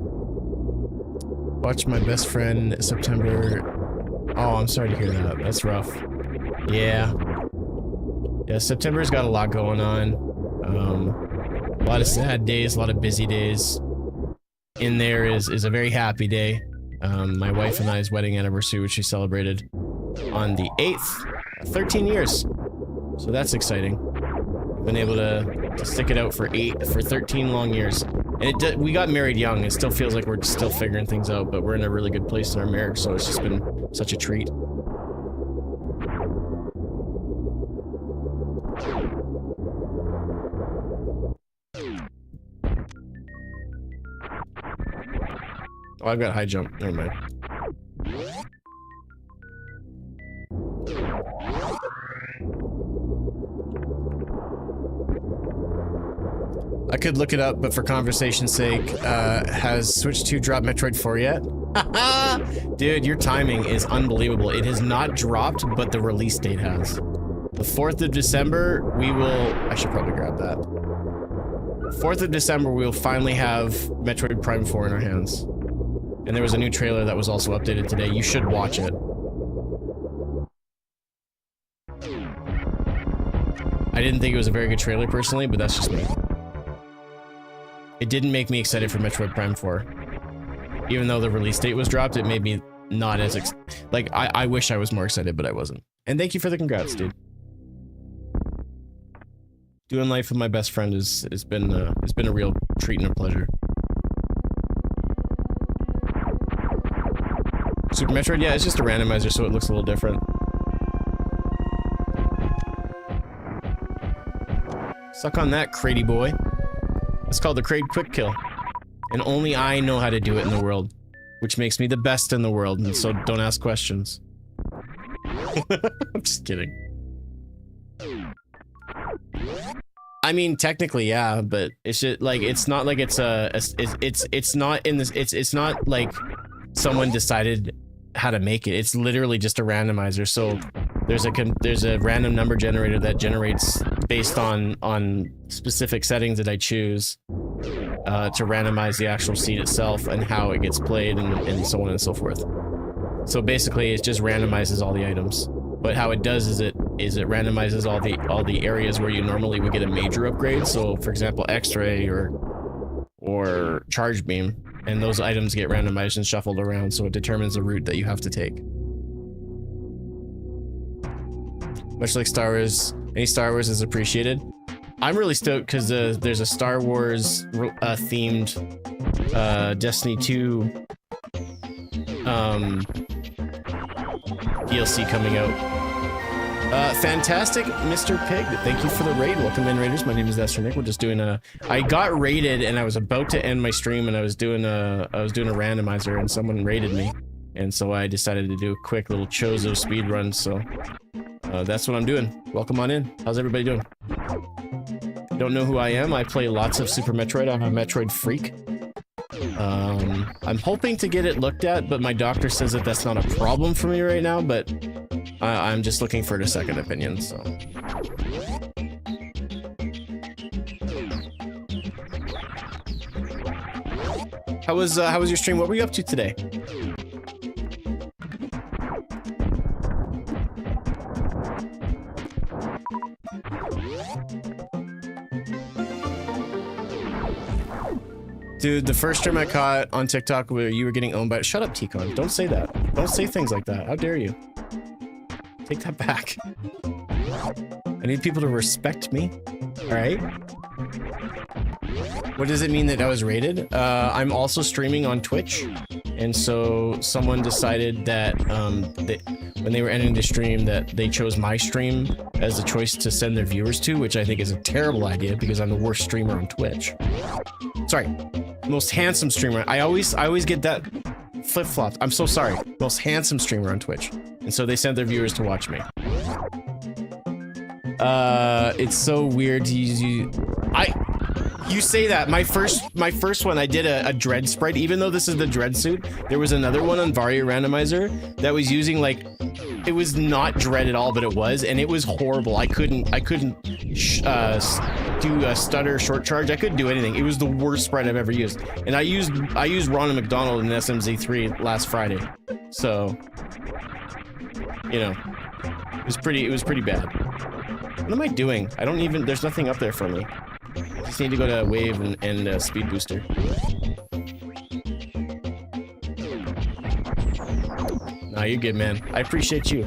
Watch my best friend September. Oh, I'm sorry to hear that. That's rough. Yeah. Yeah, September's got a lot going on. A lot of sad days, a lot of busy days. In there is a very happy day. My wife and I's wedding anniversary, which we celebrated on the 8th. 13 years. So that's exciting. Been able to stick it out for 13 long years. And we got married young. It still feels like we're still figuring things out, but we're in a really good place in our marriage, so it's just been such a treat. Oh, I've got high jump. Never mind. I could look it up, but for conversation's sake, has Switch 2 dropped Metroid 4 yet? Dude, your timing is unbelievable. It has not dropped, but the release date has. The 4th of December, we will... I should probably grab that. 4th of December, we will finally have Metroid Prime 4 in our hands. And there was a new trailer that was also updated today. You should watch it. I didn't think it was a very good trailer personally, but that's just me. It didn't make me excited for Metroid Prime 4. Even though the release date was dropped, it made me not as I wish I was more excited, but I wasn't. And thank you for the congrats, dude. Doing life with my best friend has been a real treat and a pleasure. Super Metroid, yeah, it's just a randomizer, so it looks a little different. Suck on that, Crady boy. It's called the Crade Quick Kill. And only I know how to do it in the world. Which makes me the best in the world, and so don't ask questions. I'm just kidding. I mean, technically, yeah, but it's just, like, it's not like it's it's not in this, it's not like someone decided how to make it. It's literally just a randomizer, so there's a random number generator that generates based on specific settings that I choose to randomize the actual seed itself and how it gets played and so on and so forth. So basically it just randomizes all the items, but how it does is it randomizes all the areas where you normally would get a major upgrade. So for example, X-ray or charge beam, and those items get randomized and shuffled around, so it determines the route that you have to take. Much like Star Wars, any Star Wars is appreciated. I'm really stoked because there's a Star Wars themed Destiny 2 DLC coming out. Fantastic, Mr. Pig. Thank you for the raid. Welcome in, Raiders. My name is Esther Nick. We're just doing I got raided and I was about to end my stream and I was doing a randomizer and someone raided me. And so I decided to do a quick little Chozo speed run. So that's what I'm doing. Welcome on in. How's everybody doing? Don't know who I am. I play lots of Super Metroid. I'm a Metroid freak. I'm hoping to get it looked at, but my doctor says that that's not a problem for me right now, but I'm just looking for a second opinion, so. How was your stream? What were you up to today? Dude, the first stream I caught on TikTok where you were getting owned by— Shut up, T-Con. Don't say that. Don't say things like that. How dare you? Take that back. I need people to respect me. Alright? What does it mean that I was rated? I'm also streaming on Twitch. And so someone decided that when they were ending the stream that they chose my stream as a choice to send their viewers to, which I think is a terrible idea because I'm the worst streamer on Twitch. Sorry. Most handsome streamer. I always get that flip-flopped. I'm so sorry. Most handsome streamer on Twitch. And so they sent their viewers to watch me. It's so weird to use you. You say that. My first one, I did a dread sprite. Even though this is the dread suit, there was another one on Varia Randomizer that was using like, it was not dread at all, but it was, and it was horrible. I couldn't do a stutter short charge. I couldn't do anything. It was the worst sprite I've ever used. And I used Ronald McDonald in SMZ3 last Friday. So, you know, it was pretty bad. What am I doing? I don't even, there's nothing up there for me. I just need to go to Wave and Speed Booster. Nah, you're good, man. I appreciate you.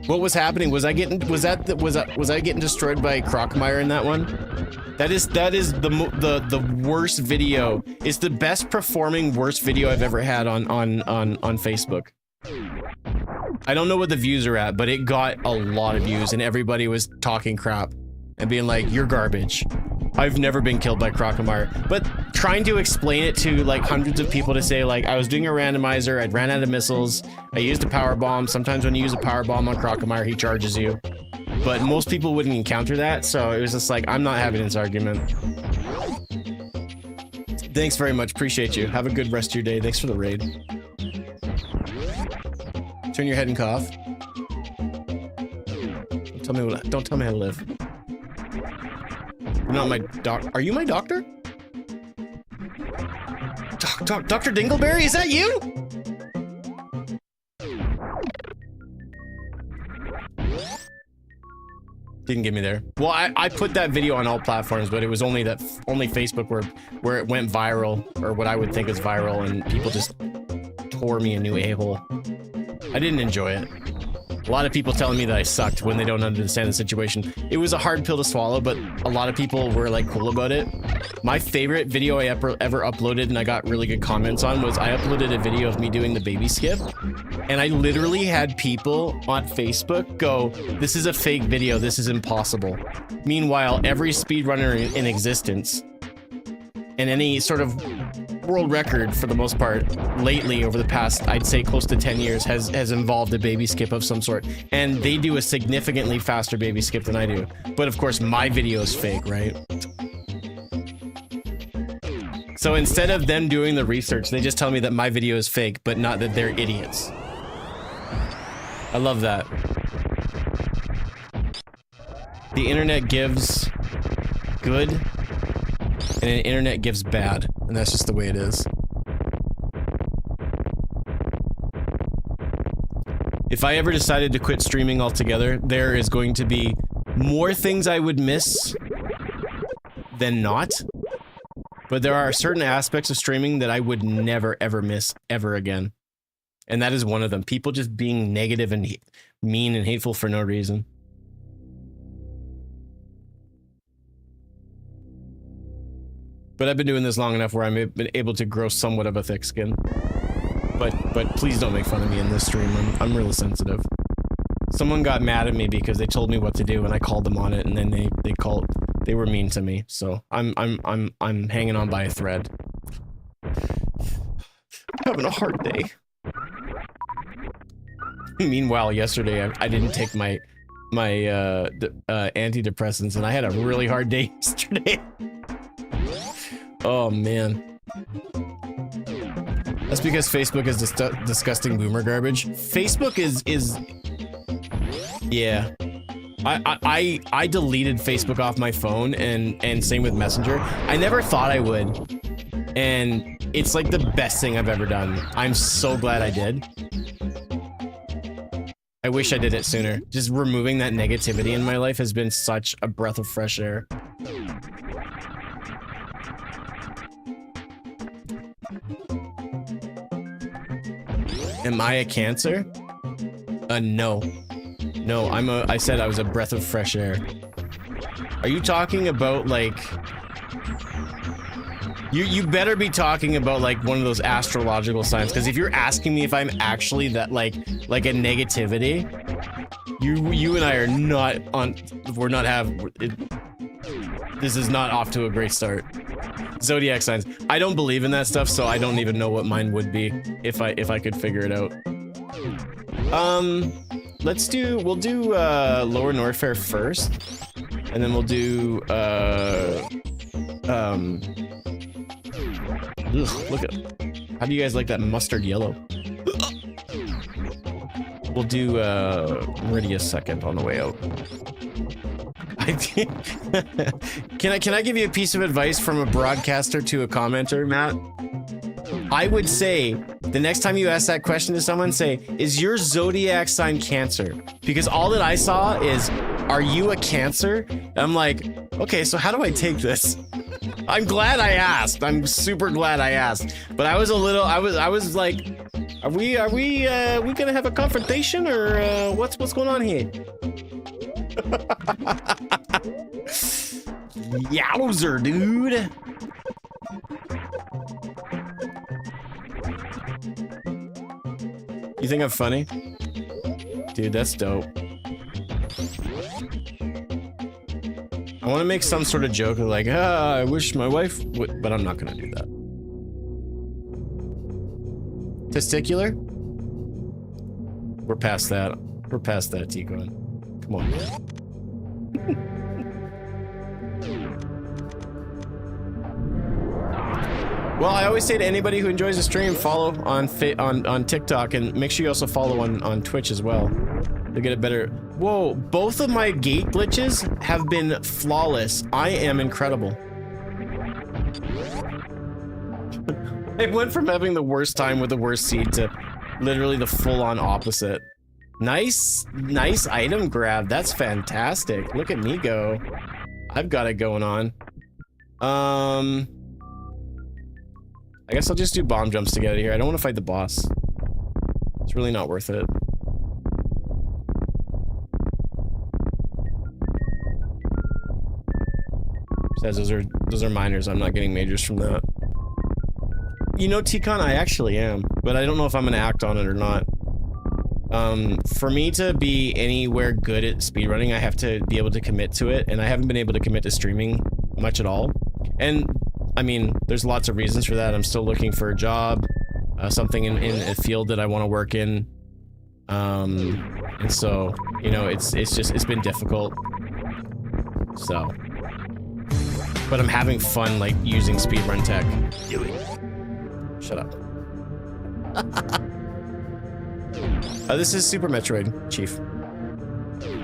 What was happening? Was I getting destroyed by Crocmire in that one? That is the worst video. It's the best performing worst video I've ever had on Facebook. I don't know what the views are at, but it got a lot of views and everybody was talking crap and being like, you're garbage. I've never been killed by Crocomire. But trying to explain it to like hundreds of people to say like, I was doing a randomizer, I'd ran out of missiles, I used a power bomb. Sometimes when you use a power bomb on Crocomire, he charges you. But most people wouldn't encounter that, so it was just like, I'm not having this argument. Thanks very much, appreciate you. Have a good rest of your day. Thanks for the raid. Turn your head and cough. Don't tell me how to live. You're not my doc. Are you my doctor? Dr. Dingleberry, is that you? Didn't get me there. Well, I put that video on all platforms, but it was only Facebook where it went viral, or what I would think is viral, and people just tore me a new a-hole. I didn't enjoy it. A lot of people telling me that I sucked when they don't understand the situation. It was a hard pill to swallow, but a lot of people were like cool about it. My favorite video I ever uploaded and I got really good comments on was I uploaded a video of me doing the baby skip. And I literally had people on Facebook go, this is a fake video, this is impossible. Meanwhile, every speedrunner in existence and any sort of world record for the most part lately over the past, I'd say close to 10 years has involved a baby skip of some sort, and they do a significantly faster baby skip than I do. But of course my video is fake, right? So instead of them doing the research, they just tell me that my video is fake, but not that they're idiots. I love that. The internet gives good and the internet gives bad, and that's just the way it is. If I ever decided to quit streaming altogether, there is going to be more things I would miss than not. But there are certain aspects of streaming that I would never ever miss ever again. And that is one of them. People just being negative and mean and hateful for no reason. But I've been doing this long enough where I'm able to grow somewhat of a thick skin. But please don't make fun of me in this stream. I'm really sensitive. Someone got mad at me because they told me what to do and I called them on it, and then they were mean to me. So I'm hanging on by a thread. Having a hard day. Meanwhile, yesterday I didn't take my antidepressants, and I had a really hard day yesterday. Oh man. That's because Facebook is disgusting boomer garbage. Facebook is yeah. I deleted Facebook off my phone, and same with Messenger. I never thought I would, and it's like the best thing I've ever done. I'm so glad I did. I wish I did it sooner. Just removing that negativity in my life has been such a breath of fresh air. Am I a Cancer? No. No, I said I was a breath of fresh air. Are you talking about, like... You better be talking about, like, one of those astrological signs, because if you're asking me if I'm actually that, like a negativity, you and I are not on... This is not off to a great start. Zodiac signs. I don't believe in that stuff, so I don't even know what mine would be if I could figure it out. We'll do Lower Norfair first, and then we'll do look at, how do you guys like that mustard yellow? We'll do Meridia second on the way out. Can I give you a piece of advice from a broadcaster to a commenter, Matt? I would say the next time you ask that question to someone, say, is your zodiac sign Cancer? Because all that I saw is, are you a Cancer? And I'm like, okay, so how do I take this? I'm glad I asked. I'm super glad I asked. But I was a little, I was like, are we gonna have a confrontation, or what's going on here? Yowzer, dude. You think I'm funny? Dude, that's dope. I want to make some sort of joke of like, I wish my wife would, but I'm not gonna do that. Testicular? We're past that. We're past that, Tikon. Come on, man. Well, I always say to anybody who enjoys the stream, follow on TikTok, and make sure you also follow on Twitch as well. To get a better... Whoa, both of my gate glitches have been flawless. I am incredible. I went from having the worst time with the worst seed to literally the full-on opposite. Nice item grab. That's fantastic. Look at me go. I've got it going on. I guess I'll just do bomb jumps to get out of here. I don't want to fight the boss. It's really not worth it. Says those are minors. I'm not getting majors from that. You know, Tikon, I actually am, but I don't know if I'm gonna act on it or not. For me to be anywhere good at speedrunning, I have to be able to commit to it, and I haven't been able to commit to streaming much at all. And I mean, there's lots of reasons for that. I'm still looking for a job, something in a field that I want to work in. And so, you know, it's been difficult. So, but I'm having fun, like, using speedrun tech. Do it. Shut up. This is Super Metroid, Chief.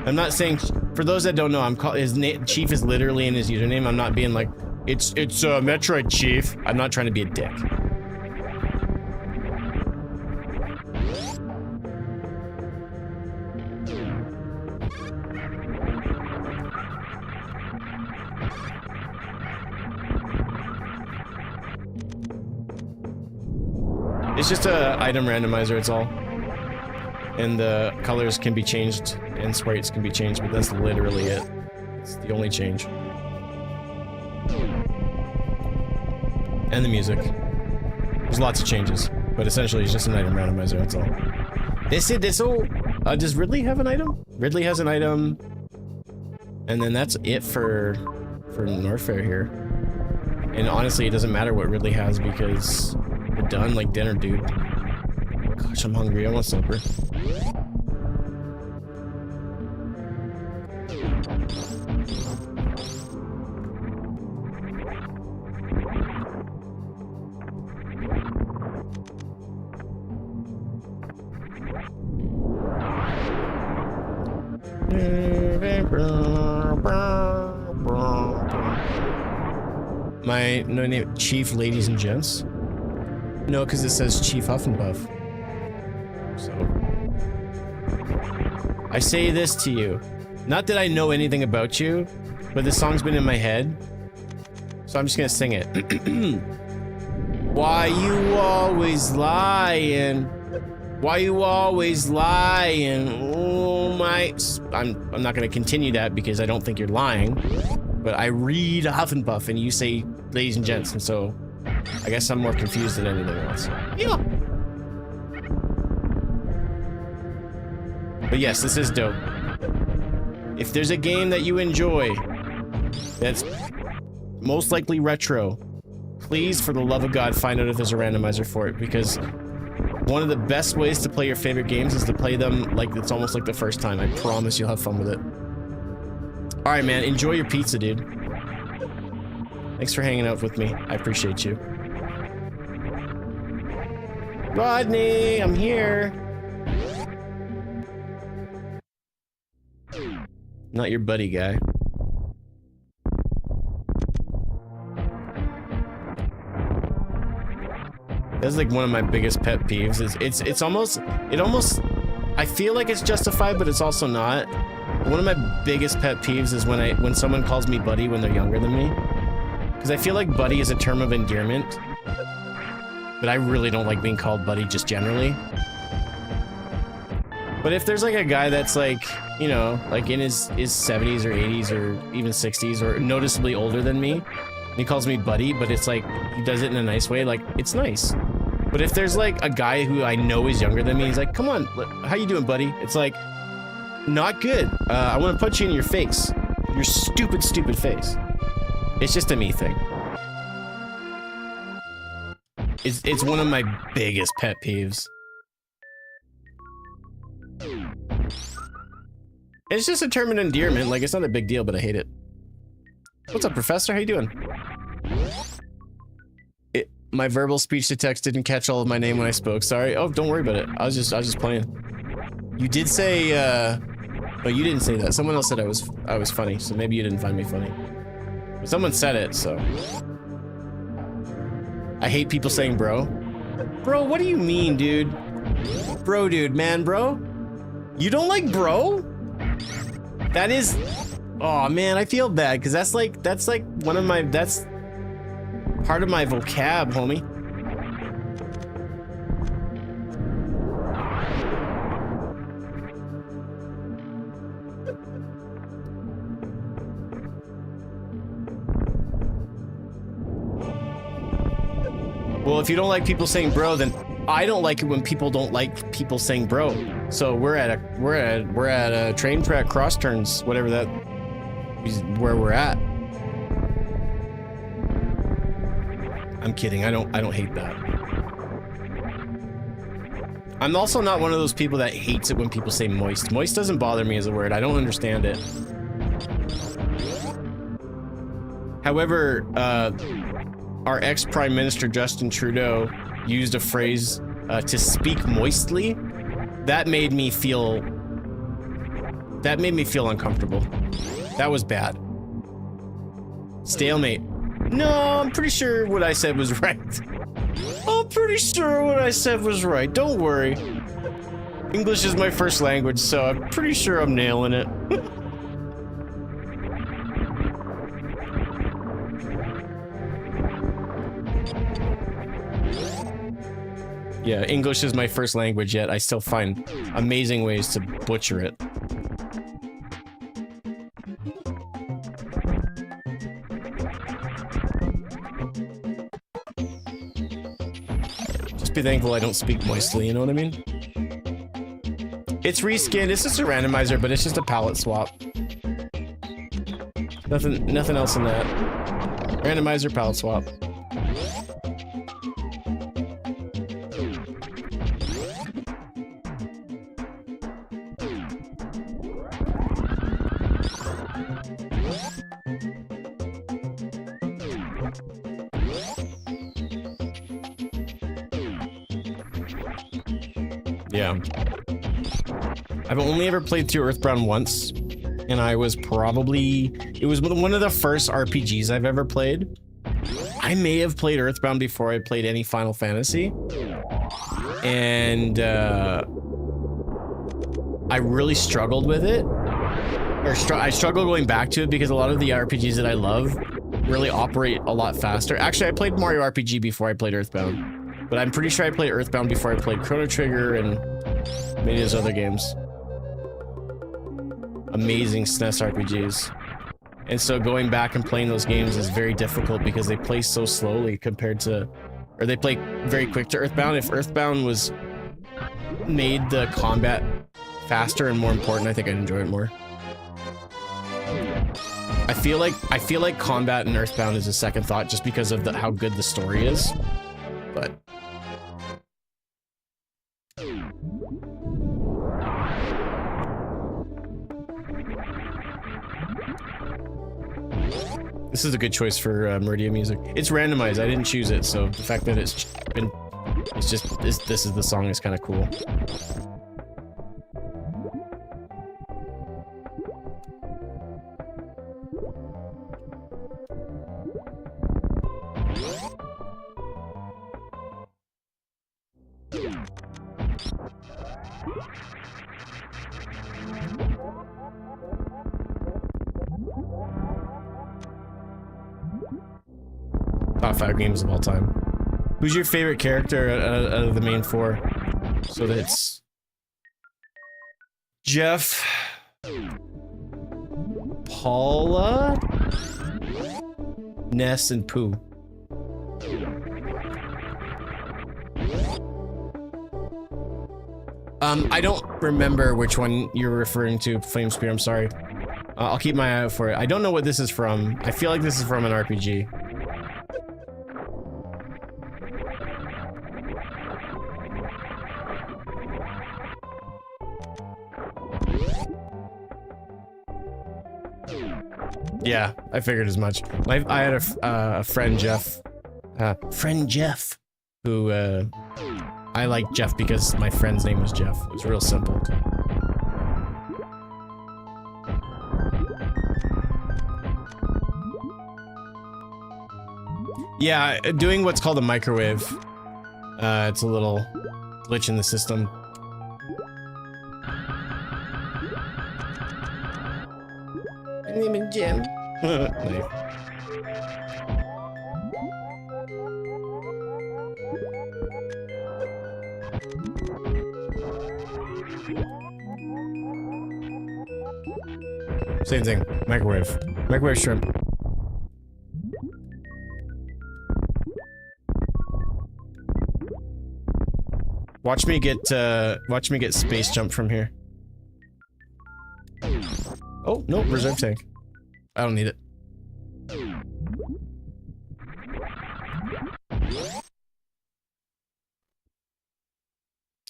I'm not saying, for those that don't know, Chief is literally in his username. I'm not being like, it's Metroid, Chief. I'm not trying to be a dick. It's just a item randomizer, it's all. And the colors can be changed and sprites can be changed, but that's literally it. It's the only change. And the music. There's lots of changes. But essentially, it's just an item randomizer, that's all. Does Ridley have an item? Ridley has an item. And then that's it for Norfair here. And honestly, it doesn't matter what Ridley has because we're done like dinner, dude. Gosh, I'm hungry. I want supper. My name, Chief, ladies and gents. No, because it says Chief Huff and Puff. So I say this to you, not that I know anything about you, but this song's been in my head, so I'm just gonna sing it. Why you always lying? Why you always lying? Oh my! I'm not gonna continue that because I don't think you're lying. But I read Huff and Puff, and you say ladies and gents, and so I guess I'm more confused than anything else. Yeah. But yes, this is dope. If there's a game that you enjoy that's most likely retro, please, for the love of God, find out if there's a randomizer for it, because one of the best ways to play your favorite games is to play them like it's almost like the first time. I promise you'll have fun with it. All right, man. Enjoy your pizza, dude. Thanks for hanging out with me. I appreciate you. Rodney, I'm here. Not your buddy guy. That's like one of my biggest pet peeves. It's almost, I feel like it's justified, but it's also not. One of my biggest pet peeves is when someone calls me buddy when they're younger than me. Because I feel like buddy is a term of endearment. But I really don't like being called buddy just generally. But if there's like a guy that's like, you know, like in his 70s or 80s or even 60s or noticeably older than me, and he calls me buddy, but it's like, he does it in a nice way, like, it's nice. But if there's like a guy who I know is younger than me, he's like, come on, how you doing, buddy? It's like, not good. I want to punch you in your face. Your stupid, stupid face. It's just a me thing. It's one of my biggest pet peeves. It's just a term of endearment. Like, it's not a big deal, but I hate it. What's up, Professor? How you doing? My verbal speech to text didn't catch all of my name when I spoke. Sorry. Oh, don't worry about it. I was just playing. You did say, oh, you didn't say that. Someone else said I was funny, so maybe you didn't find me funny. But someone said it, so. I hate people saying bro. Bro, what do you mean, dude? Bro, dude, man, bro? You don't like bro? That is... Oh, man, I feel bad, because that's like one of my... That's part of my vocab, homie. Well, if you don't like people saying bro, then I don't like it when people don't like people saying bro. So we're at a train track cross turns, whatever that is, where we're at. I'm kidding. I don't hate that. I'm also not one of those people that hates it when people say moist. Moist doesn't bother me as a word. I don't understand it. However, our ex-Prime Minister Justin Trudeau used a phrase to speak moistly. That made me feel uncomfortable. That was bad. Stalemate. No, I'm pretty sure what I said was right. I'm pretty sure what I said was right. Don't worry. English is my first language, so I'm pretty sure I'm nailing it. Yeah, English is my first language, yet I still find amazing ways to butcher it. be thankful I don't speak moistly, you know what I mean? It's reskinned, it's just a randomizer, but it's just a palette swap. Nothing else in that. Randomizer, palette swap. Yeah. I've only ever played through Earthbound once, and I was probably... It was one of the first RPGs I've ever played. I may have played Earthbound before I played any Final Fantasy. And, I really struggled with it. I struggled going back to it because a lot of the RPGs that I love really operate a lot faster. Actually, I played Mario RPG before I played Earthbound. But I'm pretty sure I played Earthbound before I played Chrono Trigger and many of those other games. Amazing SNES RPGs. And so going back and playing those games is very difficult because they play so slowly compared to... Or they play very quick to Earthbound. If Earthbound was... made the combat faster and more important, I think I'd enjoy it more. I feel like combat in Earthbound is a second thought just because of how good the story is. But... This is a good choice for Meridia music. It's randomized. I didn't choose it, so the fact that this is the song is kind of cool. Top 5 games of all time. Who's your favorite character out of the main 4? So that's Jeff, Paula, Ness, and Pooh. I don't remember which one you're referring to, Flame Spear, I'm sorry. I'll keep my eye out for it. I don't know what this is from. I feel like this is from an RPG. Yeah, I figured as much. I had a friend, Jeff. Who, I like Jeff because my friend's name was Jeff. It was real simple. Yeah, doing what's called a microwave. It's a little glitch in the system. My name is Jim. Nice. Same thing. Microwave. Microwave shrimp. Watch me get space jump from here. Oh, no, reserve tank. I don't need it.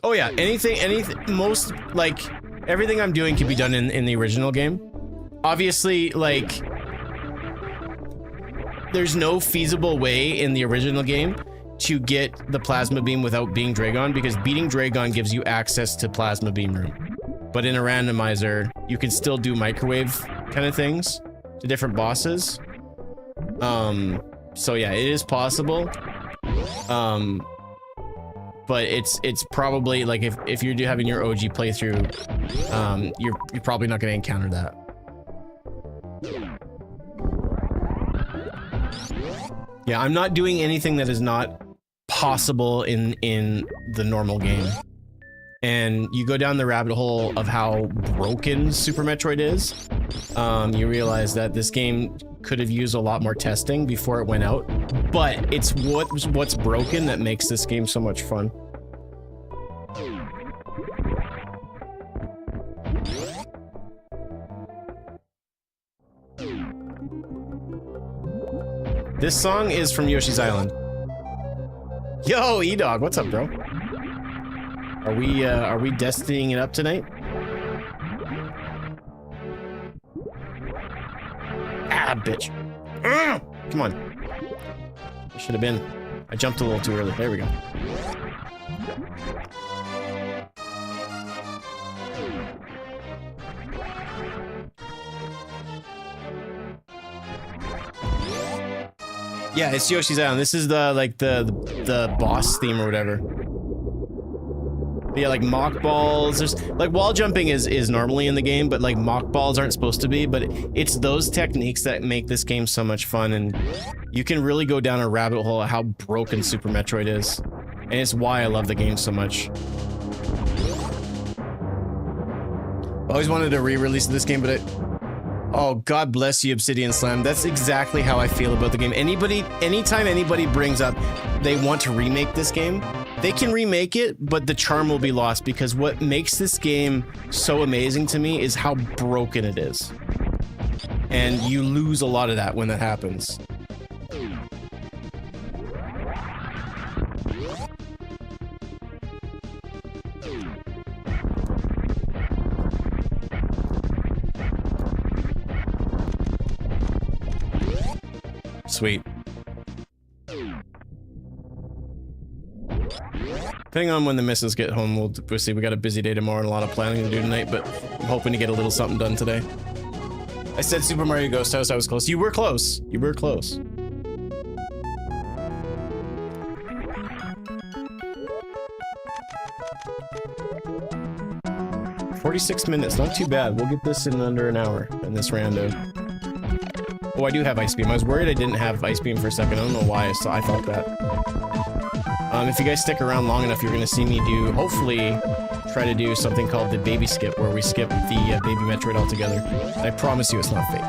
Oh yeah, most, like, everything I'm doing can be done in the original game. Obviously, like, there's no feasible way in the original game to get the plasma beam without beating Dragon, because beating Dragon gives you access to plasma beam room. But in a randomizer, you can still do microwave kind of things to different bosses. So yeah, it is possible. But it's probably, like, if you're having your OG playthrough, you're probably not going to encounter that. Yeah, I'm not doing anything that is not possible in the normal game. And you go down the rabbit hole of how broken Super Metroid is, you realize that this game could have used a lot more testing before it went out, but it's what's broken that makes this game so much fun. This song is from Yoshi's Island. Yo, E-Dog, what's up, bro? Are we destinying it up tonight? Ah, bitch. Come on. I should have been. I jumped a little too early. There we go. Yeah, it's Yoshi's Island. This is the like the boss theme or whatever. But yeah, like mock balls. There's like wall jumping is normally in the game, but like mock balls aren't supposed to be. But it's those techniques that make this game so much fun, and you can really go down a rabbit hole of how broken Super Metroid is, and it's why I love the game so much. I always wanted a re-release of this game, but oh, God bless you, Obsidian Slam. That's exactly how I feel about the game. Anytime anybody brings up they want to remake this game, they can remake it, but the charm will be lost, because what makes this game so amazing to me is how broken it is. And you lose a lot of that when that happens. Sweet. Depending on when the missus get home, we'll see. We got a busy day tomorrow and a lot of planning to do tonight, but I'm hoping to get a little something done today. I said Super Mario Ghost House, I was close. You were close. You were close. "46 minutes, not too bad. We'll get this in under an hour in this rando." Oh, I do have Ice Beam. I was worried I didn't have Ice Beam for a second. I don't know why, so I thought that. If you guys stick around long enough, you're going to see me do, hopefully, try to do something called the baby skip, where we skip the baby Metroid altogether. I promise you it's not fake.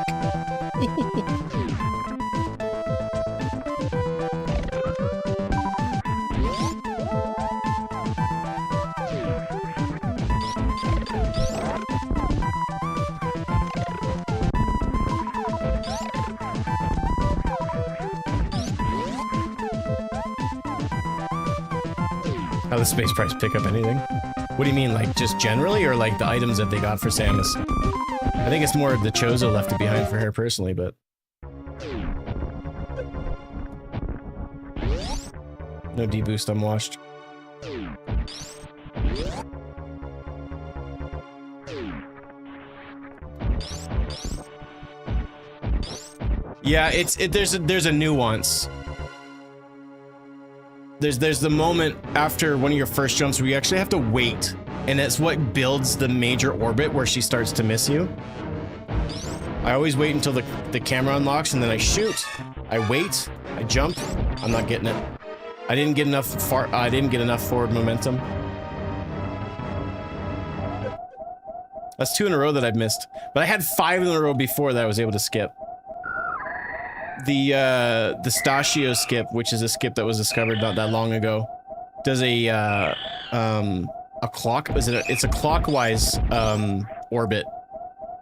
How the space price pick up anything? What do you mean, like just generally, or like the items that they got for Samus? I think it's more of the Chozo left it behind for her personally, but... No deboost, I'm washed. Yeah, there's a nuance. There's the moment after one of your first jumps where you actually have to wait, and that's what builds the major orbit where she starts to miss you. I always wait until the camera unlocks, and then I shoot. I wait, I jump, I'm not getting it. I didn't get enough forward momentum. That's 2 in a row that I've missed. But I had 5 in a row before that I was able to skip. The Stachio skip, which is a skip that was discovered not that long ago, does a clock. It's a clockwise orbit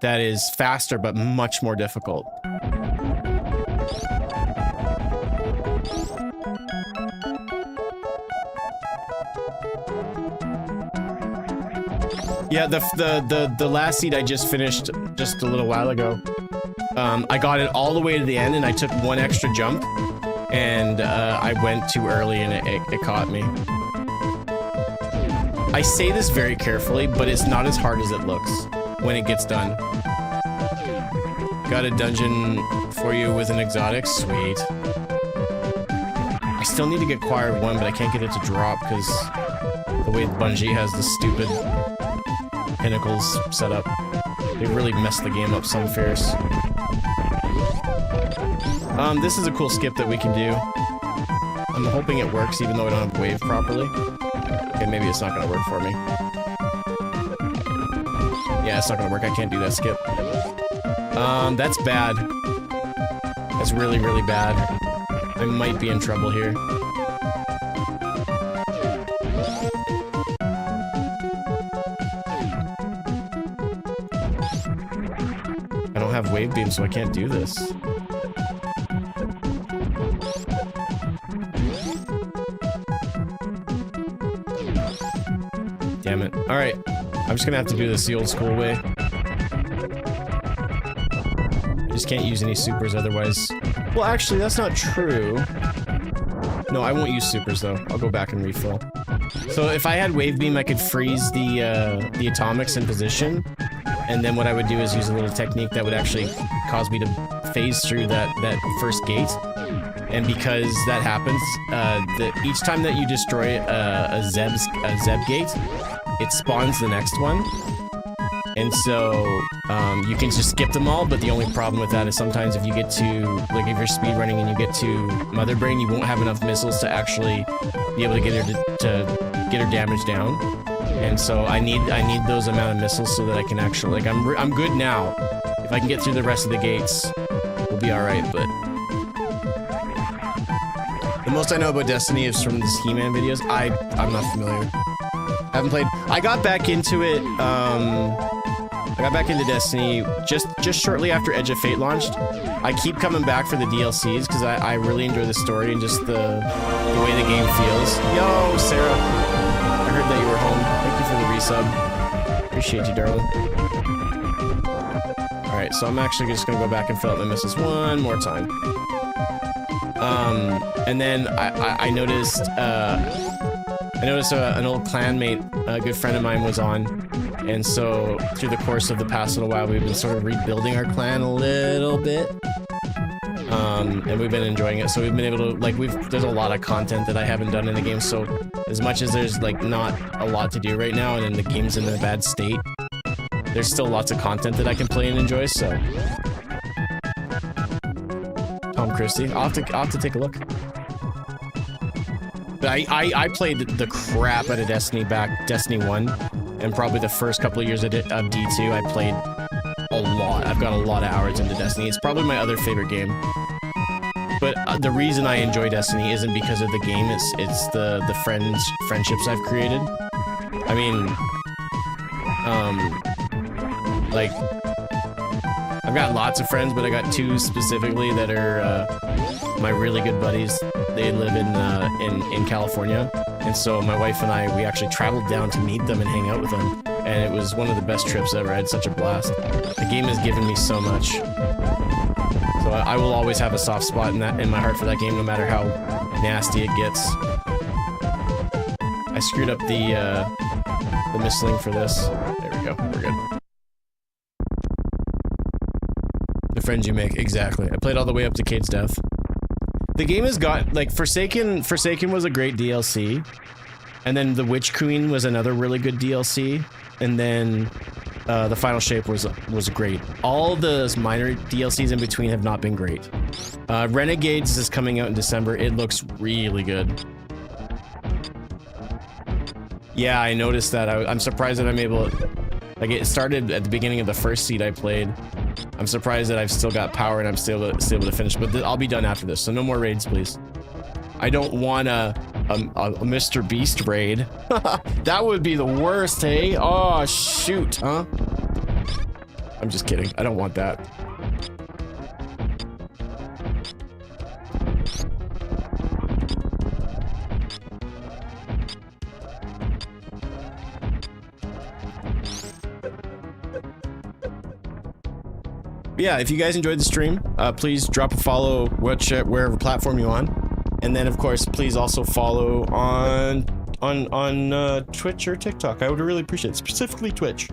that is faster but much more difficult. Yeah, the last seed I just finished just a little while ago. I got it all the way to the end, and I took one extra jump, and I went too early, and it caught me. I say this very carefully, but it's not as hard as it looks when it gets done. Got a dungeon for you with an exotic? Sweet. I still need to get Choir 1, but I can't get it to drop because the way Bungie has the stupid pinnacles set up. They really messed the game up some fairs. This is a cool skip that we can do. I'm hoping it works even though I don't have wave properly. Okay, maybe it's not gonna work for me. Yeah, it's not gonna work. I can't do that skip. That's bad. That's really, really bad. I might be in trouble here. I don't have wave beam, so I can't do this. Damn it. Alright. I'm just gonna have to do this the old school way. I just can't use any supers otherwise. Well, actually, that's not true. No, I won't use supers, though. I'll go back and refill. So if I had wave beam, I could freeze the atomics in position. And then what I would do is use a little technique that would actually cause me to phase through that first gate. And because that happens, each time that you destroy a Zeb gate, it spawns the next one. And so you can just skip them all, but the only problem with that is sometimes if you get to, like if you're speedrunning and you get to Mother Brain, you won't have enough missiles to actually be able to get her to get her damage down. And so I need those amount of missiles so that I can actually, like, I'm good now. If I can get through the rest of the gates, we'll be all right. But the most I know about Destiny is from the He-Man videos. I'm not familiar. I haven't played. I got back into it. I got back into Destiny just shortly after Edge of Fate launched. I keep coming back for the DLCs because I really enjoy the story and just the way the game feels. Yo, Sarah. I heard that you were home. Thank you for the resub. Appreciate you, darling. Alright, so I'm actually just gonna go back and fill out my missions one more time. And then I noticed an old clanmate, a good friend of mine, was on. And so through the course of the past little while, we've been sort of rebuilding our clan a little bit. And we've been enjoying it. So we've been able to, like, there's a lot of content that I haven't done in the game. So as much as there's, like, not a lot to do right now, and then the game's in a bad state, there's still lots of content that I can play and enjoy, so. Tom Christie. I'll have to take a look. But I played the crap out of Destiny 1, and probably the first couple of years of D2, I played a lot. I've got a lot of hours into Destiny. It's probably my other favorite game. But the reason I enjoy Destiny isn't because of the game, it's the friendships I've created. I mean, like, I've got lots of friends, but I got two specifically that are my really good buddies. They live in California, and so my wife and I, we actually traveled down to meet them and hang out with them, and it was one of the best trips ever. I had such a blast. The game has given me so much, so I will always have a soft spot in my heart for that game, no matter how nasty it gets. I screwed up the missling for this. There we go. We're good. The friends you make, exactly. I played all the way up to Kate's death. The game has got, like, Forsaken was a great DLC, and then the Witch Queen was another really good DLC, and then the Final Shape was great. All the minor DLCs in between have not been great. Renegades is coming out in December. It looks really good. Yeah, I noticed that. I'm surprised that I'm able to, like, it started at the beginning of the first seed I played. I'm surprised that I've still got power and I'm still able to finish, but I'll be done after this, so no more raids, please. I don't want a Mr. Beast raid. That would be the worst, hey? Oh, shoot, huh? I'm just kidding. I don't want that. Yeah, if you guys enjoyed the stream, please drop a follow wherever platform you're on, and then of course please also follow on Twitch or TikTok. I would really appreciate it, specifically Twitch.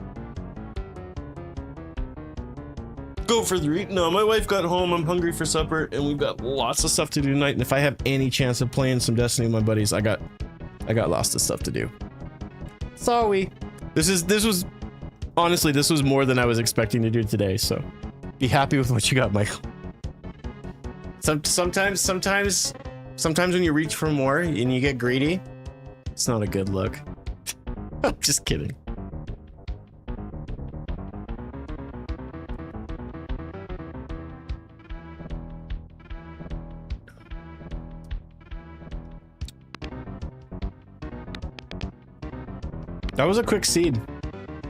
Go for the eat. No, my wife got home. I'm hungry for supper, and we've got lots of stuff to do tonight. And if I have any chance of playing some Destiny with my buddies, I got lots of stuff to do. Sorry. This was honestly, this was more than I was expecting to do today. So. Be happy with what you got, Michael. Sometimes when you reach for more and you get greedy, it's not a good look. I'm just kidding. That was a quick seed.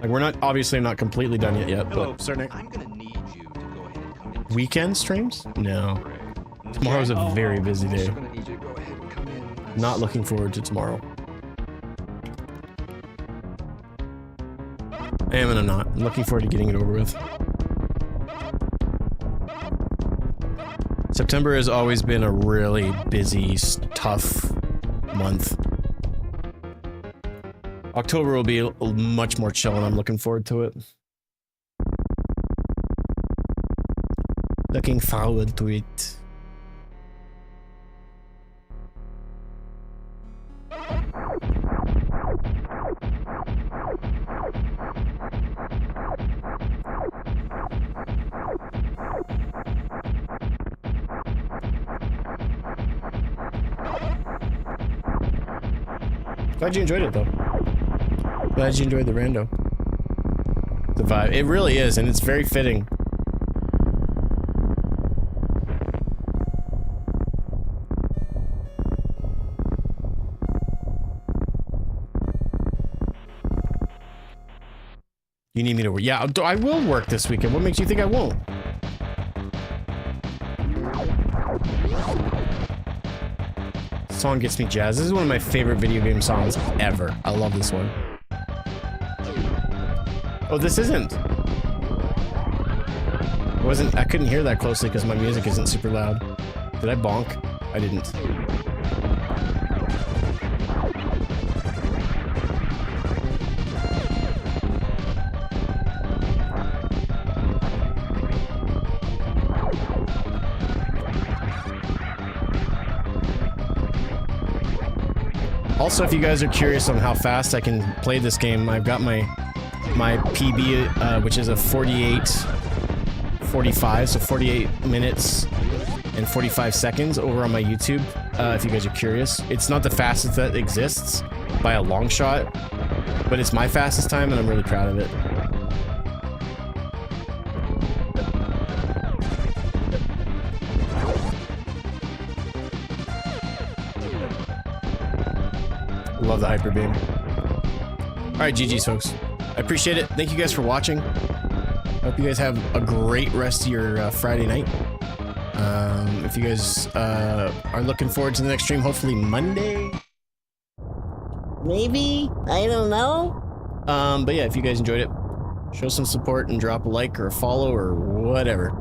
Like, we're not, obviously not completely done yet, Hello, but starting. I'm gonna need you to go ahead and come in. Weekend streams? No. Tomorrow's a very busy day. I'm gonna need you to go ahead and come in. Not looking forward to tomorrow. I am and I'm not. I'm looking forward to getting it over with. September has always been a really busy, tough month. October will be much more chill and I'm looking forward to it. Looking forward to it. Glad you enjoyed it though. Glad you enjoyed the rando. The vibe. It really is, and it's very fitting. You need me to work? Yeah, I will work this weekend. What makes you think I won't? Song gets me jazzed. This is one of my favorite video game songs ever. I love this one. Oh, this isn't. I couldn't hear that closely because my music isn't super loud. Did I bonk? I didn't. Also, if you guys are curious on how fast I can play this game, I've got my PB, which is a 45, so 48 minutes and 45 seconds over on my YouTube, if you guys are curious. It's not the fastest that exists by a long shot, but it's my fastest time and I'm really proud of it. Love the hyper beam. All right, GG's folks. I appreciate it. Thank you guys for watching. Hope you guys have a great rest of your Friday night. If you guys are looking forward to the next stream, hopefully Monday. Maybe? I don't know. But yeah, if you guys enjoyed it, show some support and drop a like or a follow or whatever.